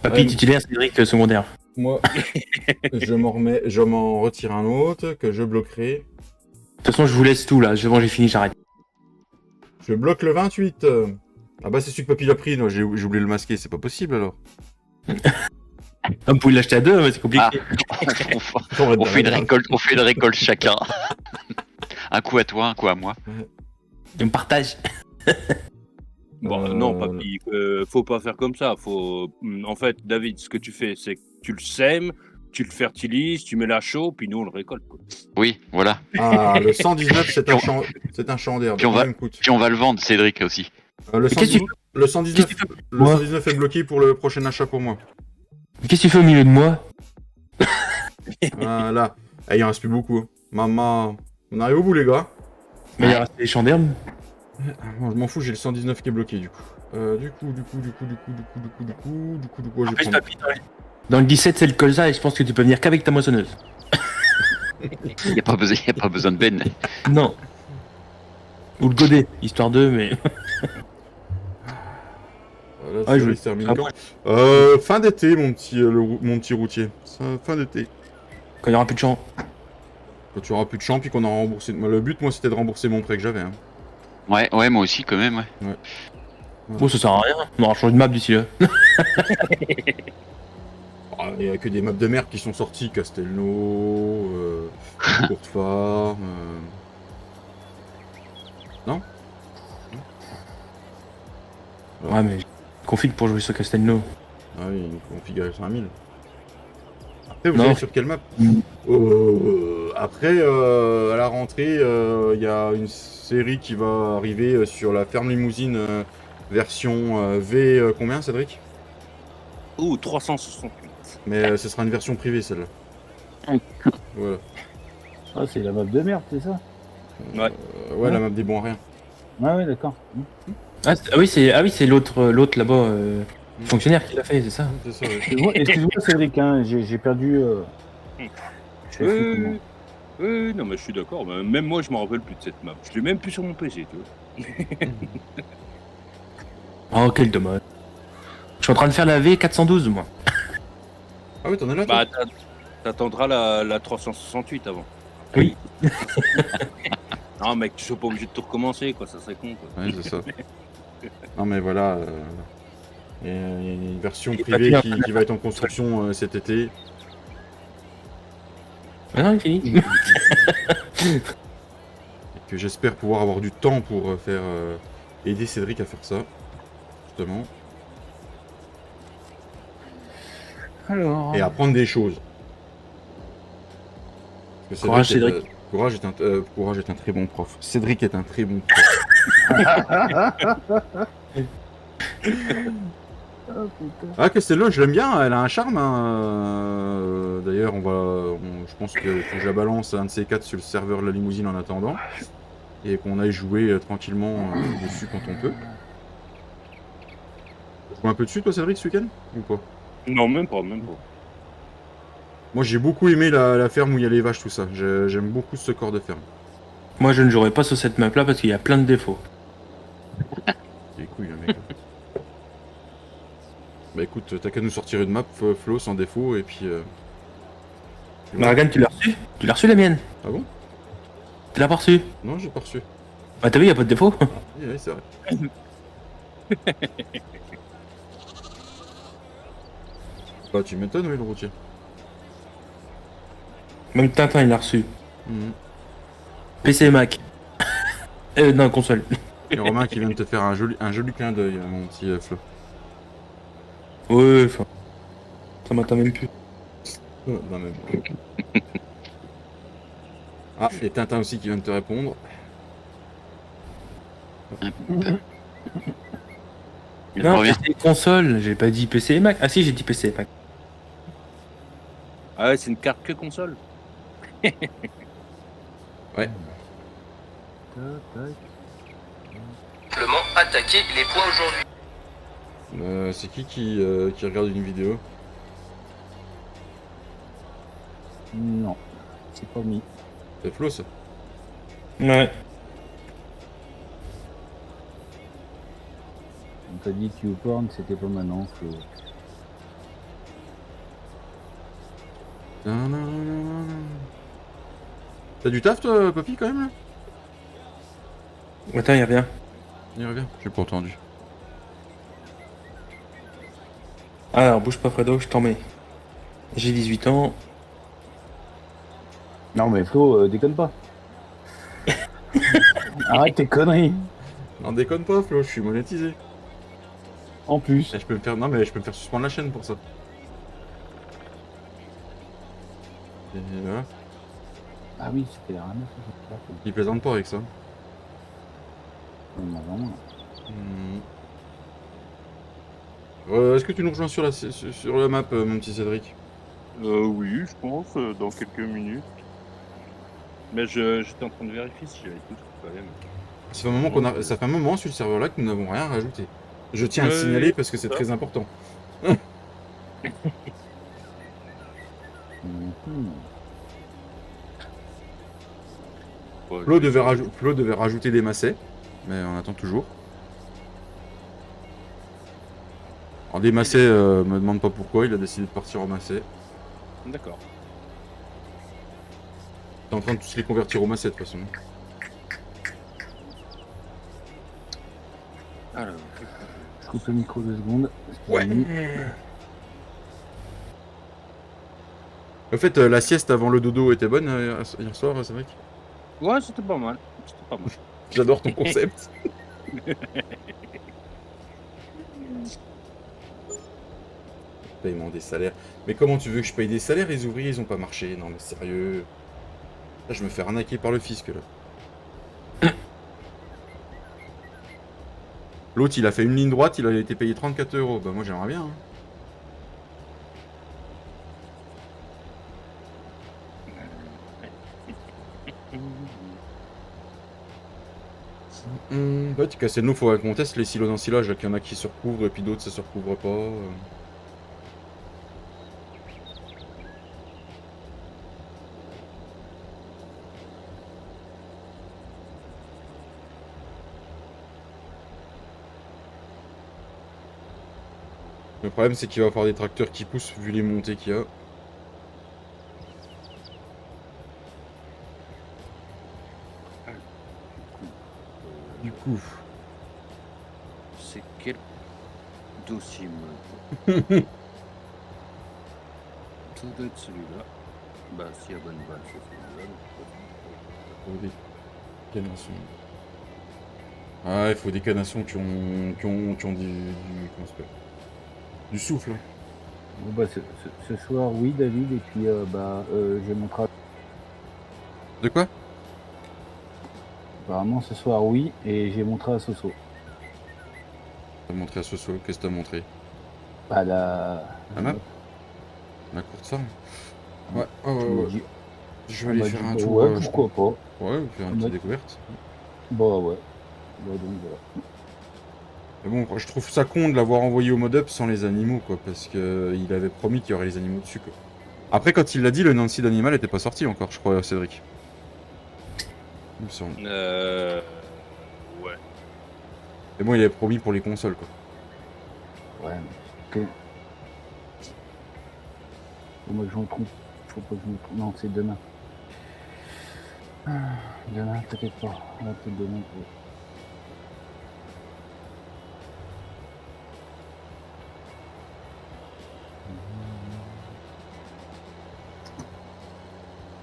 Papy, titulaire, Cédric, secondaire. Moi, je m'en retire un autre que je bloquerai. De toute façon, je vous laisse tout là. Bon, j'ai fini, j'arrête. Je bloque le 28. Ah bah c'est celui que Papy l'a pris, non, j'ai oublié de le masquer, c'est pas possible alors. Vous pouvez l'acheter à deux, mais c'est compliqué. On fait une récolte chacun. Un coup à toi, un coup à moi. On partage. Bon, non, papy, faut pas faire comme ça. En fait, David, ce que tu fais, c'est que tu le sèmes, tu le fertilises, tu mets la chaux, puis nous on le récolte, quoi. Oui, voilà. Ah, le 119, c'est un champ d'air. Puis on va le vendre, Cédric aussi. Le 119 est bloqué pour le prochain achat pour moi. Qu'est-ce que tu fais au milieu de moi? Voilà. Il en reste plus beaucoup. Maman, on arrive au bout les gars. Mais il reste les champs d'herbe. Bon, je m'en fous, j'ai le 119 qui est bloqué du coup. Du coup, je vais prendre... Dans le 17, c'est le colza et je pense que tu peux venir qu'avec ta moissonneuse. Y a pas besoin de Ben. Non. Ou le godet, histoire d'eux, mais. Voilà, je termine quand fin d'été, mon petit routier. Fin d'été. Quand il n'y aura plus de champs. Quand tu auras plus de champs, puis qu'on aura remboursé. Le but, moi, c'était de rembourser mon prêt que j'avais. Hein. Ouais, moi aussi, quand même, ouais. Bon, ça sert à rien. On aura changé de map d'ici là. Il n'y a que des maps de merde qui sont sortis. Castelnau, Courtefarm. Non. Ouais, mais config pour jouer sur Castelnau. Ah oui, une configuration à 1000. Après, vous savez sur quelle map Après, à la rentrée, il y a une série qui va arriver sur la ferme limousine version V. Combien, Cédric? 368. Mais ce sera une version privée, celle-là. Voilà. Ah, c'est la map de merde, c'est ça? Ouais, la map des bons à rien. Ah ouais, d'accord. Oui, c'est l'autre là-bas, fonctionnaire qui l'a fait, c'est ça. C'est ça, ouais. Excuse-moi, Cédric, hein, j'ai perdu. Non, mais je suis d'accord. Même moi, je m'en rappelle plus de cette map. Je l'ai même plus sur mon PC, tu vois. Oh, quel dommage. Je suis en train de faire la V412, moi. Ah oui, t'en es là, toi? Bah, t'attendras la 368 avant. Oui. Non, mec, tu seras pas obligé de tout recommencer, quoi. Ça serait con, quoi. Ouais, c'est ça. Non, mais voilà. Il y a une version privée qui va être en construction cet été. Ah non, il est fini. Et que j'espère pouvoir avoir du temps pour faire aider Cédric à faire ça. Justement. Alors. Et apprendre des choses. Parce que Courage, Cédric. Courage est un très bon prof. Cédric est un très bon prof. Oh, putain. Ah, Castelnau, je l'aime bien, elle a un charme. Hein. D'ailleurs, je pense qu'il faut que je la balance un de ces quatre sur le serveur de la limousine en attendant. Et qu'on aille jouer tranquillement dessus quand on peut. Tu joues un peu dessus, toi, Cédric, ce week-end? Ou pas? Non, même pas. Moi, j'ai beaucoup aimé la ferme où il y a les vaches, tout ça. J'aime beaucoup ce corps de ferme. Moi, je ne jouerai pas sur cette map-là parce qu'il y a plein de défauts. Les couilles, le mec. Bah écoute, t'as qu'à nous sortir une map, Flo, sans défaut, et puis... Maragan, tu l'as reçu? Tu l'as reçu la mienne? Ah bon? Tu l'as pas reçu? Non, j'ai pas reçu. Bah t'as vu, y a pas de défaut. Oui, c'est vrai. Bah tu m'étonnes, oui, le routier. Même Tintin, il l'a reçu. Mhm. PC et Mac. Non, console. Et Romain qui vient de te faire un joli clin d'œil, mon petit Flo. Ouais, enfin... Ça m'attend même plus. Non, même. Ah, et Tintin aussi qui vient de te répondre. Non, PC et console, j'ai pas dit PC et Mac. Ah si, j'ai dit PC et Mac. Ah ouais, c'est une carte que console. Ouais. Simplement attaquer les points aujourd'hui. C'est qui regarde une vidéo? Non, c'est pas mis. C'est Flo, ça? Ouais. On t'a dit YouPorn, c'était pas maintenant. T'as du taf toi, papy, quand même là? Attends, il revient. Il revient. J'ai pas entendu. Alors, bouge pas, Fredo, je t'en mets. J'ai 18 ans. Non, mais Flo, déconne pas. Arrête tes conneries. Non, déconne pas, Flo, je suis monétisé. En plus. Et je peux me faire... Non, mais je peux me faire suspendre la chaîne pour ça. Et voilà. Ah oui, c'était la ramasse. Il plaisante pas avec ça. Non, vraiment. Est-ce que tu nous rejoins sur la map, mon petit Cédric? Oui, je pense, dans quelques minutes. Mais j'étais en train de vérifier si j'avais tout quand même. Ça fait un moment ça fait un moment sur le serveur là que nous n'avons rien rajouté. Je tiens à le signaler parce que c'est très important. Flo devait rajouter des macets, mais on attend toujours. Alors des macets, me demande pas pourquoi, il a décidé de partir en macets. D'accord. T'es en train de tous les convertir au macets de toute façon. Alors, Je coupe le micro 2 secondes. Ouais. En fait, la sieste avant le dodo était bonne hier soir, c'est vrai. ouais, c'était pas mal. C'était pas mal. J'adore ton concept. Paiement des salaires. Mais comment tu veux que je paye des salaires? Les ouvriers, ils ont pas marché. Non, mais sérieux. Là, je me fais arnaquer par le fisc, là. L'autre, il a fait une ligne droite, il a été payé 34 €. Bah, moi, j'aimerais bien. Ouais, tu casses le nous, faudrait qu'on teste les silos d'ensilage. Il y en a qui se recouvrent et puis d'autres, ça se recouvre pas. Le problème, c'est qu'il va y avoir des tracteurs qui poussent vu les montées qu'il y a. Du coup, C'est quel dossier moi Ça doit être celui-là. Bah, s'il y a bonne balle, c'est celui-là. faut des canassons. Ah, il faut des canassons qui ont comment ça s'appelle, du souffle. Hein. Bon, bah, ce soir, oui, David, et puis, j'ai mon travail. De quoi? Apparemment, ce soir, oui, et j'ai montré à Soso. T'as montré à Soso, qu'est-ce que t'as montré? Bah, la map. La courte forme. Ouais, Il m'a dit- Je vais il aller m'a faire dit, un bah, tour. ouais, pourquoi pas. Ouais, faire une Il m'a petite dit- découverte. Bah, ouais. Bah, donc, voilà. Mais bon, je trouve ça con de l'avoir envoyé au mod-up sans les animaux, quoi, parce que il avait promis qu'il y aurait les animaux dessus, quoi. Après, quand il l'a dit, le Nancy d'animal était pas sorti encore, je crois, Cédric. Il me semble. Ouais. Et bon, il avait promis pour les consoles, quoi. Ouais, mais ok. Faut moi que je me trompe. Faut pas que je me trompe. Non, c'est demain. Demain, t'inquiète pas. On va peut-être demain.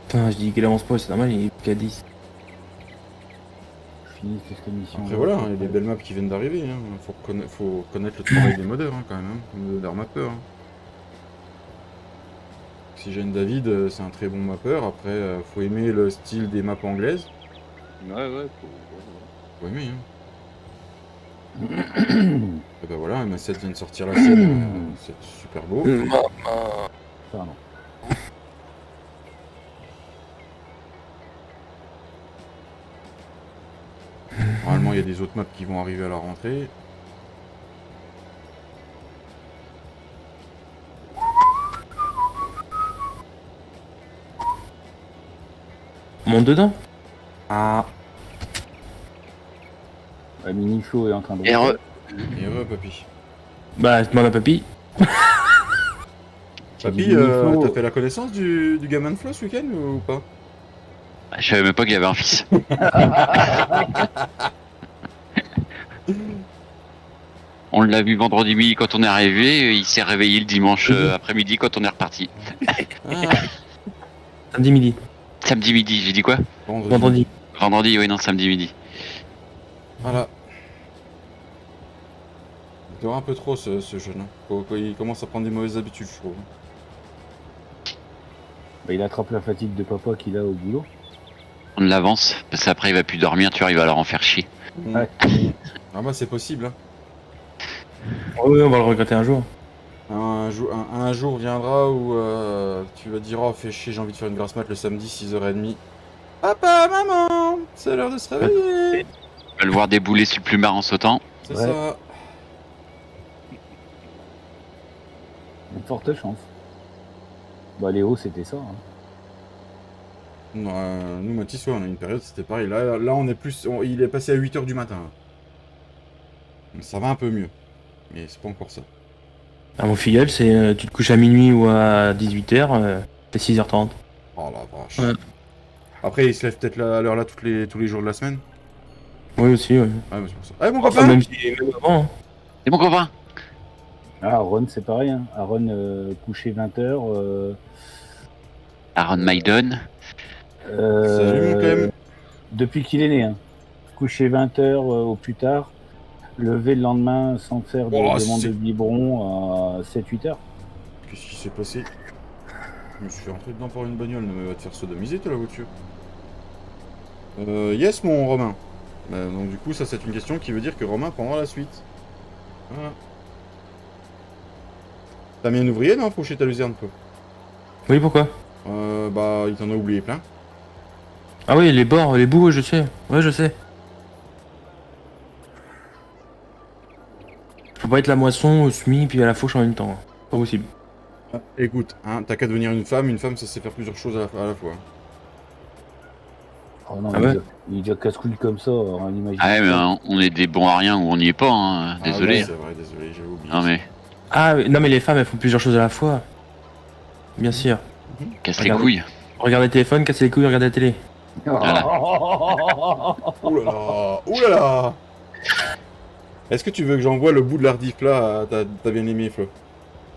Putain, je dis qu'il avance pas, c'est normal, il est qu'à 10. Je finis cette émission. Après, voilà, hein, il y a des belles maps qui viennent d'arriver, hein. Faut connaître le travail des modeurs, hein, quand même, hein, des mappeurs. Hein. Oxygène David, c'est un très bon mappeur. Après, faut aimer le style des maps anglaises. Ouais. Faut aimer, hein. Et bah voilà, MA7 vient de sortir la scène, c'est super beau. Pardon. Normalement, il y a des autres maps qui vont arriver à la rentrée. Monte dedans. Ah. Ouais, Mini Flo est en train de. RE. Et papy. Bah, je demande à papy. Papy, dit Flo. t'as fait la connaissance du gamin de Flo ce week-end ou pas? Je savais même pas qu'il y avait un fils. On l'a vu vendredi midi quand on est arrivé, il s'est réveillé le dimanche après-midi quand on est reparti. Ah, Samedi midi. Samedi midi, j'ai dit quoi? Vendredi. Vendredi, oui, non, samedi midi. Voilà. Il dort un peu trop ce jeune. Hein. Quand il commence à prendre des mauvaises habitudes, je trouve. Bah, il attrape la fatigue de papa qu'il a au boulot. On l'avance, parce qu'après il va plus dormir, tu vois, il va leur en faire chier. Ouais. Ah bah c'est possible. Hein. Oui, on va le regretter un jour. Un jour viendra où tu vas dire oh fais chier, j'ai envie de faire une grasse mat le samedi 6h30. Papa, maman, c'est l'heure de se réveiller. On va le voir débouler sur le plumard en sautant. C'est Ouais. ça. Une forte chance. Bah Léo c'était ça. Hein. Nous Mathis, ouais, on a une période c'était pareil. Là on est plus. Il est passé à 8h du matin. Ça va un peu mieux. Mais c'est pas encore ça. Ah, mon filleul, c'est tu te couches à minuit ou à 18h, c'est 6h30. Oh la vache. Ouais. Après il se lève peut-être à l'heure là tous les jours de la semaine. Oui, aussi, oui. Ah mais c'est pour ça. Eh mon Enfin, copain. même avant. Hein. C'est mon copain. Ah Aaron c'est pareil. Hein. Aaron couché 20h. Aaron Maiden. Salut, mon Clem. Depuis qu'il est né. Hein. Couché 20h au plus tard. Levé le lendemain sans faire de demande de biberon à 7-8 heures. Qu'est-ce qui s'est passé? Je me suis fait rentrer dedans par une bagnole, mais va te faire sodomiser toi la voiture. Yes mon Romain. Donc du coup ça c'est une question qui veut dire que Romain prendra la suite. Voilà. T'as mis un ouvrier non pour chez ta luzerne toi? Oui, pourquoi? Bah il t'en a oublié plein. Ah oui, les bords, les bouts, je sais. Ouais, je sais. Faut pas être la moisson, au semis, puis à la fauche en même temps. Pas possible. Ah, écoute, hein, t'as qu'à devenir une femme ça sait faire plusieurs choses à la fois. Oh non, Ah ouais. il est déjà casse-couille comme ça, on imagine. Ah ouais, mais on est des bons à rien ou on n'y est pas, hein. Ah Désolé. ouais, c'est vrai, désolé, j'avais oublié. Non mais, Ah, non, mais les femmes, elles font plusieurs choses à la fois. Bien sûr. casse les Regarde. couilles. Regardez le téléphone, casser les couilles, regardez la télé. Voilà. Ouh là là, ouh là là. Est-ce que tu veux que j'envoie le bout de l'ardif là à ta bien-aimée Flo?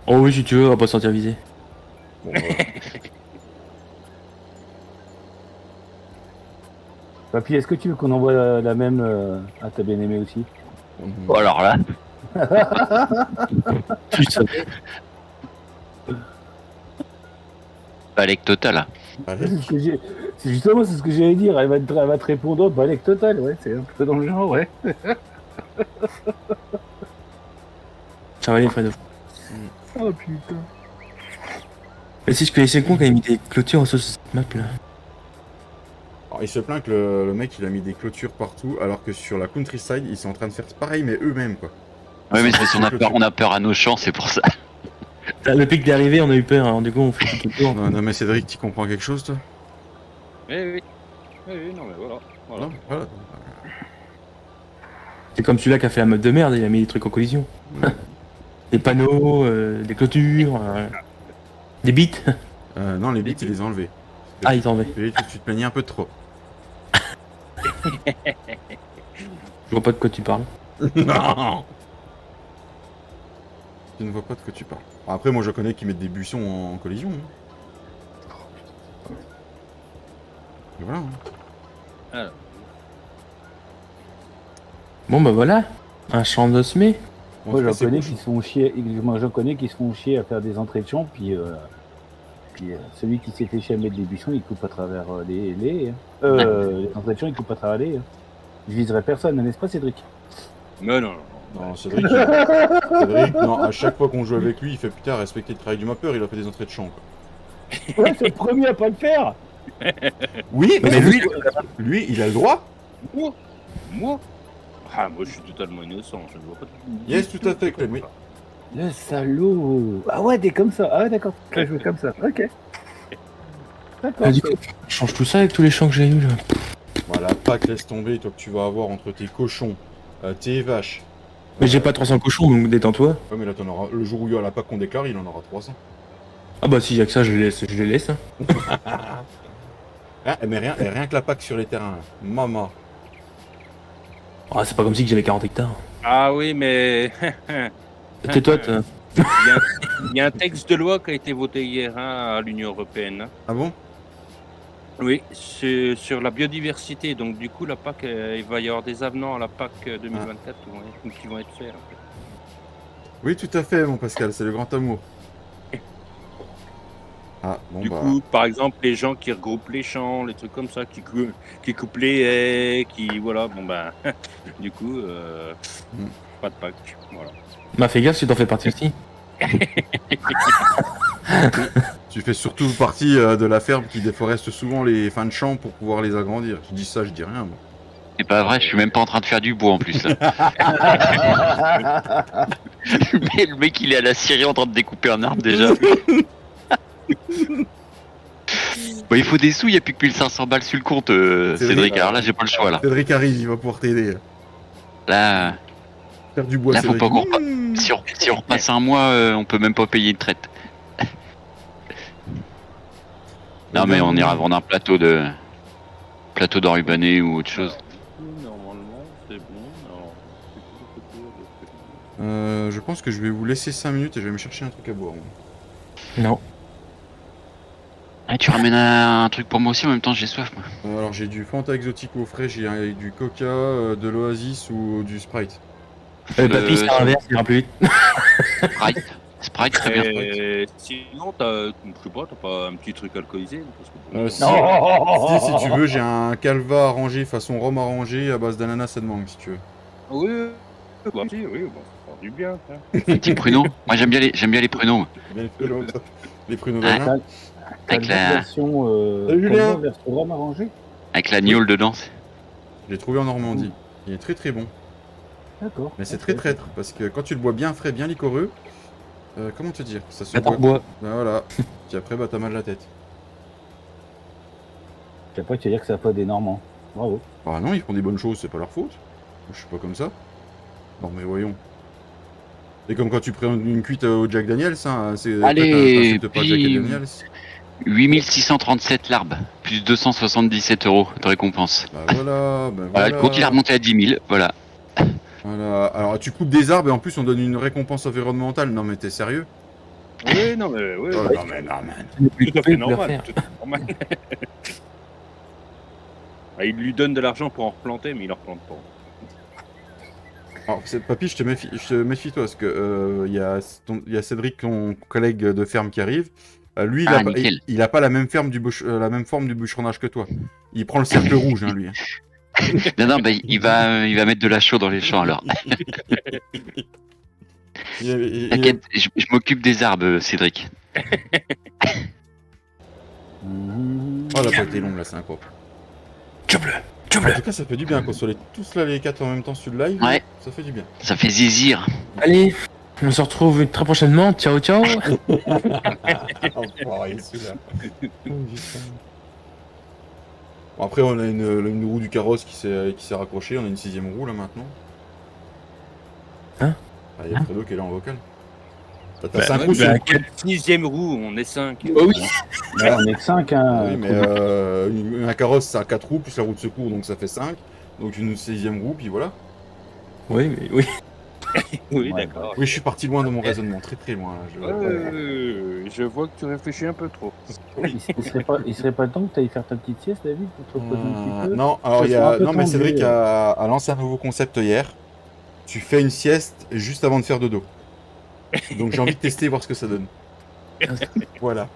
Oh oui, si tu veux, on va pas se sentir visé. Bon, Papy, est-ce que tu veux qu'on envoie la même à ta bien-aimée aussi? Bon alors là, Tu savais. Balek total. allez. C'est justement c'est ce que j'allais dire, elle va te répondre, balèque total, ouais, c'est un peu dans le genre, ouais. Ça va aller, Fredo. Oh putain. Mais si je connaissais le con quand il a mis des clôtures au sauce map là. Alors, il se plaint que le mec il a mis des clôtures partout alors que sur la countryside ils sont en train de faire pareil mais eux-mêmes quoi. Ouais mais c'est parce qu'on a peur à nos champs, c'est pour ça. Le pic d'arrivée, on a eu peur, hein. Du coup on fait tout le tour. Non mais Cédric, tu comprends quelque chose toi? Oui, non mais voilà. Non, voilà. C'est comme celui-là qui a fait la meute de merde, il a mis des trucs en collision. Des panneaux, des clôtures, des bits. Non les bits il les a enlevés. Ah, il t'en veut. Tu te plaignais un peu de trop. Je vois pas de quoi tu parles. Non. Tu ne vois pas de quoi tu parles. Après moi je connais qui mettent des buissons en collision. Hein. Et voilà. Hein. Bon bah voilà, un champ de semé. En Moi tout cas, j'en c'est connais cool. qui se font chier, moi j'en connais qui se font chier à faire des entrées de champ, puis celui qui s'est fait chier à mettre des buissons, il coupe à travers les entrées de champ, il coupe à travers les. Je viserai personne, n'est-ce pas Cédric? Mais non. Non, Cédric, non, à chaque fois qu'on joue avec lui, il fait putain, respecter le travail du mappeur, il a fait des entrées de champ. Quoi. Ouais, c'est le premier à pas le faire. Oui, mais lui, il a le droit. Moi Ah, moi je suis totalement innocent, je ne vois pas de... Yes, tout à fait, Clem, oui. Le salaud. Ah ouais, t'es comme ça. Ah ouais, d'accord. Je joue comme ça. Ok. D'accord. Ah, du coup, je change tout ça avec tous les champs que j'ai eu là. Voilà, Pâques, laisse tomber, toi que tu vas avoir entre tes cochons, tes vaches. Mais j'ai pas 300 cochons, donc détends-toi. Ouais, mais là, t'en auras. Le jour où il y aura la Pâques qu'on déclare, il en aura 300. Ah bah si y a que ça, je les laisse. Hein. Ah, mais rien que la PAC sur les terrains. Là. Maman. Ah, c'est pas comme si que j'avais 40 hectares. Ah oui, mais Tais-toi, toi. il y a un texte de loi qui a été voté hier à l'Union européenne. Hein. Ah bon? Oui, c'est sur la biodiversité. Donc du coup, la PAC, il va y avoir des avenants à la PAC 2024 qui vont être faits. En fait. Oui, tout à fait, mon Pascal, c'est le grand amour. Ah, bon Du bah. coup, par exemple, les gens qui regroupent les champs, les trucs comme ça, qui coupent les haies, qui voilà, bon ben, du coup, pas de PAC, voilà. Bah fais gaffe si t'en fais partie aussi. Tu fais surtout partie de la ferme qui déforeste souvent les fins de champ pour pouvoir les agrandir. Je dis ça, je dis rien, moi. C'est pas vrai, je suis même pas en train de faire du bois en plus. Là. Mais le mec il est à la scierie en train de découper un arbre déjà. Bah, il faut des sous, il n'y a plus que 1500 balles sur le compte, Cédric. Alors là, j'ai pas le choix là. Cédric arrive, il va pouvoir t'aider. Là, Faire du bois, là faut Cédric. pas qu'on si on repasse un mois, on peut même pas payer une traite. Non mais on ira vendre un plateau d'enrubanné ou autre chose. Normalement, c'est bon. Je pense que je vais vous laisser 5 minutes et je vais me chercher un truc à boire. Moi. Non. Ah, tu ramènes un truc pour moi aussi en même temps, j'ai soif moi. Alors j'ai du Fanta exotique au frais, j'ai du Coca, de l'Oasis ou du Sprite. Papy, c'est l'inverse, il ira plus vite. Sprite, très bien. Et sinon, je sais pas, t'as pas un petit truc alcoolisé parce que... Si si tu veux, j'ai un calva arrangé façon rhum arrangé à base d'ananas et de mangue si tu veux. Oui, bah, si, oui, bon, ça fait du bien. Ça. Un petit pruneau. Moi j'aime bien les pruneaux. Moi. Les pruneaux Ouais. d'ananas. Avec la version Julien. version rhum arrangé. avec la gnôle dedans. Je l'ai trouvé en Normandie. Il est très très bon. D'accord. Mais c'est très traître parce que quand tu le bois bien frais, bien liquoreux, comment te dire, ça se Attends, boit. bois. Bah voilà. Puis après, bah t'as mal la tête. Puis après, tu vas dire que ça pas des Normands. Bravo. Ah non, ils font des bonnes choses, c'est pas leur faute. Je suis pas comme ça. Non mais voyons. C'est comme quand tu prends une cuite au Jack Daniels, hein. C'est Allez, t'insultes pas Jack puis- Daniels. 8637 l'arbres, plus 277 € de récompense. Bah voilà, bah Voilà, voilà. le compte il a remonté à 10 000, voilà. Voilà. Alors tu coupes des arbres et en plus on donne une récompense environnementale. Non mais t'es sérieux? Oui, non, mais oui. Oh, oui. non mais non man. Tout à fait normal. Tout à fait normal. Ah, il lui donne de l'argent pour en replanter, mais il en replante pas. Alors, papy, je te méfie toi, parce que y a Cédric, ton collègue de ferme qui arrive. Lui, il a pas la même forme du boucheronnage que toi. Il prend le cercle rouge, hein, lui. Non, bah, il va mettre de la chaux dans les champs alors. T'inquiète, je m'occupe des arbres, Cédric. Oh, la pâte est longue là, c'est incroyable. En tout cas, ça fait du bien qu'on soit tous là les 4 en même temps sur le live. Ouais. Ça fait du bien. Ça fait zizir. Allez, on se retrouve très prochainement. Ciao, ciao. Bon, après, on a une roue du carrosse qui s'est raccrochée. On a une 6ème roue là maintenant. Hein? Ah, il y a Fredo qui est là en vocal. T'as Bah, 5 ouais, roues sur bah, le... 6ème roue, on est 5. Oh oui. Ouais, on est que 5, hein. Oui, mais un carrosse ça a 4 roues plus la roue de secours donc ça fait 5. Donc une 16ème roue, puis voilà. Oui, mais oui. Oui, Ouais, d'accord. Oui, je suis parti loin de mon raisonnement, très très loin. Là. Je vois que tu réfléchis un peu trop. Il serait pas temps que tu ailles faire ta petite sieste, David, pour te reposer un petit peu. Non, alors Ça il y sera un a... peu non mais tendu, Cédric a lancé un nouveau concept hier. Tu fais une sieste juste avant de faire dodo. Donc j'ai envie de tester, voir ce que ça donne. Voilà.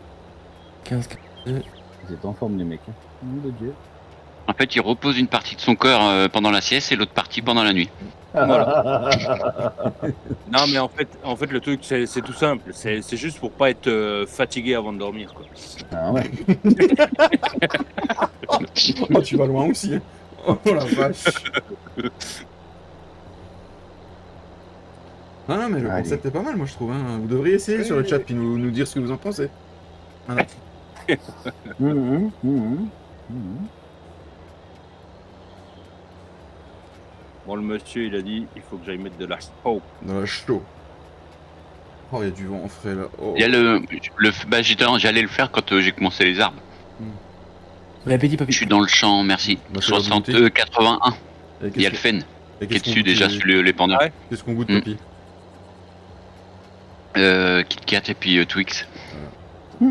15. Vous êtes en forme, les mecs. Hein. Nom de Dieu. En fait, il repose une partie de son corps pendant la sieste et l'autre partie pendant la nuit. Voilà. Non, mais en fait, le truc, c'est tout simple. C'est juste pour pas être fatigué avant de dormir, quoi. Ah ouais. Oh, tu vas loin aussi. Hein. Oh la vache. Non, mais le Allez. concept est pas mal, moi je trouve. Hein. Vous devriez essayer sur le chat puis nous dire ce que vous en pensez. Voilà. Bon, le monsieur, il a dit, il faut que j'aille mettre de la chaux. Dans la chaux. Oh, il y a du vent frais là. Oh. Il y a bah, j'allais le faire quand j'ai commencé les arbres. Bon appétit, papy. Je suis dans le champ, merci. Bah, c'est l'heure de goûter. 81. Et Il y a le qu'est-ce Fen et qui est qu'est-ce qu'on dessus déjà goûte, sur les pendeurs. Ouais. Qu'est-ce qu'on goûte, Mm. papy? Kit Kat et puis Twix. À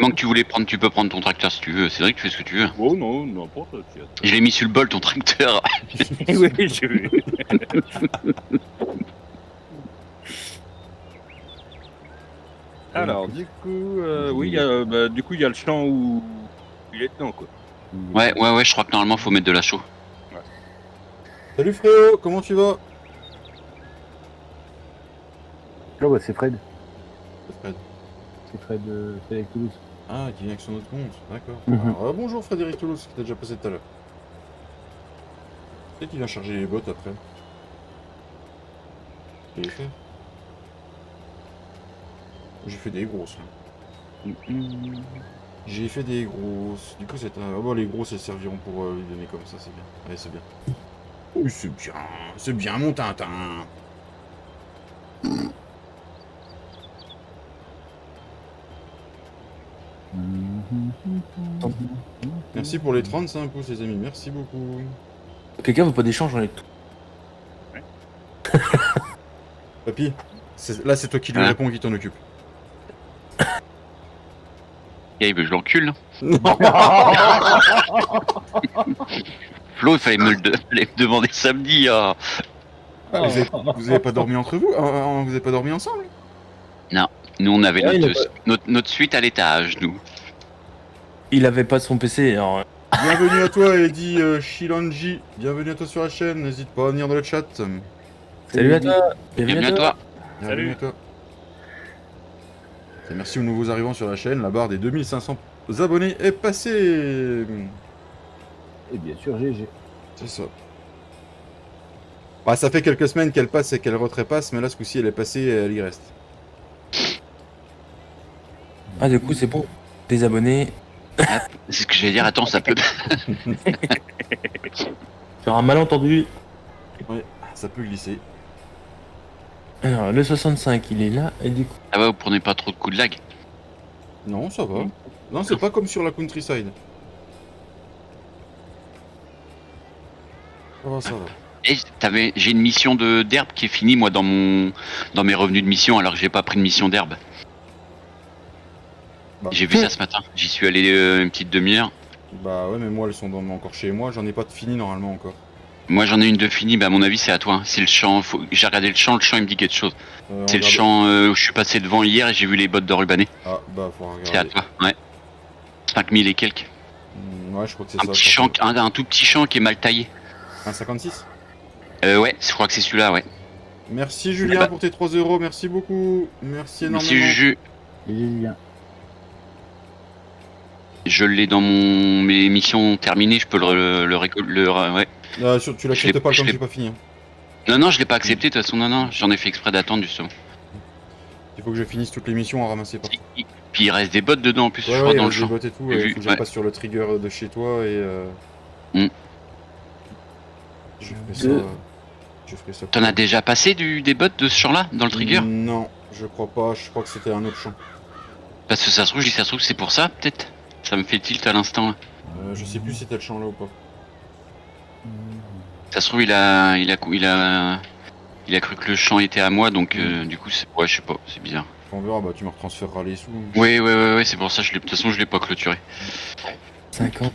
moins que tu voulais prendre, tu peux prendre ton tracteur si tu veux. C'est vrai que tu fais ce que tu veux. Oh non, n'importe quoi. Je l'ai mis sur le bol ton tracteur. Oui, j'ai vu. Alors, du coup, oui, il y a le champ où il est dedans, quoi. Ouais, je crois que normalement faut mettre de la chaux. Salut frérot, comment tu vas? Oh, bah, c'est Fred. C'est Fred. C'est Fred, Frédéric Toulouse. Ah, qui vient avec son autre compte, d'accord. Mhm. Alors, bonjour Frédéric Toulouse, qui t'a déjà passé tout à l'heure. Peut-être qu'il vient charger les bottes après. J'ai fait. J'ai fait des grosses là. J'ai fait des grosses. Du coup, c'est un. Ah bon, les grosses elles serviront pour lui donner comme ça, c'est bien. Allez, c'est bien. Oui, c'est bien mon Tintin. Merci pour les 35 pouces, les amis. Merci beaucoup. Quelqu'un veut pas d'échange, j'en ai tout. Papy, là, c'est toi qui lui Hein réponds, qui t'en occupe. Gabe, je l'encule. Flo, il fallait me demander samedi. Ah, vous avez pas dormi entre vous? Vous avez pas dormi ensemble? Nous, on avait Ouais, notre suite à l'étage, nous. Il avait pas son PC, alors. Bienvenue à toi, Eddie Shilanji. Bienvenue à toi sur la chaîne. N'hésite pas à venir dans le chat. Salut à toi. Bienvenue à toi. Bienvenue à toi. Et merci aux nouveaux arrivants sur la chaîne. La barre des 2500 abonnés est passée. Et bien sûr, GG. C'est ça. Bah, ça fait quelques semaines qu'elle passe et qu'elle retrépasse, mais là, ce coup-ci, elle est passée et elle y reste. Ah, du coup, c'est bon. Des abonnés. C'est ce que j'allais dire. Attends, ça peut. Faire un malentendu. Ouais, ça peut glisser. Alors, le 65, il est là, et du coup. Ah ouais, vous prenez pas trop de coups de lag. Non, ça va. Non, c'est pas comme sur la countryside. Ça va, ça va. Et j'ai une mission d'herbe qui est finie, moi, dans mes revenus de mission, alors que j'ai pas pris de mission d'herbe. Bah. J'ai vu ça ce matin. J'y suis allé une petite demi-heure. Bah ouais, mais moi, elles sont encore chez moi. J'en ai pas de fini normalement encore. Moi, j'en ai une de finie. Bah, à mon avis, c'est à toi. C'est le champ. J'ai regardé le champ il me dit quelque chose. C'est le champ où je suis passé devant hier et j'ai vu les bottes d'or rubané. Ah, bah, faut regarder. C'est à toi, ouais. 5000 et quelques. Ouais, je crois que c'est Un ça. petit champ, un tout petit champ qui est mal taillé. Un 56. Ouais, je crois que c'est celui-là, ouais. Merci Julien Bah. pour tes 3 euros. Merci beaucoup. Merci énormément. Merci Juju. GG, bien. Je l'ai dans mes missions terminées. Je peux le récolter. Ouais. Ah, tu Je l'acceptes l'ai- pas je comme l'ai- j'ai pas fini. Hein. Non, je l'ai pas accepté de toute façon. Non, j'en ai fait exprès d'attendre justement. Il faut que je finisse toutes les missions à ramasser par. Puis il reste des bottes dedans en plus, Ouais, je crois, ouais, dans le des champ. bottes et tout. J'ai Il vu, faut que je ouais. passe sur le trigger de chez toi et. Je ferai ça. Je ferai ça. T'en as déjà passé des bottes de ce champ-là, dans le trigger? Non, je crois pas. Je crois que c'était un autre champ. Parce que ça se trouve, c'est pour ça, peut-être. Ça me fait tilt à l'instant. Là. Je sais plus si c'était le champ là ou pas. Ça se trouve, il a cru que le champ était à moi, donc du coup, ouais, je sais pas, c'est bizarre. On verra, bah tu me retransféreras les sous. Ouais, c'est pour ça, de toute façon, je l'ai pas clôturé. 50.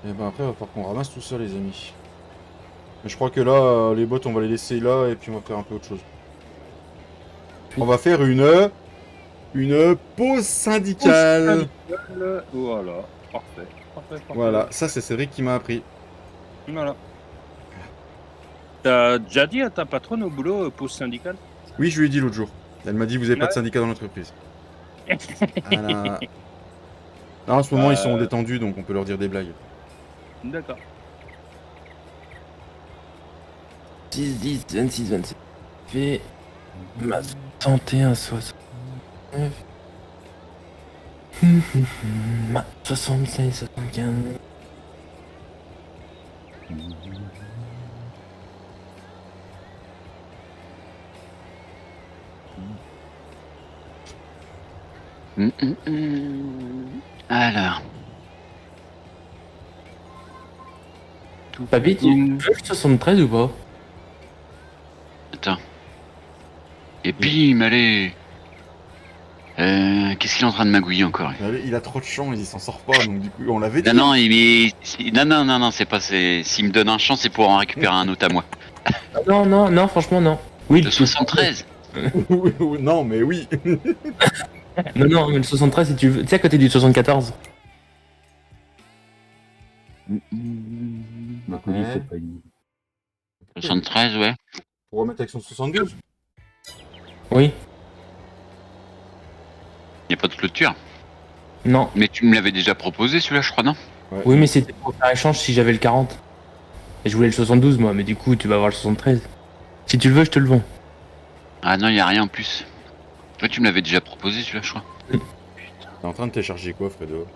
Et ben après, il va falloir qu'on ramasse tout ça, les amis. Mais je crois que là, les bottes, on va les laisser là et puis on va faire un peu autre chose. On va faire une pause syndicale. Voilà, parfait. Voilà, ça c'est Cédric qui m'a appris. Voilà. T'as déjà dit à ta patronne au boulot, pause syndicale? Oui, je lui ai dit l'autre jour. Elle m'a dit, vous avez pas de Ouais. syndicat dans l'entreprise. Voilà. Là, en ce moment, ils sont détendus, donc on peut leur dire des blagues. D'accord. 6, 10, 26, 27. Fait. 61, 69. 76, 75. Alors. Papy, tu veux le 73 ou pas? Attends. Et bim, allez. Qu'est-ce qu'il est en train de magouiller encore? Il a trop de champ, il s'en sort pas, donc du coup, on l'avait dit. Non, non, c'est pas. S'il me donne un champ, c'est pour en récupérer un autre à moi. Non, franchement, non. Oui, Le 73. Oui, non, mais oui. Non, mais le 73, si tu veux. Tu sais, à côté du 74. Ma police, c'est pas une... 73, ouais. Pour remettre avec son 72. Oui. Y a pas de clôture. Non. Mais tu me l'avais déjà proposé celui-là, je crois, non? Ouais. Oui, mais c'était pour faire échange si j'avais le 40. Et je voulais le 72, moi, mais du coup, tu vas avoir le 73. Si tu le veux, je te le vends. Ah non, y a rien en plus. Toi, tu me l'avais déjà proposé celui-là, je crois. T'es en train de télécharger quoi, Fredo?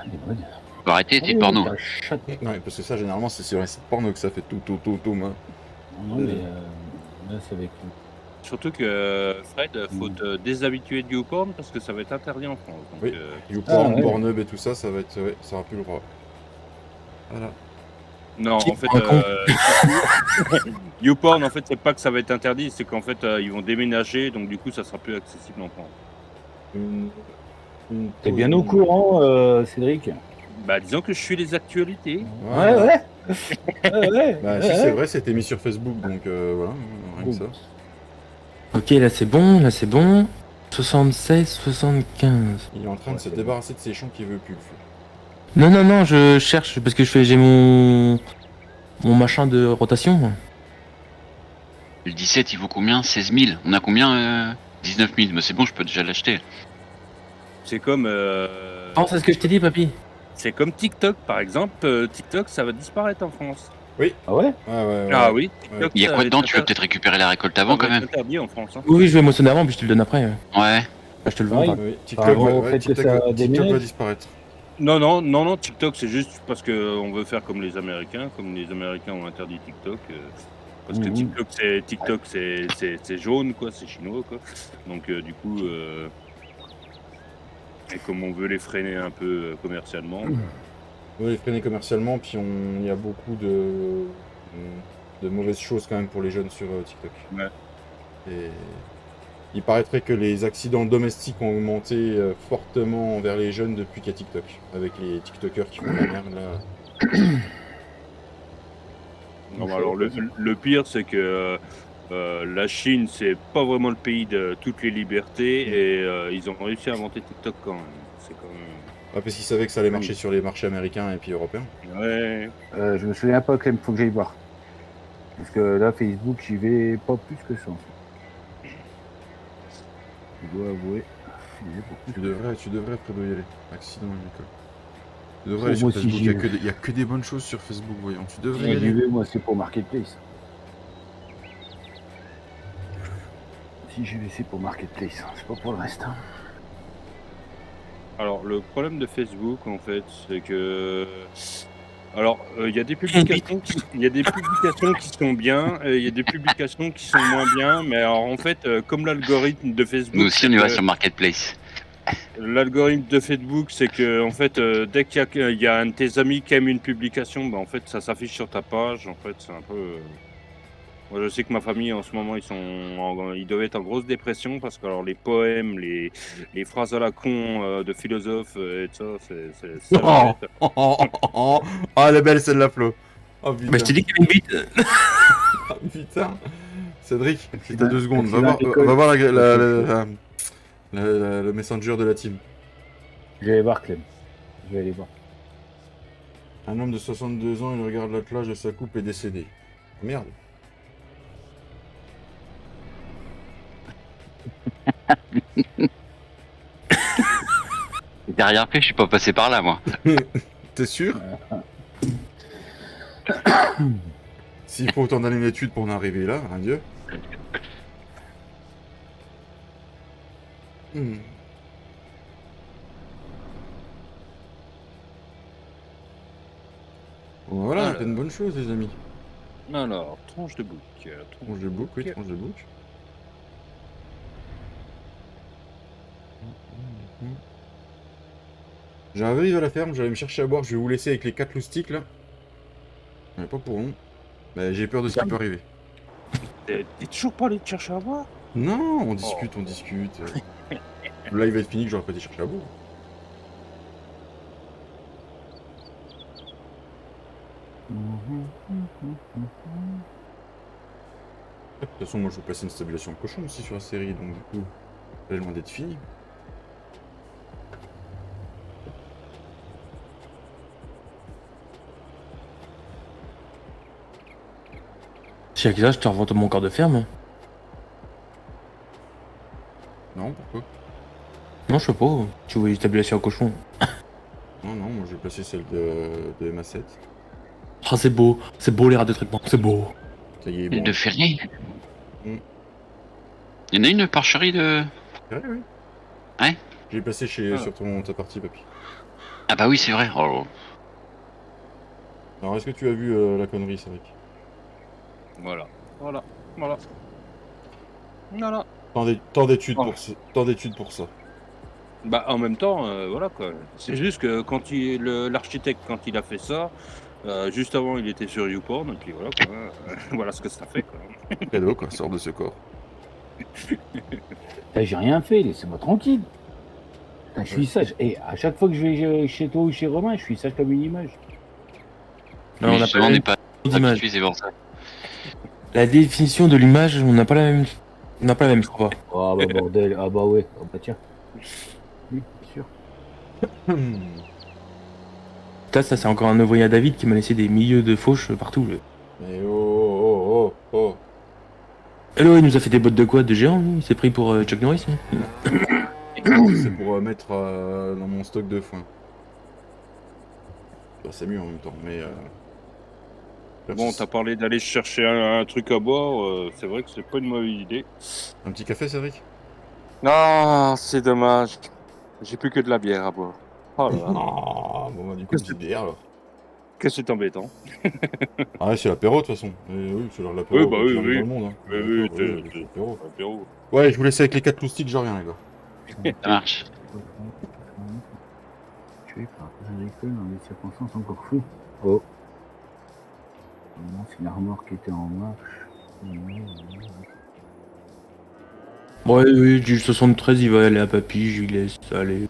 Elle est bonne. Faut arrêter tes pornos. Ta chatte. Ouais, parce que ça, généralement, c'est sur un site porno que ça fait tout, hein. Non, mais là, c'est avec... Surtout que Fred, faut te déshabituer de YouPorn parce que ça va être interdit en France. Donc, Oui. YouPorn, ouais. Pornhub et tout ça, ça va être... Ouais, ça aura plus le droit. Voilà. non, Qui en fait, prend un con YouPorn, en fait, c'est pas que ça va être interdit, c'est qu'en fait, ils vont déménager, donc du coup, ça sera plus accessible en France. T'es bien au courant, Cédric? Bah, disons que je suis les actualités. Ouais. Bah, si c'est vrai, c'était mis sur Facebook, donc voilà, rien que ça. Ok, là, c'est bon, 76, 75. Il est en train de se débarrasser de ses champs qu'il veut plus, le fou. Non, je cherche parce que j'ai mon machin de rotation. Le 17, il vaut combien? 16 000. On a combien? 19 000. Mais c'est bon, je peux déjà l'acheter. C'est comme. Pense à ce que je t'ai dit, papy. C'est comme TikTok, par exemple. TikTok, ça va disparaître en France. Ah ouais? Ah oui, TikTok. Il y a ça quoi va dedans? être Tu vas peut-être récupérer la récolte avant ça quand va être même. interdit en France. Hein. Oui, je vais moissonner avant, puis je te le donne après. Ouais. Je te le vends. Ouais. pardon. Oui, TikTok, Par rapport ouais, au fait que TikTok, ça TikTok déménage. va disparaître. Non, TikTok, c'est juste parce qu'on veut faire comme les Américains ont interdit TikTok. Parce que TikTok, c'est jaune, quoi, c'est chinois, quoi. Donc, du coup, et comme on veut les freiner un peu commercialement, On va les freiner commercialement, puis il y a beaucoup de mauvaises choses quand même pour les jeunes sur TikTok. Ouais. Et il paraîtrait que les accidents domestiques ont augmenté fortement envers les jeunes depuis qu'il y a TikTok. Avec les TikTokers qui font de la merde là. non, mais alors le pire, c'est que la Chine, c'est pas vraiment le pays de toutes les libertés et ils ont réussi à inventer TikTok quand même. C'est quand même. Ah, parce qu'ils savaient que ça allait marcher sur les marchés américains et puis européens. Ouais. Je me souviens pas quand même, faut que j'aille voir. Parce que là, Facebook, j'y vais pas plus que ça. Je dois avouer. j'y vais pas plus Tu que devrais Fredo y aller. Accident agricole. Tu devrais Oh, aller sur moi aussi, Facebook, j'y vais. il y a que des bonnes choses sur Facebook, voyons. Tu ça. devrais y Moi, j'y aller. vais, moi, c'est pour Marketplace. Si j'y vais, c'est pour Marketplace. C'est pas pour le reste. Hein. Alors, le problème de Facebook, en fait, c'est que. Alors, il y a des publications qui sont bien, il y a des publications qui sont moins bien, mais alors en fait, comme l'algorithme de Facebook. Nous aussi, on y va sur Marketplace. L'algorithme de Facebook, c'est que en fait, dès qu'il y a un de tes amis qui aime une publication, bah, en fait, ça s'affiche sur ta page. En fait, c'est un peu. Moi, je sais que ma famille, en ce moment, ils doivent être en grosse dépression parce que alors les poèmes, les phrases à la con de philosophes et tout ça, ça va être- Ah, elle est belle celle-là, Flo. Oh putain. Bah, je t'ai dit qu'il y avait une bite. Ah, putain. Cédric, si t'as Accident- 2 secondes, va accident voir, agricole. va voir le messenger de la team. Je vais aller voir Clem. Je vais aller voir. Un homme de 62 ans, il regarde l'attelage de sa coupe est décédé. Merde. Derrière fait, je suis pas passé par là, moi. T'es sûr? S'il faut autant d'années d'études pour en arriver là, un dieu. Voilà, Alors. plein de bonnes choses, les amis. Alors, tranche de bouc. Tranche de bouc, oui, tranche de bouc. J'arrive à la ferme, j'allais me chercher à boire, je vais vous laisser avec les 4 loustiques là. Mais pas pour long. Mais j'ai peur de ce qui peut arriver. T'es toujours pas allé te chercher à boire? Non, on discute, on discute. Là, il va être fini que j'aurais pas été chercher à boire. De toute façon, moi je veux passer une stabilisation de cochon aussi sur la série, donc du coup, elle est loin d'être finie. Si avec ça, je te revends mon corps de ferme. Non, pourquoi? Non, je sais pas. Tu veux établir un cochon. Non, non, moi je vais placer celle de MA7. Ah, c'est beau les rats de traitement, c'est beau. Ça y est, bon. De ferrier. Mm. Il y en a une parcherie de. C'est vrai, oui. Ouais. Je l'ai placé sur ta partie, papy. Ah bah oui, c'est vrai. Oh. Alors, est-ce que tu as vu la connerie, c'est vrai? Voilà. Voilà. Tant d'études Oh. pour ça. Tant d'études pour ça. Bah, en même temps, voilà quoi. C'est juste que quand l'architecte, quand il a fait ça, juste avant, il était sur YouPorn, et puis voilà quoi. Voilà ce que ça fait quoi. Cadeau, quoi, sort de ce corps. J'ai rien fait, laissez-moi tranquille. Putain, je suis sage. Et à chaque fois que je vais chez toi ou chez Romain, je suis sage comme une image. Non, Mais on n'a justement, pas on la n'est pas même image. habitué, c'est pour ça. La définition de l'image, on n'a pas la même. On n'a pas la même, je crois. Ah bah bordel, ah bah ouais, ah bah tiens. Oui, bien sûr. Ça, c'est encore un envoyé à David qui m'a laissé des milieux de fauche partout. Mais oh. Hello, il nous a fait des bottes de quoi? De géant, lui? Il s'est pris pour Chuck Norris, lui. C'est pour mettre dans mon stock de foin. Bah, c'est mieux en même temps, mais... Bon, t'as parlé d'aller chercher un truc à boire, c'est vrai que c'est pas une mauvaise idée. Un petit café, Cédric? Ah, c'est dommage. J'ai plus que de la bière à boire. Oh là là. Ah, bon, bah, du coup, petite bière, alors. Qu'est-ce que c'est embêtant. Ah ouais, c'est l'apéro, de toute façon. Oui, c'est l'heure de l'apéro. Oui, bah oui, dans oui. le monde, hein. Oui, D'accord, c'est l'apéro. Apéro. Ouais, je vous laisse avec les 4 loustiques, je reviens, les gars. Ça marche. Tué par un agricole dans des circonstances encore floues. Oh. Non, c'est une armoire qui était en marche. Ouais, oui, du 73, il va aller à papy, je lui laisse aller.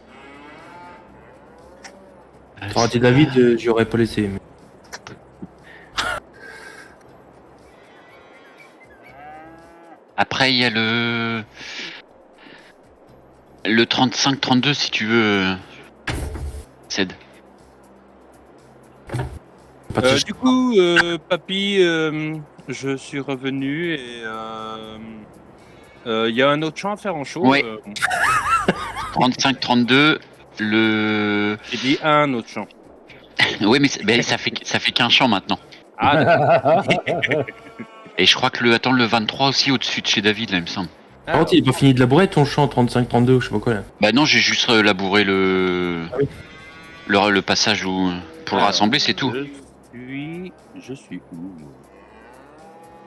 Ça aurait été David, j'y aurais pas laissé. Mais... Après, il y a le 35-32 si tu veux. Cède. Pas de soucis. Du coup, papy, je suis revenu et il y a un autre champ à faire en chaud. Ouais. 35-32, le. J'ai dit un autre champ. Oui, mais ça fait qu'un champ maintenant. Ah, d'accord. Et je crois que le 23 aussi au-dessus de chez David, là, il me semble. Par contre, il est pas fini de labourer ton champ 35-32, je sais pas quoi là. Bah non, j'ai juste labouré le passage où pour le rassembler, c'est tout. Je suis où?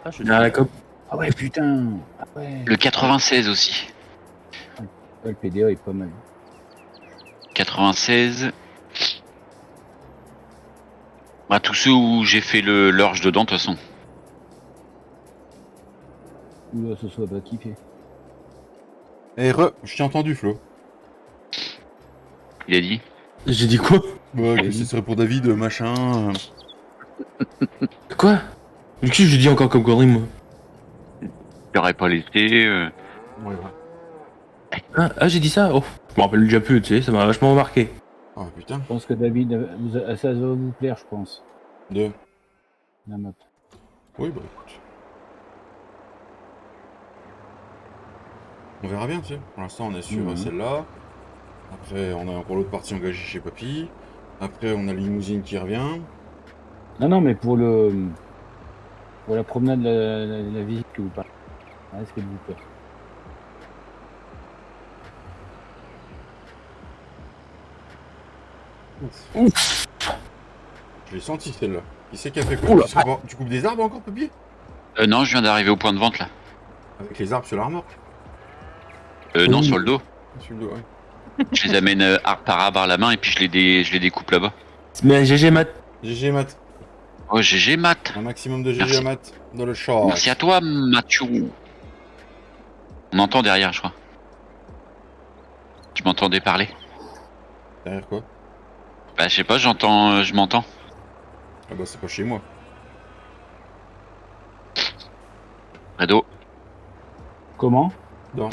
Ah, je Ah, la COP. Ah ouais, putain. Ah ouais. Le 96 aussi. Le PDA est pas mal. 96. Bah tous ceux où j'ai fait l'orge dedans, de toute façon. Oula, ce soit pas kiffé. Eh, je t'ai entendu, Flo. Il a dit. J'ai dit quoi? Ouais, que ce serait pour David, machin... Quoi? Du coup, j'ai dit encore comme connerie, moi. Il aurait pas laissé. Ouais. Ah, j'ai dit ça? Oh, je me rappelle déjà plus, tu sais, ça m'a vachement marqué. Ah, putain. Je pense que David, ça va vous plaire, je pense. Deux. La map. Oui, bah écoute. On verra bien, tu sais. Pour l'instant, on est sur celle-là. Après, on a encore l'autre partie engagée chez Papy. Après, on a la limousine qui revient. Non, mais pour la promenade, la visite que vous parlez. Est-ce que vous plaît? Je l'ai senti celle-là. Qui c'est qui a fait quoi? Tu coupes des arbres encore, Papy? Non, je viens d'arriver au point de vente là. Avec les arbres sur la remorque? Non, sur le dos. Sur le dos, ouais. Je les amène arbre par arbre à la main et puis je les découpe là-bas. Mais GG Matt. GG Matt. Oh, GG Matt. Un maximum de GG Merci. à Matt dans le chat. Merci à toi, Mathieu. On entend derrière, je crois. Tu m'entendais parler? Derrière quoi? Bah, je sais pas, je m'entends. Ah bah c'est pas chez moi. Fredo. Comment? Non.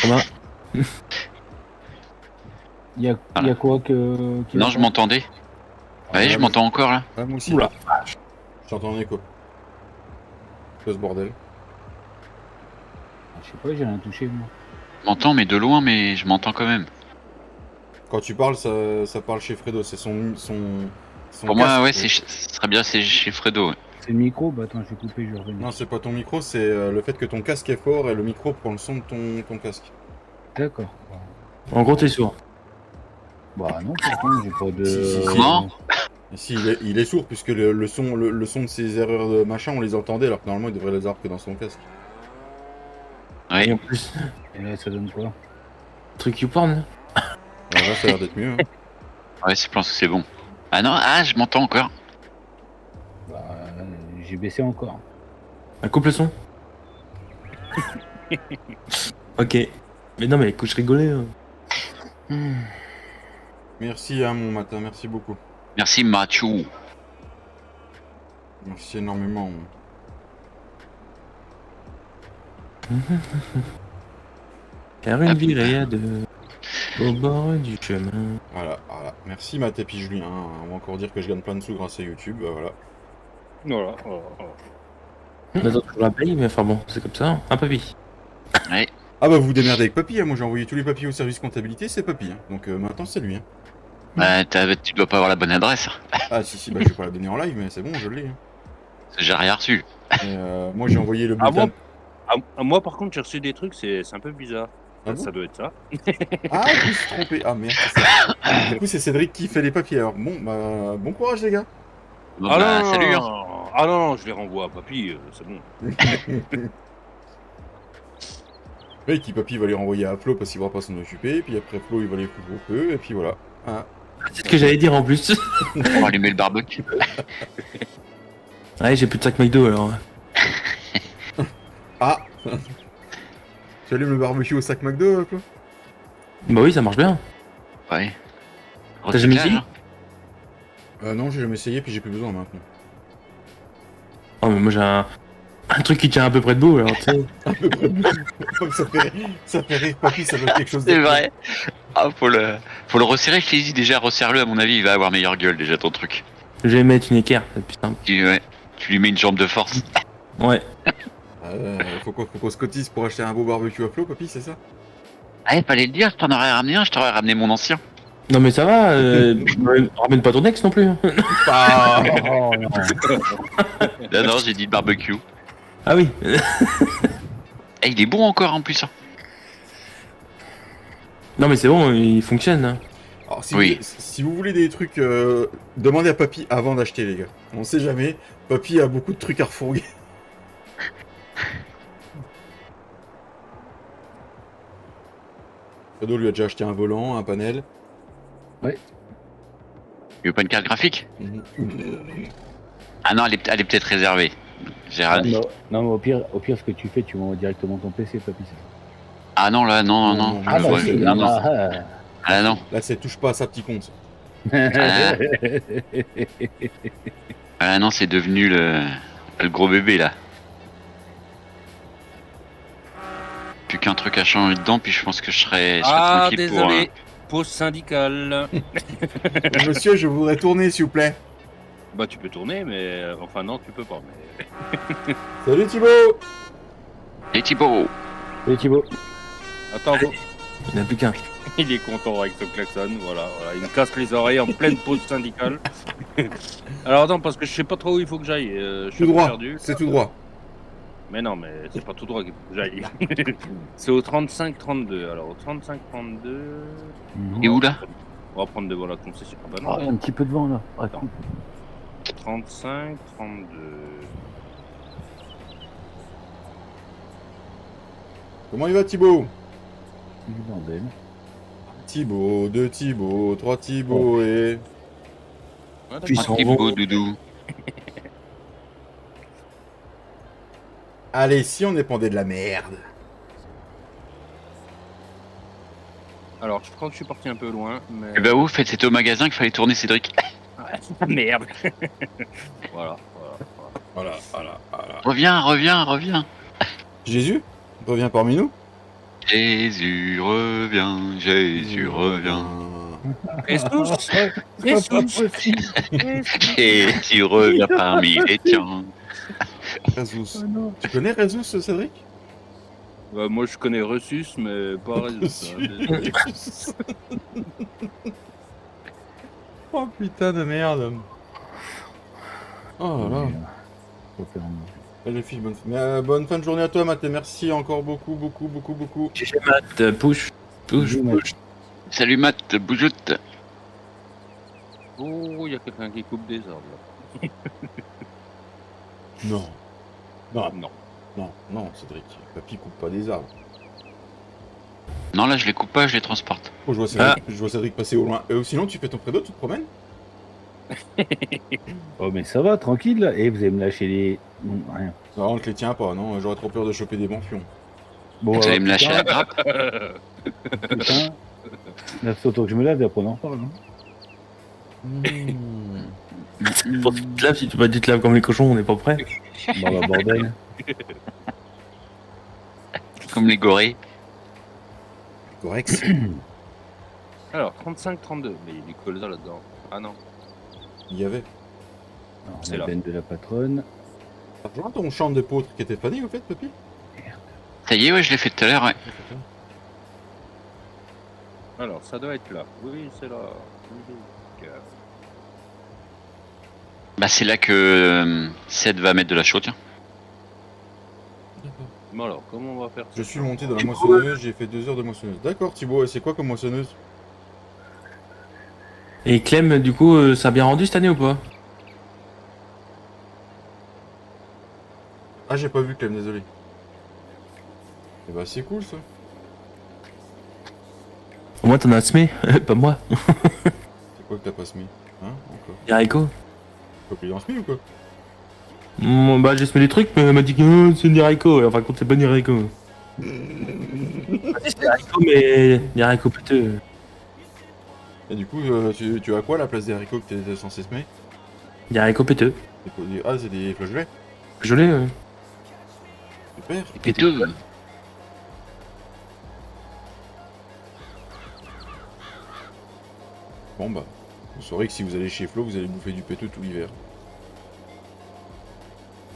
Il y a quoi que... qui Non, va je pas m'entendais. Ouais, je m'entends encore là. Ah, moi aussi. Oula. J'entends un écho. C'est ce bordel. Je sais pas, j'ai rien touché, moi. Je m'entends, mais de loin, mais je m'entends quand même. Quand tu parles, ça parle chez Fredo. C'est son Pour moi, casque. ouais, ce serait bien, c'est chez Fredo. Ouais. C'est le micro? Bah attends, je vais couper, je vais revenir. Non, c'est pas ton micro, c'est le fait que ton casque est fort et le micro prend le son de ton casque. D'accord. En gros, t'es sourd. Bah non, pourtant, j'ai pas de... Si. Comment? Et si, il est sourd puisque le son de ses erreurs de machin, on les entendait alors que normalement il devrait les avoir que dans son casque. Et Ouais. en plus, Et là, ça donne quoi? truc YouPorn. Alors là, ça a l'air d'être mieux. Hein. Ouais, je pense que c'est bon. Ah non, je m'entends encore. Bah, j'ai baissé encore. Ah, coupe le son. Ok. Mais non, mais écoute, je rigolais. Hein. Merci à mon matin, merci beaucoup. Merci, Mathieu. Merci énormément. Car une virée à deux au bord du chemin. Voilà. Merci Matt et puis Julien. Hein. On va encore dire que je gagne plein de sous grâce à YouTube. Voilà. Voilà. On attend toujours la paye, mais enfin bon, c'est comme ça. Hein. Un papy. Ouais. Ah bah vous vous démerdez avec Papy. Hein. Moi j'ai envoyé tous les papiers au service comptabilité, c'est Papy. Hein. Donc maintenant c'est lui. Hein. Bah, tu dois pas avoir la bonne adresse. Ah si, bah je vais pas la donner en live, mais c'est bon, je l'ai. Hein. J'ai rien reçu. Et, moi j'ai envoyé le Ah bulletin. bon moi, par contre, j'ai reçu des trucs, c'est un peu bizarre. Ah bon Ça doit être ça. Ah, je me suis trompé. Ah merde, c'est ça. Du coup, c'est Cédric qui fait les papiers. Alors, bon, bah, bon courage, les gars. Bon, bah, salut. Hein. Ah non, je les renvoie à papy, c'est bon. Oui, qui papy va les renvoyer à Flo parce qu'il va pas s'en occuper. Puis après, Flo, il va les foutre au feu. Et puis voilà. Ah. C'est ce que j'allais dire en plus. On va allumer le barbecue. Ouais, j'ai plus de sac McDo alors. Ah. Tu allumes le barbecue au sac McDo, quoi? Bah oui, ça marche bien. Ouais. T'as jamais Recyclage, essayé hein. Non, j'ai jamais essayé, puis j'ai plus besoin maintenant. Oh, mais moi j'ai un truc qui tient à peu près debout alors, tu sais. À peu près. Ça fait rire, papy, ça doit être quelque chose de. C'est vrai. Ah, faut le resserrer, je t'ai dit déjà, resserre-le, à mon avis, il va avoir meilleure gueule déjà ton truc. Je vais mettre une équerre, c'est plus simple. Tu lui mets une jambe de force. Ouais. Faut qu'on se cotise pour acheter un beau barbecue à Flo, papy, c'est ça? Ah, fallait le dire, je t'en aurais ramené un, je t'aurais ramené mon ancien. Non mais ça va, ramène pas ton ex non plus. Hein. Ah. Oh non. Non, j'ai dit le barbecue. Ah oui. Eh, il est bon encore en plus. Hein. Non mais c'est bon, il fonctionne. Hein. Alors, Oui. si vous voulez des trucs, demandez à papy avant d'acheter, les gars. On sait jamais. Papy a beaucoup de trucs à refourguer. Fredo lui a déjà acheté un volant, un panel. Il veut pas une carte graphique? Mhm. Ah non, elle est peut-être réservée. J'ai rien dit. Non, mais au pire, ce que tu fais, tu m'envoies directement ton PC, papy. Ah non, là, non. Non, Ah, non, bah, ouais, si, non, non, Ah non. Là, c'est touche pas à sa petite compte. Ah non, c'est devenu le gros bébé là. Plus qu'un truc à changer dedans, puis je pense que je serai Ah, tranquille désolé. Pause syndicale. Monsieur, je voudrais tourner, s'il vous plaît. Bah, tu peux tourner, mais. Enfin, non, tu peux pas. Mais... Salut Thibaut. Et Thibaut. Et Thibaut. Attends, Il n'y en a plus qu'un. il est content avec son klaxon. Voilà, il me casse les oreilles en pleine pause syndicale. Alors, attends, parce que je sais pas trop où il faut que j'aille. Je suis Tout un peu droit, perdu. c'est tout droit. Mais non, mais c'est pas tout droit qu'il faut que j'aille. C'est au 35-32. Alors, au 35-32. Et où là? On va prendre devant la concession. Ah bah Ah, non. un petit peu de vent là. Ah, Attends. 35, 32. Comment il va Thibaut? Du bordel. Thibaut, 2 Thibaut, 3 Thibaut et... Puis ils Ah, s'en t'es vont. beau, doudou. Allez, si on dépendait de la merde. Alors, je crois que je suis parti un peu loin, mais... Eh ben où, faites, c'était au magasin qu'il fallait tourner Cédric. Merde. Voilà. Voilà. Reviens. Jésus, reviens parmi nous. Jésus revient, Jésus revient. Jésus revient parmi les tiens. Rezus. Tu connais Rezus, Cédric? Moi, je connais Ressus, mais pas Resus. Oh putain de merde. Oh là là. Faut faire un- Les filles, bonne fin de journée à toi, Matt, et merci encore beaucoup. GG Matt, push. Salut Matt, boujoute. Oh, il y a quelqu'un qui coupe des arbres. Là. Non. Non. Non, Cédric. Papy coupe pas des arbres. Non, là je les coupe pas, je les transporte. Oh, je vois Cédric passer au loin. Sinon, tu fais ton prédo, tu te promènes? Oh, mais ça va, tranquille, là. Et vous allez me lâcher les. Non, rien. Non, on te les tient pas, non. J'aurais trop peur de choper des banfions. Bon, Vous allez me lâcher la putain, grappe. putain. Là, c'est autant que je me lave et après on en reparle. Hein. Pour que tu te laves, si tu vas te laves comme les cochons, on n'est pas prêt. Bon, bah, bordel. Comme les gorées. Correct. Alors, 35, 32. Mais il y a du colza là-dedans. Ah non. Il y avait. Alors, C'est la là. benne de la patronne. T'as rejoint ton champ d'épeautre qui était fané, au fait, Papy? Ça y est, ouais, je l'ai fait tout à l'heure, ouais. Alors, ça doit être là. Oui, c'est là. Bah c'est là que Ced va mettre de la chaux, tiens. Bon alors, comment on va faire ça? Je suis monté dans la moissonneuse, j'ai fait 2 heures de moissonneuse. D'accord, Thibaut, et c'est quoi comme moissonneuse? Et Clem, du coup, ça a bien rendu cette année ou pas? Ah, j'ai pas vu Clem, désolé. Eh bah, c'est cool ça. Au moins t'en as semé, pas moi. C'est quoi que t'as pas semé? Hein? Encore? Les haricots. T'as pris dans ce ou quoi? Bah j'ai semé des trucs, mais elle m'a dit que c'est des haricots. Et en fin de compte, c'est pas des haricots. C'est des haricots, mais des haricots péteux. Et du coup, tu as quoi à la place des haricots que t'étais censé semer? Des haricots péteux. Ah, c'est des flageolets? Je l'ai. Super. Péteux. Bon bah, vous saurez que si vous allez chez Flo, vous allez bouffer du péteux tout l'hiver.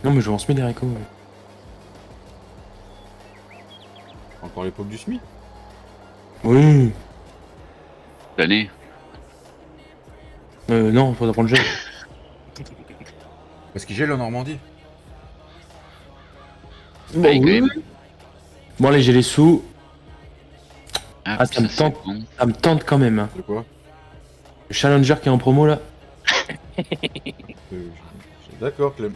Non, mais je vais en semer des haricots. Encore l'époque du SMI. Oui. L'année. Non, faut apprendre le jeu. Parce qu'il gèle en Normandie. Ouais, quand même. Bon, allez, j'ai les sous. Ah, ça me c'est tente. bon. Ça me tente quand même. Hein. De quoi? Le Challenger qui est en promo là. D'accord, Clem.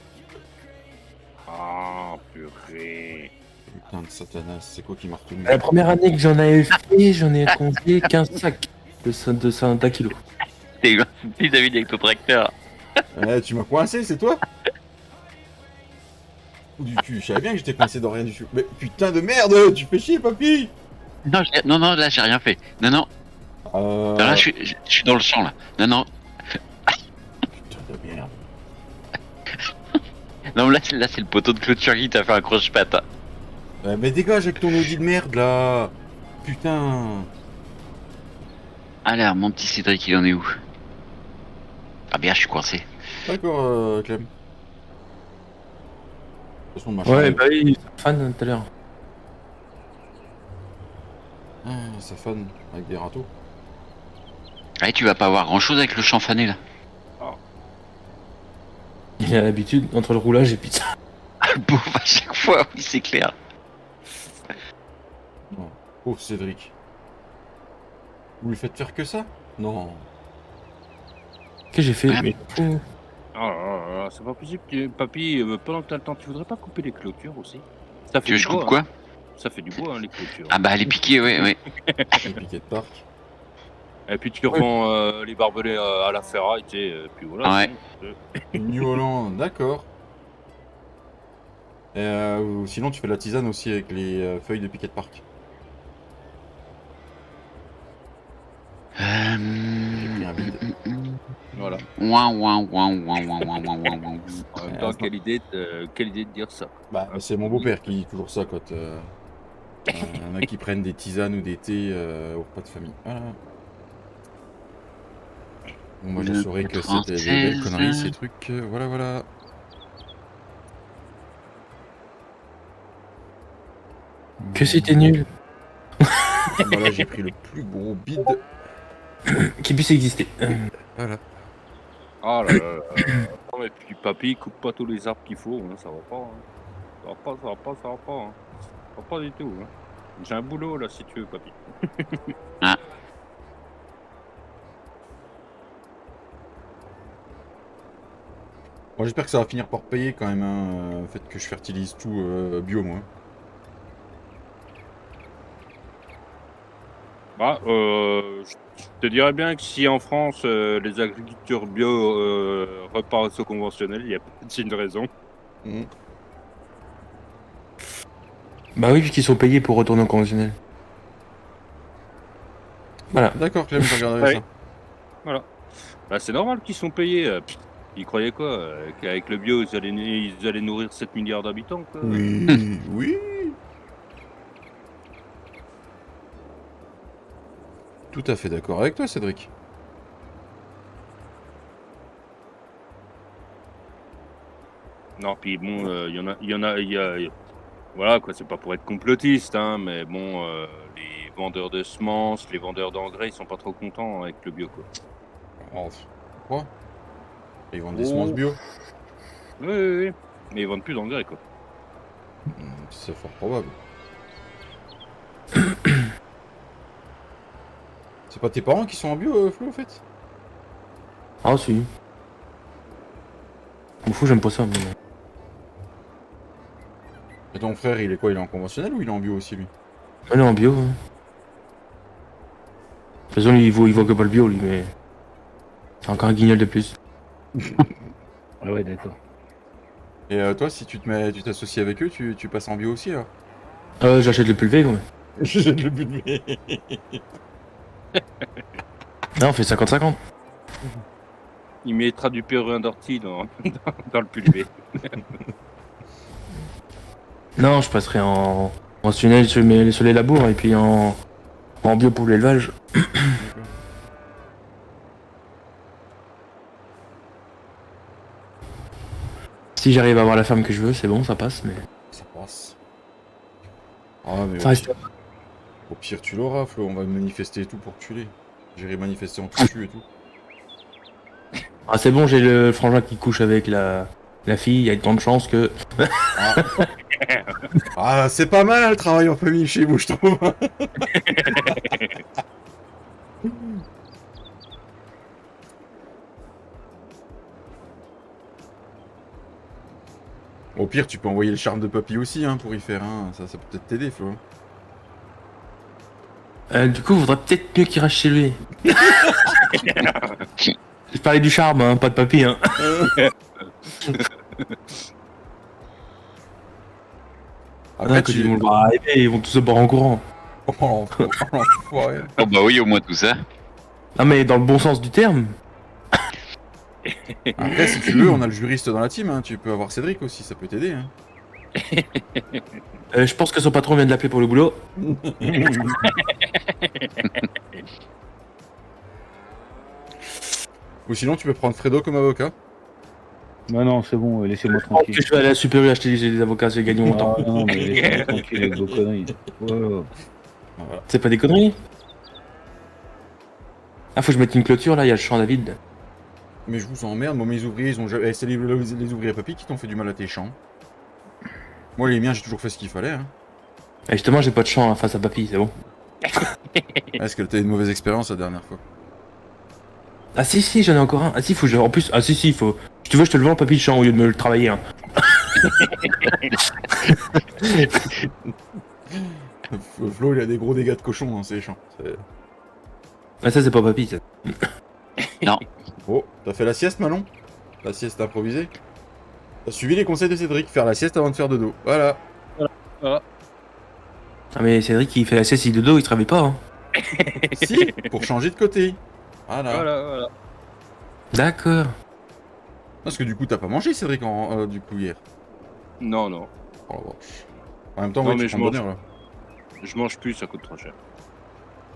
Ah, purée. Putain de satanas, c'est quoi qui m'a retenu? La première année que j'en avais fait, j'en ai compté 15 sacs de 100 kilos. T'es David avec ton tracteur. Eh, tu m'as coincé, c'est toi? Je savais bien que j'étais coincé dans rien du tout. Mais putain de merde, tu fais chier, papy! Non, non, là j'ai rien fait. Non. Là je suis dans le champ là. Non. Putain de merde. Non, là c'est le poteau de clôture qui t'a fait un croche-patte. Hein. Mais dégage avec ton Audi de merde là! Putain! Alors, mon petit Cédric, il en est où? Ah bien, je suis coincé. D'accord, Clem. De toute façon, machin. Ouais, bah oui, fan tout à l'heure. Ah, ça fan avec des râteaux. Ouais, tu vas pas avoir grand chose avec le champ fané là. Il a l'habitude entre le roulage et puis ça. Bouffe à chaque fois, oui, c'est clair. Non. Oh, Cédric. Vous lui faites faire que ça? Non. Qu'est-ce que j'ai fait? Ah, Mais... Ah là là là, c'est pas possible. Papy, pendant que t'as le temps, tu voudrais pas couper les clôtures aussi? Ça fait Tu veux que du je coupe bois, quoi? hein. Ça fait du bois, hein, les clôtures. Ah bah les piquets, ouais. Les piquets de parc. Et puis tu revends les barbelés à la ferraille, tu sais, puis voilà. Ouais. New Holland, d'accord. Ou sinon, tu fais de la tisane aussi avec les feuilles de piquet de parc. J'ai pris un bide. Voilà. Ouin. En même temps, quelle idée de dire ça. Bah, c'est mon beau-père qui dit toujours ça quand il y en a qui prennent des tisanes ou des thés au repas de famille. Voilà. Bon, moi, je Le saurais que c'était des belles conneries, ces trucs. Voilà. Que c'était nul. Voilà, j'ai pris le plus gros bide. Qui puisse exister. Voilà. Ah là là là là. Non mais puis papy, coupe pas tous les arbres qu'il faut, hein, ça va pas. Hein. Ça va pas. Hein. Ça va pas du tout. Hein. J'ai un boulot là si tu veux, papy. Bon, j'espère que ça va finir par payer quand même, hein, le fait que je fertilise tout bio, moi. Bah, je te dirais bien que si en France les agricultures bio repassent au conventionnel, il y a peut-être une raison. Mhm. Bah oui, puisqu'ils sont payés pour retourner au conventionnel. Voilà. D'accord, Clem, je regarderai Ouais. Voilà. Bah, c'est normal qu'ils sont payés. Ils croyaient quoi qu'avec le bio, ils allaient nourrir 7 milliards d'habitants, quoi. Oui. Tout à fait d'accord avec toi, Cédric. Non, puis bon, il y a... Voilà, quoi, c'est pas pour être complotiste, hein, mais bon, les vendeurs de semences, les vendeurs d'engrais, ils sont pas trop contents avec le bio, quoi. Oh, quoi? Ils vendent des semences bio? Oui. Mais ils vendent plus d'engrais, quoi. C'est fort probable. C'est pas tes parents qui sont en bio, Flo, en fait? Ah si. M'en fous, j'aime pas ça. Mais... Et ton frère, il est quoi? Il est en conventionnel ou il est en bio aussi, lui? Elle est en bio. Hein. De toute façon, il voit que pas le bio, lui, mais... C'est encore un guignol de plus. Ah ouais, d'accord. Et toi, si tu t'associes avec eux, tu passes en bio aussi, alors? J'achète le pulvé, ouais. J'ai le but de mes... Non, on fait 50-50. Il mettra du perruin d'ortie dans le pulvé. Non, je passerai en tunnel sur les labours et puis en bio pour l'élevage. Si j'arrive à avoir la femme que je veux, c'est bon, ça passe, mais... Ça passe. Ah, mais Ça reste... au pire, tu l'auras, Flo. On va manifester et tout pour que tu l'aies. J'irai manifester en dessus et tout. Ah, c'est bon, j'ai le frangin qui couche avec la fille, il y a tant de chances que... Ah, c'est pas mal le travail en famille chez vous, je trouve. Au pire, tu peux envoyer le charme de papy aussi, hein, pour y faire, hein. Ça peut peut-être t'aider, Flo. Du coup, faudrait peut-être mieux qu'il reste chez lui. Je parlais du charme, hein, pas de papy, hein. Après, Quand ils vont le voir arriver, ils vont tous se barrer en courant. Oh, l'enfoiré. Oh bah oui, au moins tout ça. Non mais dans le bon sens du terme. Après, si tu veux, on a le juriste dans la team, hein. Tu peux avoir Cédric aussi, ça peut t'aider, hein. Je pense que son patron vient de l'appeler pour le boulot. Ou sinon, tu peux prendre Fredo comme avocat. Non, non, c'est bon, laissez-moi Que tranquille. je vais aller à la Super U acheter des avocats, j'ai gagné mon temps. Non, mais laissez-moi tranquille avec vos conneries. Ouais. Voilà. C'est pas des conneries. Ah, faut que je mette une clôture là, il y a le champ David. Mais je vous emmerde, moi mes ouvriers, ils ont jamais... c'est les ouvriers papy qui t'ont fait du mal à tes champs. Moi les miens, j'ai toujours fait ce qu'il fallait, hein. Et justement, j'ai pas de champ hein, face à papy, c'est bon. Est-ce que t'as eu une mauvaise expérience la dernière fois? Ah si, j'en ai encore un. Ah si, faut que je... En plus, ah si, faut... Si tu veux, je te le vends, papy de champ, au lieu de me le travailler. Hein. Flo, il a des gros dégâts de cochon dans ses champs. Ah ça, c'est pas papy, ça. Oh, t'as fait la sieste, Manon? La sieste improvisée? T'as suivi les conseils de Cédric, faire la sieste avant de faire dodo. Voilà. Ah mais Cédric, il fait la sieste, il dodo, il se réveille pas. Hein. Si, pour changer de côté. Voilà. Voilà. D'accord. Parce que du coup, t'as pas mangé, Cédric, du coup, hier. Non. Oh la vache. En même temps, Non, ouais, mais tu je prends mange. bonheur, là. Je mange plus, ça coûte trop cher.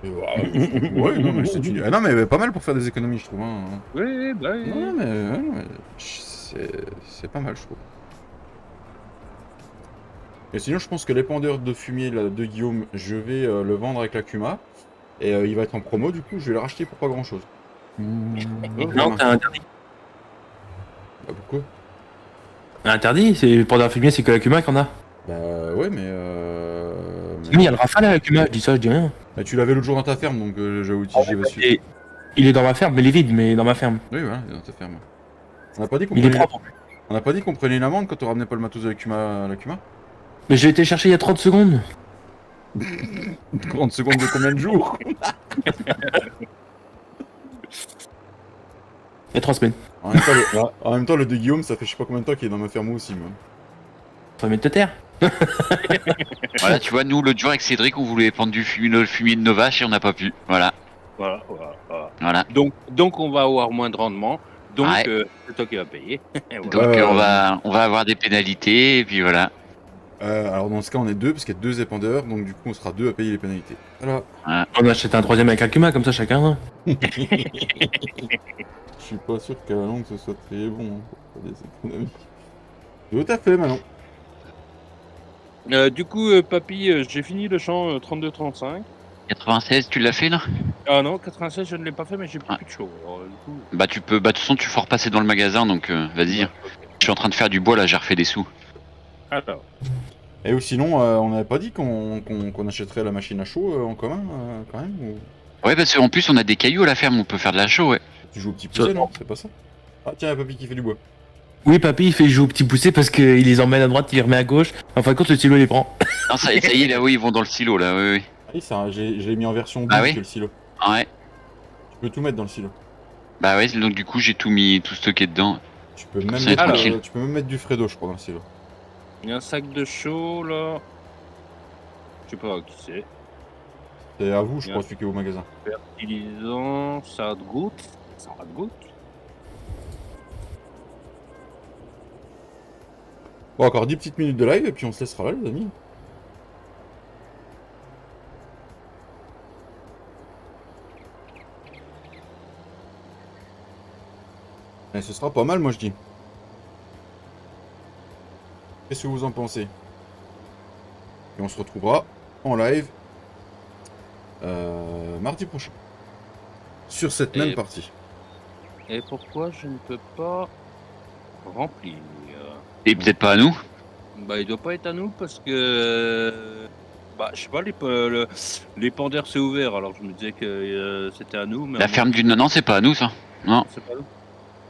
Ouais, non, mais c'est une... Ah non, mais pas mal pour faire des économies, je trouve. Hein. Oui, bah oui. Non, mais c'est pas mal, je trouve. Et sinon, je pense que l'épandeur de fumier là, de Guillaume, je vais le vendre avec la Kuma. Et il va être en promo, du coup, je vais le racheter pour pas grand chose. Non, t'as interdit. Bah, pourquoi? Interdit, c'est pour un fumier, c'est que la Kuma qu'on a. Bah, ouais, mais. Mais il y a le Rafale à la Kuma, je dis ça, je dis rien. Bah, tu l'avais l'autre jour dans ta ferme, donc j'avais utilisé dessus. Et il est dans ma ferme, mais il est vide, mais dans ma ferme. Oui, voilà, il est dans ta ferme. On n'a pas dit qu'on Il est prenait... propre. On n'a pas dit qu'on prenait une amende quand on ramenait pas le matos de la Kuma. Mais j'ai été chercher il y a 30 secondes. 30 secondes de combien de jours? Il y a 3 semaines. En même temps, le de Guillaume, ça fait je sais pas combien de temps qu'il est dans ma ferme aussi, moi. Faut mettre de terre. Voilà, tu vois, nous, l'autre jour avec Cédric, on voulait prendre le fumier de nos vaches et on n'a pas pu. Voilà. Voilà. Donc on va avoir moins de rendement. Donc Ouais. c'est toi qui vas payer. Voilà. Donc on va avoir des pénalités et puis voilà. Alors dans ce cas, on est deux, parce qu'il y a 2 épandeurs, donc du coup, on sera 2 à payer les pénalités. Voilà. On achète un 3ème avec la Kuma, comme ça chacun. Hein. Je suis pas sûr qu'à la longue, ce soit très bon. Hein, pour faire des économies. Tout à fait, Manon. Du coup, papy, j'ai fini le champ 32-35. 96, tu l'as fait là? Ah non, 96, je ne l'ai pas fait, mais j'ai plus Ah. de chaud. Alors, du coup... Bah tu peux, bah de toute façon tu faut repasser dans le magasin donc vas-y. Ok. Je suis en train de faire du bois là, j'ai refait des sous. Alors, Et ou sinon, on n'avait pas dit qu'on achèterait la machine à chaud en commun, quand même ou... Ouais parce qu'en plus on a des cailloux à la ferme, on peut faire de la chaux ouais. Tu joues au petit poulet, non? C'est pas ça? Ah tiens, y'a Papy qui fait du bois. Oui, papy, il fait jouer au petit poussé parce qu'il les emmène à droite, il les remet à gauche. En fin de compte, le stylo, il les prend. Non ça y est là oui ils vont dans le silo là, oui. Ah oui, j'ai mis en version 12 Ah oui que le silo. Ouais. Tu peux tout mettre dans le silo. Bah ouais donc du coup j'ai tout mis, tout stocké dedans. Tu peux même, C'est mettre, tranquille. tu peux même mettre du Fredo, je crois, dans le silo. il y a un sac de chaud là. Je sais pas qui c'est. C'est à vous, je Bien. crois, celui qui est au magasin. Fertilisant, ça a de gouttes. Ça a de gouttes. Bon, encore 10 petites minutes de live et puis on se laissera là, les amis. Et ce sera pas mal, moi je dis. Qu'est-ce que vous en pensez? Et on se retrouvera en live mardi prochain. Sur cette même partie. Et pourquoi je ne peux pas remplir? Et peut-être pas à nous. Bah, il doit pas être à nous parce que. Bah, je sais pas, l'épandeur s'est ouvert, alors je me disais que c'était à nous. Mais La ferme du non c'est pas à nous ça. Non, c'est pas nous.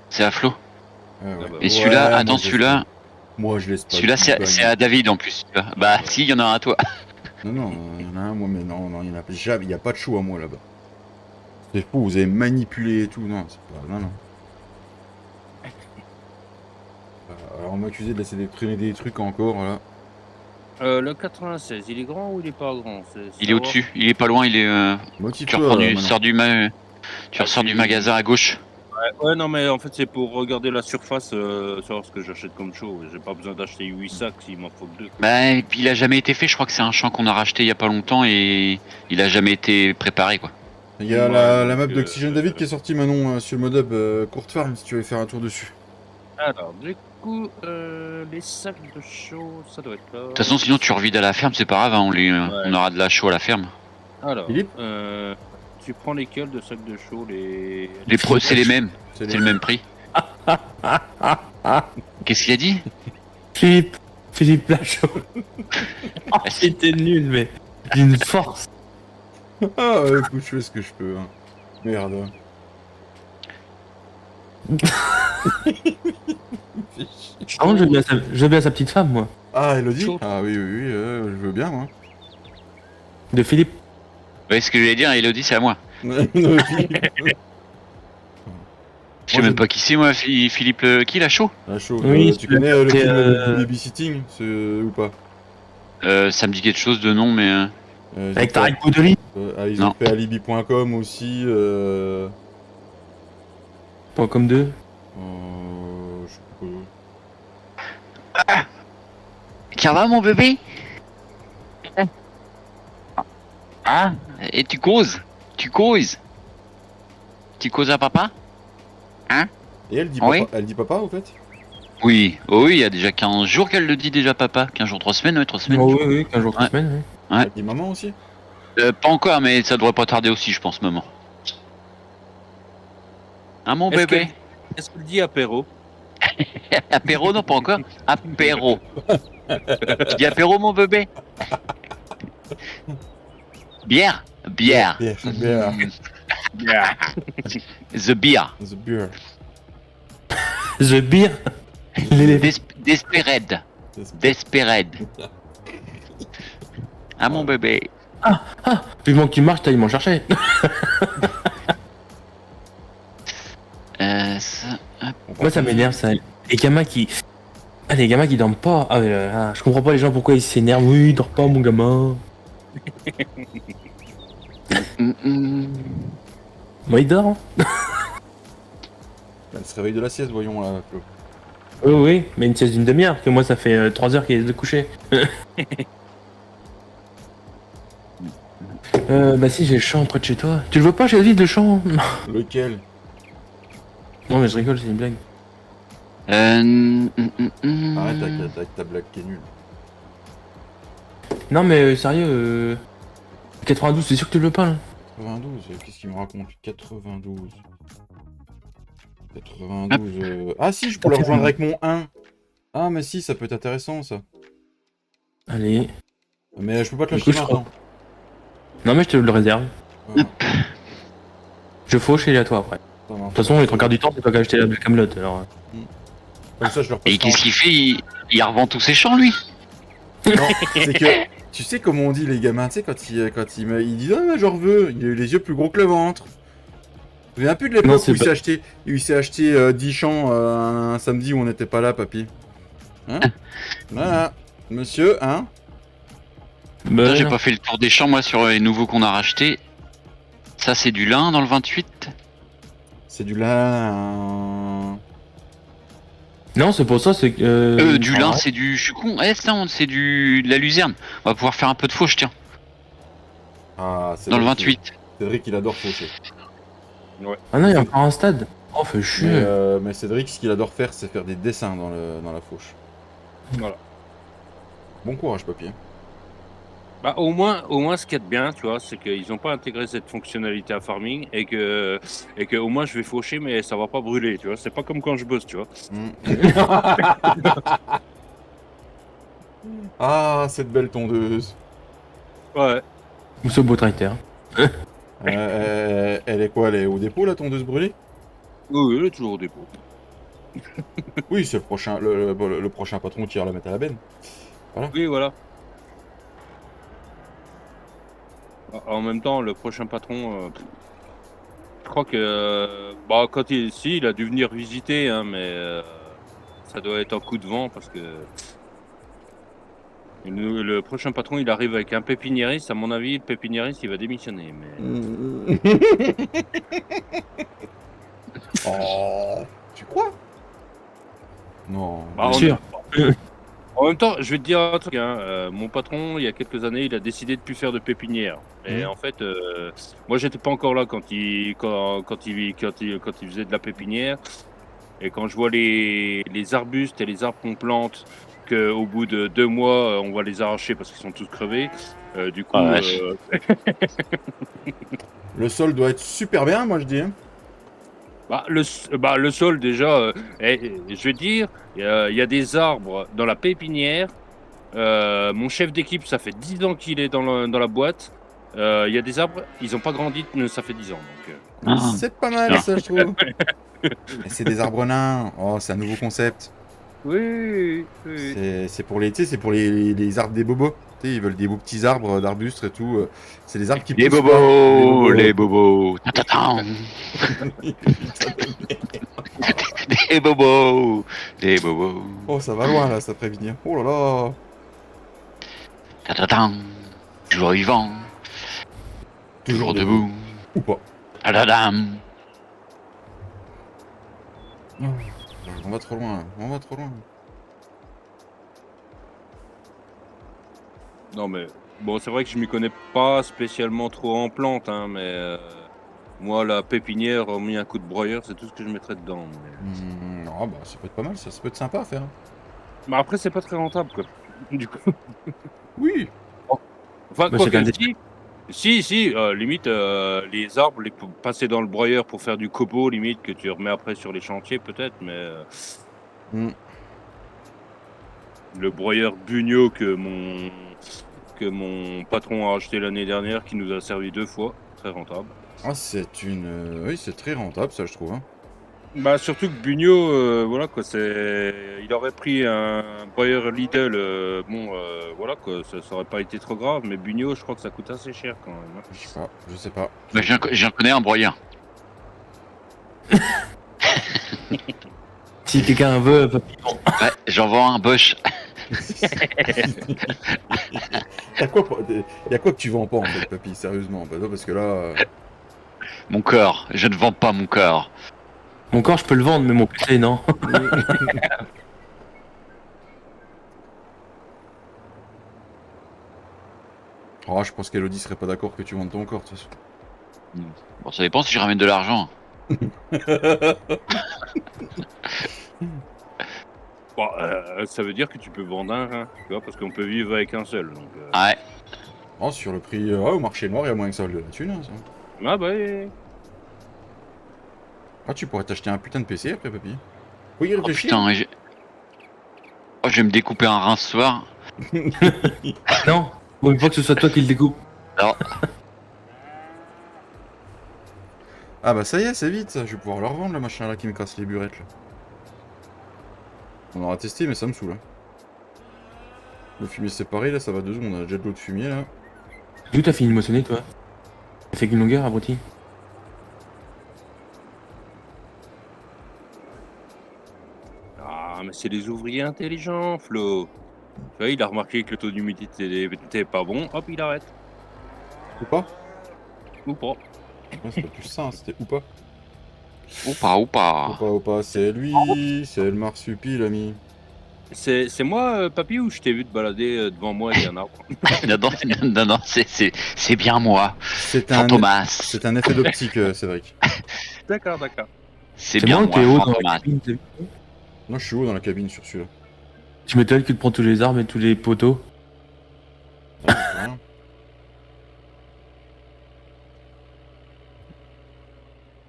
c'est à Flo. Ouais. bah, Et celui-là, Ouais, attends moi, je celui-là, laisse pas. Moi je laisse pas. celui-là c'est à David en plus. celui-là. Bah si il y en a un à toi. Non, il y en a un, moi, mais non, il y en a jamais, il n'y a pas de chou à moi là-bas. C'est fou, vous avez manipulé et tout, non, c'est pas. Non. Alors on m'a accusé de laisser traîner des trucs encore, là. Le 96, il est grand ou il est pas grand? Il est au-dessus, il est pas loin, il est. Tu Motive-toi, reprends Manon. tu ressors du magasin à gauche. Ouais, non, mais en fait, c'est pour regarder la surface, savoir ce que j'achète comme chaud. J'ai pas besoin d'acheter 8 sacs s'il m'en faut que 2. Bah, et puis il a jamais été fait, je crois que c'est un champ qu'on a racheté il y a pas longtemps et il a jamais été préparé quoi. Il y a Ouais, la donc, map d'Oxygène David qui est sortie, Manon, sur le modub courte farm, si tu veux faire un tour dessus. Alors, du coup, les sacs de chaud, ça doit être là. De toute façon, sinon tu revides à la ferme, c'est pas grave, hein, on aura de la chaux à la ferme. Alors, Philippe tu prends lesquels de sacs de chaud? C'est les mêmes, C'est c'est le même prix. Qu'est-ce qu'il a dit? Philippe Lachaud. Oh, c'était nul, mais d'une force. Ah, ouais, écoute, je fais ce que je peux, hein. Merde. Par contre, je veux bien sa petite femme, moi. Ah, Elodie? Chaud. Ah oui, je veux bien, moi. De Philippe. Ouais, ce que j'allais dire, Elodie, c'est à moi. Moi, Je sais même pas qui c'est, moi, Philippe, qui, la chaud? Ah, chaud. Oui, Tu connais le c'est, film Babysitting, ou pas? Ça me dit quelque chose de nom, mais. Ils Avec ont Tariq fait- Boudeli. ils ont Non. fait alibi.com aussi. Point comme deux. Je sais pas. Ça va, mon bébé? Ah, et tu causes? Tu causes? Tu causes à papa? Et elle dit Oui. papa, elle dit papa, au fait? Oui, oh oui, il y a déjà 15 jours qu'elle le dit déjà, papa. 15 jours, 3 semaines, ouais, 3 semaines. Oh, oui, 15 jours, 3 Ouais. semaines. Oui. Ouais. Elle dit maman aussi? Pas encore, mais ça devrait pas tarder aussi, je pense, maman. Hein, mon Est-ce bébé? Est-ce qu'il dit apéro? Apéro, non, pas encore. Apéro. Tu dis apéro, mon bébé? Bière? Bière. Beer. The beer. The beer. The Beer. Desperate. Desperate. Ah, mon bébé. Vivement que tu marches, t'as m'en chercher. Ça... Moi, ça m'énerve, ça. Les gamins qui. Ah, les gamins qui dorment pas. Ah, je comprends pas les gens pourquoi ils s'énervent. Oui, il dort pas, mon gamin. Moi, il dort. Hein. Elle se réveille de la sieste, voyons là, Flo. Oui, mais une sieste d'une demi-heure. Que moi, ça fait 3 heures qu'il est de coucher. Bah si, j'ai le champ près de chez toi. Tu le veux pas chez David, le champ? Lequel? Non, mais je rigole, c'est une blague. Arrête avec ta blague qui est nulle. Non, mais sérieux, 92, c'est sûr que tu le veux pas, là. 92, qu'est-ce qu'il me raconte? 92. 92. Ah si, je peux le rejoindre avec mon 1. Ah mais si, ça peut être intéressant ça. Allez. Mais je peux pas te Du coup, l'acheter je maintenant. Non, mais je te le réserve. Ah, Je fauche et il est à toi après. ça marche. De toute façon, les 3 quarts du temps, c'est toi qui as acheté la Camelot, alors. Comme ça, je le repasse. Et qu'est-ce qu'il fait? Il revend tous ses champs, lui? Non, c'est que tu sais comment on dit les gamins, tu sais quand il dit ah mais j'en veux, il a eu les yeux plus gros que le ventre. Je me souviens plus de Non, l'époque c'est où pas- il s'est acheté 10 champs un samedi où on n'était pas là, papy. Hein? Voilà, monsieur, hein? Bah, Ça, j'ai non. pas fait le tour des champs, moi, sur les nouveaux qu'on a rachetés. Ça, c'est du lin dans le 28. C'est du lin. Non, c'est pour ça, c'est que. Du lin, c'est du... Je suis con. C'est de la luzerne. On va pouvoir faire un peu de fauche, tiens. Ah, c'est Dans le 28. Cédric, il adore faucher. Ah non, il y a encore un stade. Oh, fais chier. Mais Cédric, ce qu'il adore faire, c'est faire des dessins dans la fauche. Voilà. Bon courage, papy. Bah, au moins, ce qu'il y a de bien, tu vois, c'est qu'ils n'ont pas intégré cette fonctionnalité à farming et que au moins je vais faucher, mais ça va pas brûler, tu vois. C'est pas comme quand je bosse, tu vois. Ah, cette belle tondeuse. Ouais. Ou ce beau tracteur. Elle est quoi? Elle est au dépôt, la tondeuse brûlée? Oui, il est toujours au dépôt. Oui, c'est le prochain patron qui ira la mettre à la benne. Oui, voilà. En même temps, le prochain patron, je crois que bah, quand il a dû venir visiter, hein, mais ça doit être un coup de vent parce que le prochain patron, il arrive avec un pépiniériste. À mon avis, le pépiniériste, il va démissionner. Mais... Oh, tu crois? Non. Bah, Bien sûr. En même temps, je vais te dire un truc. Hein, mon patron, il y a quelques années, il a décidé de plus faire de pépinière. Et en fait, moi, j'étais pas encore là quand il faisait de la pépinière. Et quand je vois les arbustes et les arbres qu'on plante, qu'au bout de 2 mois, on va les arracher parce qu'ils sont tous crevés. Du coup, Ah, vache. Le sol doit être super bien, moi je dis. Hein. le sol déjà, je vais dire, il y a des arbres dans la pépinière. Mon chef d'équipe, ça fait 10 ans qu'il est dans la boîte. Il y a des arbres, ils n'ont pas grandi, ça fait 10 ans. Donc, C'est pas mal ça, je trouve. Et c'est des arbres nains. Oh, c'est un nouveau concept. Oui. C'est pour les, tu sais, c'est pour les arbres des bobos. Tu sais, ils veulent des beaux petits arbres d'arbustes et tout. C'est des arbres qui Les poussent pas. bobos, les bobos. Ta-ta-ta. Des bobos, des bobos. Oh, ça va loin là, cet après-midi. Oh là là. Ta-ta-ta. Toujours vivant, toujours debout. Ou pas. Ta-ta-ta. Oh, on va trop loin, là. On va trop loin. Non mais bon, c'est vrai que je m'y connais pas spécialement trop en plantes, hein, mais moi la pépinière, mis un coup de broyeur, c'est tout ce que je mettrais dedans. Mais... Ah bah ça peut être pas mal, ça peut être sympa à faire. Mais après c'est pas très rentable quoi. Du coup. Oui. Enfin Bah, quoi c'est quand que même si, limite les arbres, les passer dans le broyeur pour faire du copeau, limite que tu remets après sur les chantiers peut-être, mais le broyeur Bugno que mon patron a acheté l'année dernière, qui nous a servi 2 fois, très rentable. Ah c'est une... oui c'est très rentable ça je trouve. Hein. Bah surtout que Bugno, voilà quoi, il aurait pris un broyeur Lidl, voilà quoi, ça aurait pas été trop grave, mais Bugno, je crois que ça coûte assez cher quand même. Hein. Je sais pas. Bah, j'en connais un broyeur. Si quelqu'un veut, Ouais, j'en vends un Bosch. Y'a quoi que tu vends pas en fait, papy, sérieusement. Bah non, parce que là... Mon corps, je ne vends pas mon corps. mon corps, je peux le vendre, mais mon PC, non. Oh, je pense qu'Elodie serait pas d'accord que tu vendes ton corps, de toute façon. Bon, ça dépend si je ramène de l'argent. Bon, ça veut dire que tu peux vendre un rein, tu vois, parce qu'on peut vivre avec un seul. Donc, Ouais. Oh, sur le prix... au marché noir, il y a moins que ça de la thune, hein, ça. Ah bah oui. Ah, tu pourrais t'acheter un putain de PC après, papy. Faut y Oh réfléchir. putain, oh, je vais me découper un rein ce soir. Non. Bon, une fois que ce soit toi qui le découpe. Alors, Ah bah ça y est, c'est vite, ça. Je vais pouvoir leur vendre le machin là qui me casse les burettes là. On aura testé mais ça me saoule. Hein. Le fumier séparé là, ça va 2 secondes, on a déjà de l'eau de fumier là. D'où t'as fini de moissonner, toi? T'as fait qu'une longueur, abruti? Ah, mais c'est des ouvriers intelligents, Flo. Tu vois, il a remarqué que le taux d'humidité était pas bon, hop, il arrête. Ou pas? Ou pas. Ouais, c'était plus ça, hein, c'était ou pas. ou pas. Ou pas, c'est lui, c'est le marsupi l'ami. C'est moi, papy, ou je t'ai vu te balader devant moi avec un arbre? Non, c'est bien moi. C'est un... Fantomas. C'est un effet d'optique, Cédric. D'accord. C'est C'est bien bon, moi, t'es haut dans la Fantomas. cabine, t'as vu? Non, je suis haut dans la cabine sur celui-là. Tu m'étonnes que tu prends tous les arbres et tous les poteaux. Ah, c'est rien.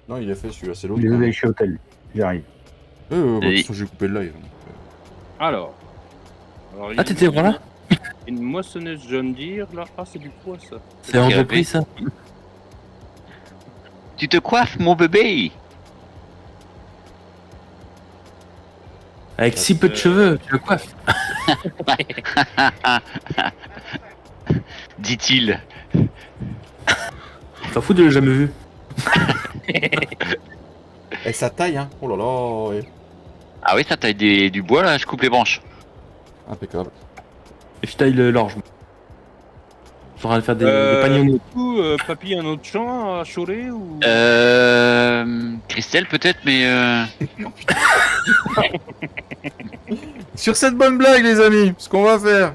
Non, il est fait celui-là, c'est l'autre. Désolé, je suis hôtel. J'arrive. Bah, de Oui. toute façon, j'ai coupé le live. Alors, Ah, t'étais vraiment là? une moissonneuse John Deere, là. Ah, c'est du poids, ça. C'est en reprise, ça? Tu te coiffes, mon bébé. Avec si peu de cheveux, tu le coiffes. Dit-il. T'en fous de le jamais vu. Et ça taille, hein. Oh là là, ouais. Ah oui, ça taille du bois là, je coupe les branches. Impeccable. Et je taille l'orge. Faudra faire des paniers en Du coup, papy, un autre champ à Cholet ou... Christelle peut-être, mais Sur cette bonne blague, les amis, ce qu'on va faire,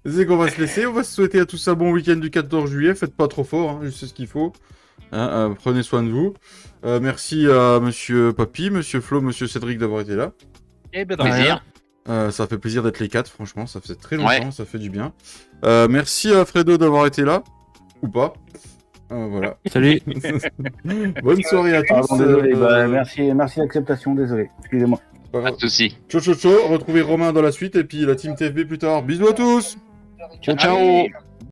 c'est qu'on va se laisser. On va se souhaiter à tous un bon week-end du 14 juillet. Faites pas trop fort, hein, je sais ce qu'il faut. Hein, prenez soin de vous. Merci à monsieur Papy, monsieur Flo, monsieur Cédric d'avoir été là. Eh ben, plaisir. Ça fait plaisir d'être les 4, franchement, ça fait très longtemps, Ouais. ça fait du bien. Merci à Fredo d'avoir été là, ou pas. Voilà. Salut. Bonne soirée à tous. Pardon, désolé. Merci l'acceptation, désolé. Excusez-moi. Pas Pas grave. de soucis. Ciao, ciao, ciao. Retrouvez Romain dans la suite et puis la team TFB plus tard. Bisous à tous. Ciao, ciao. Allez.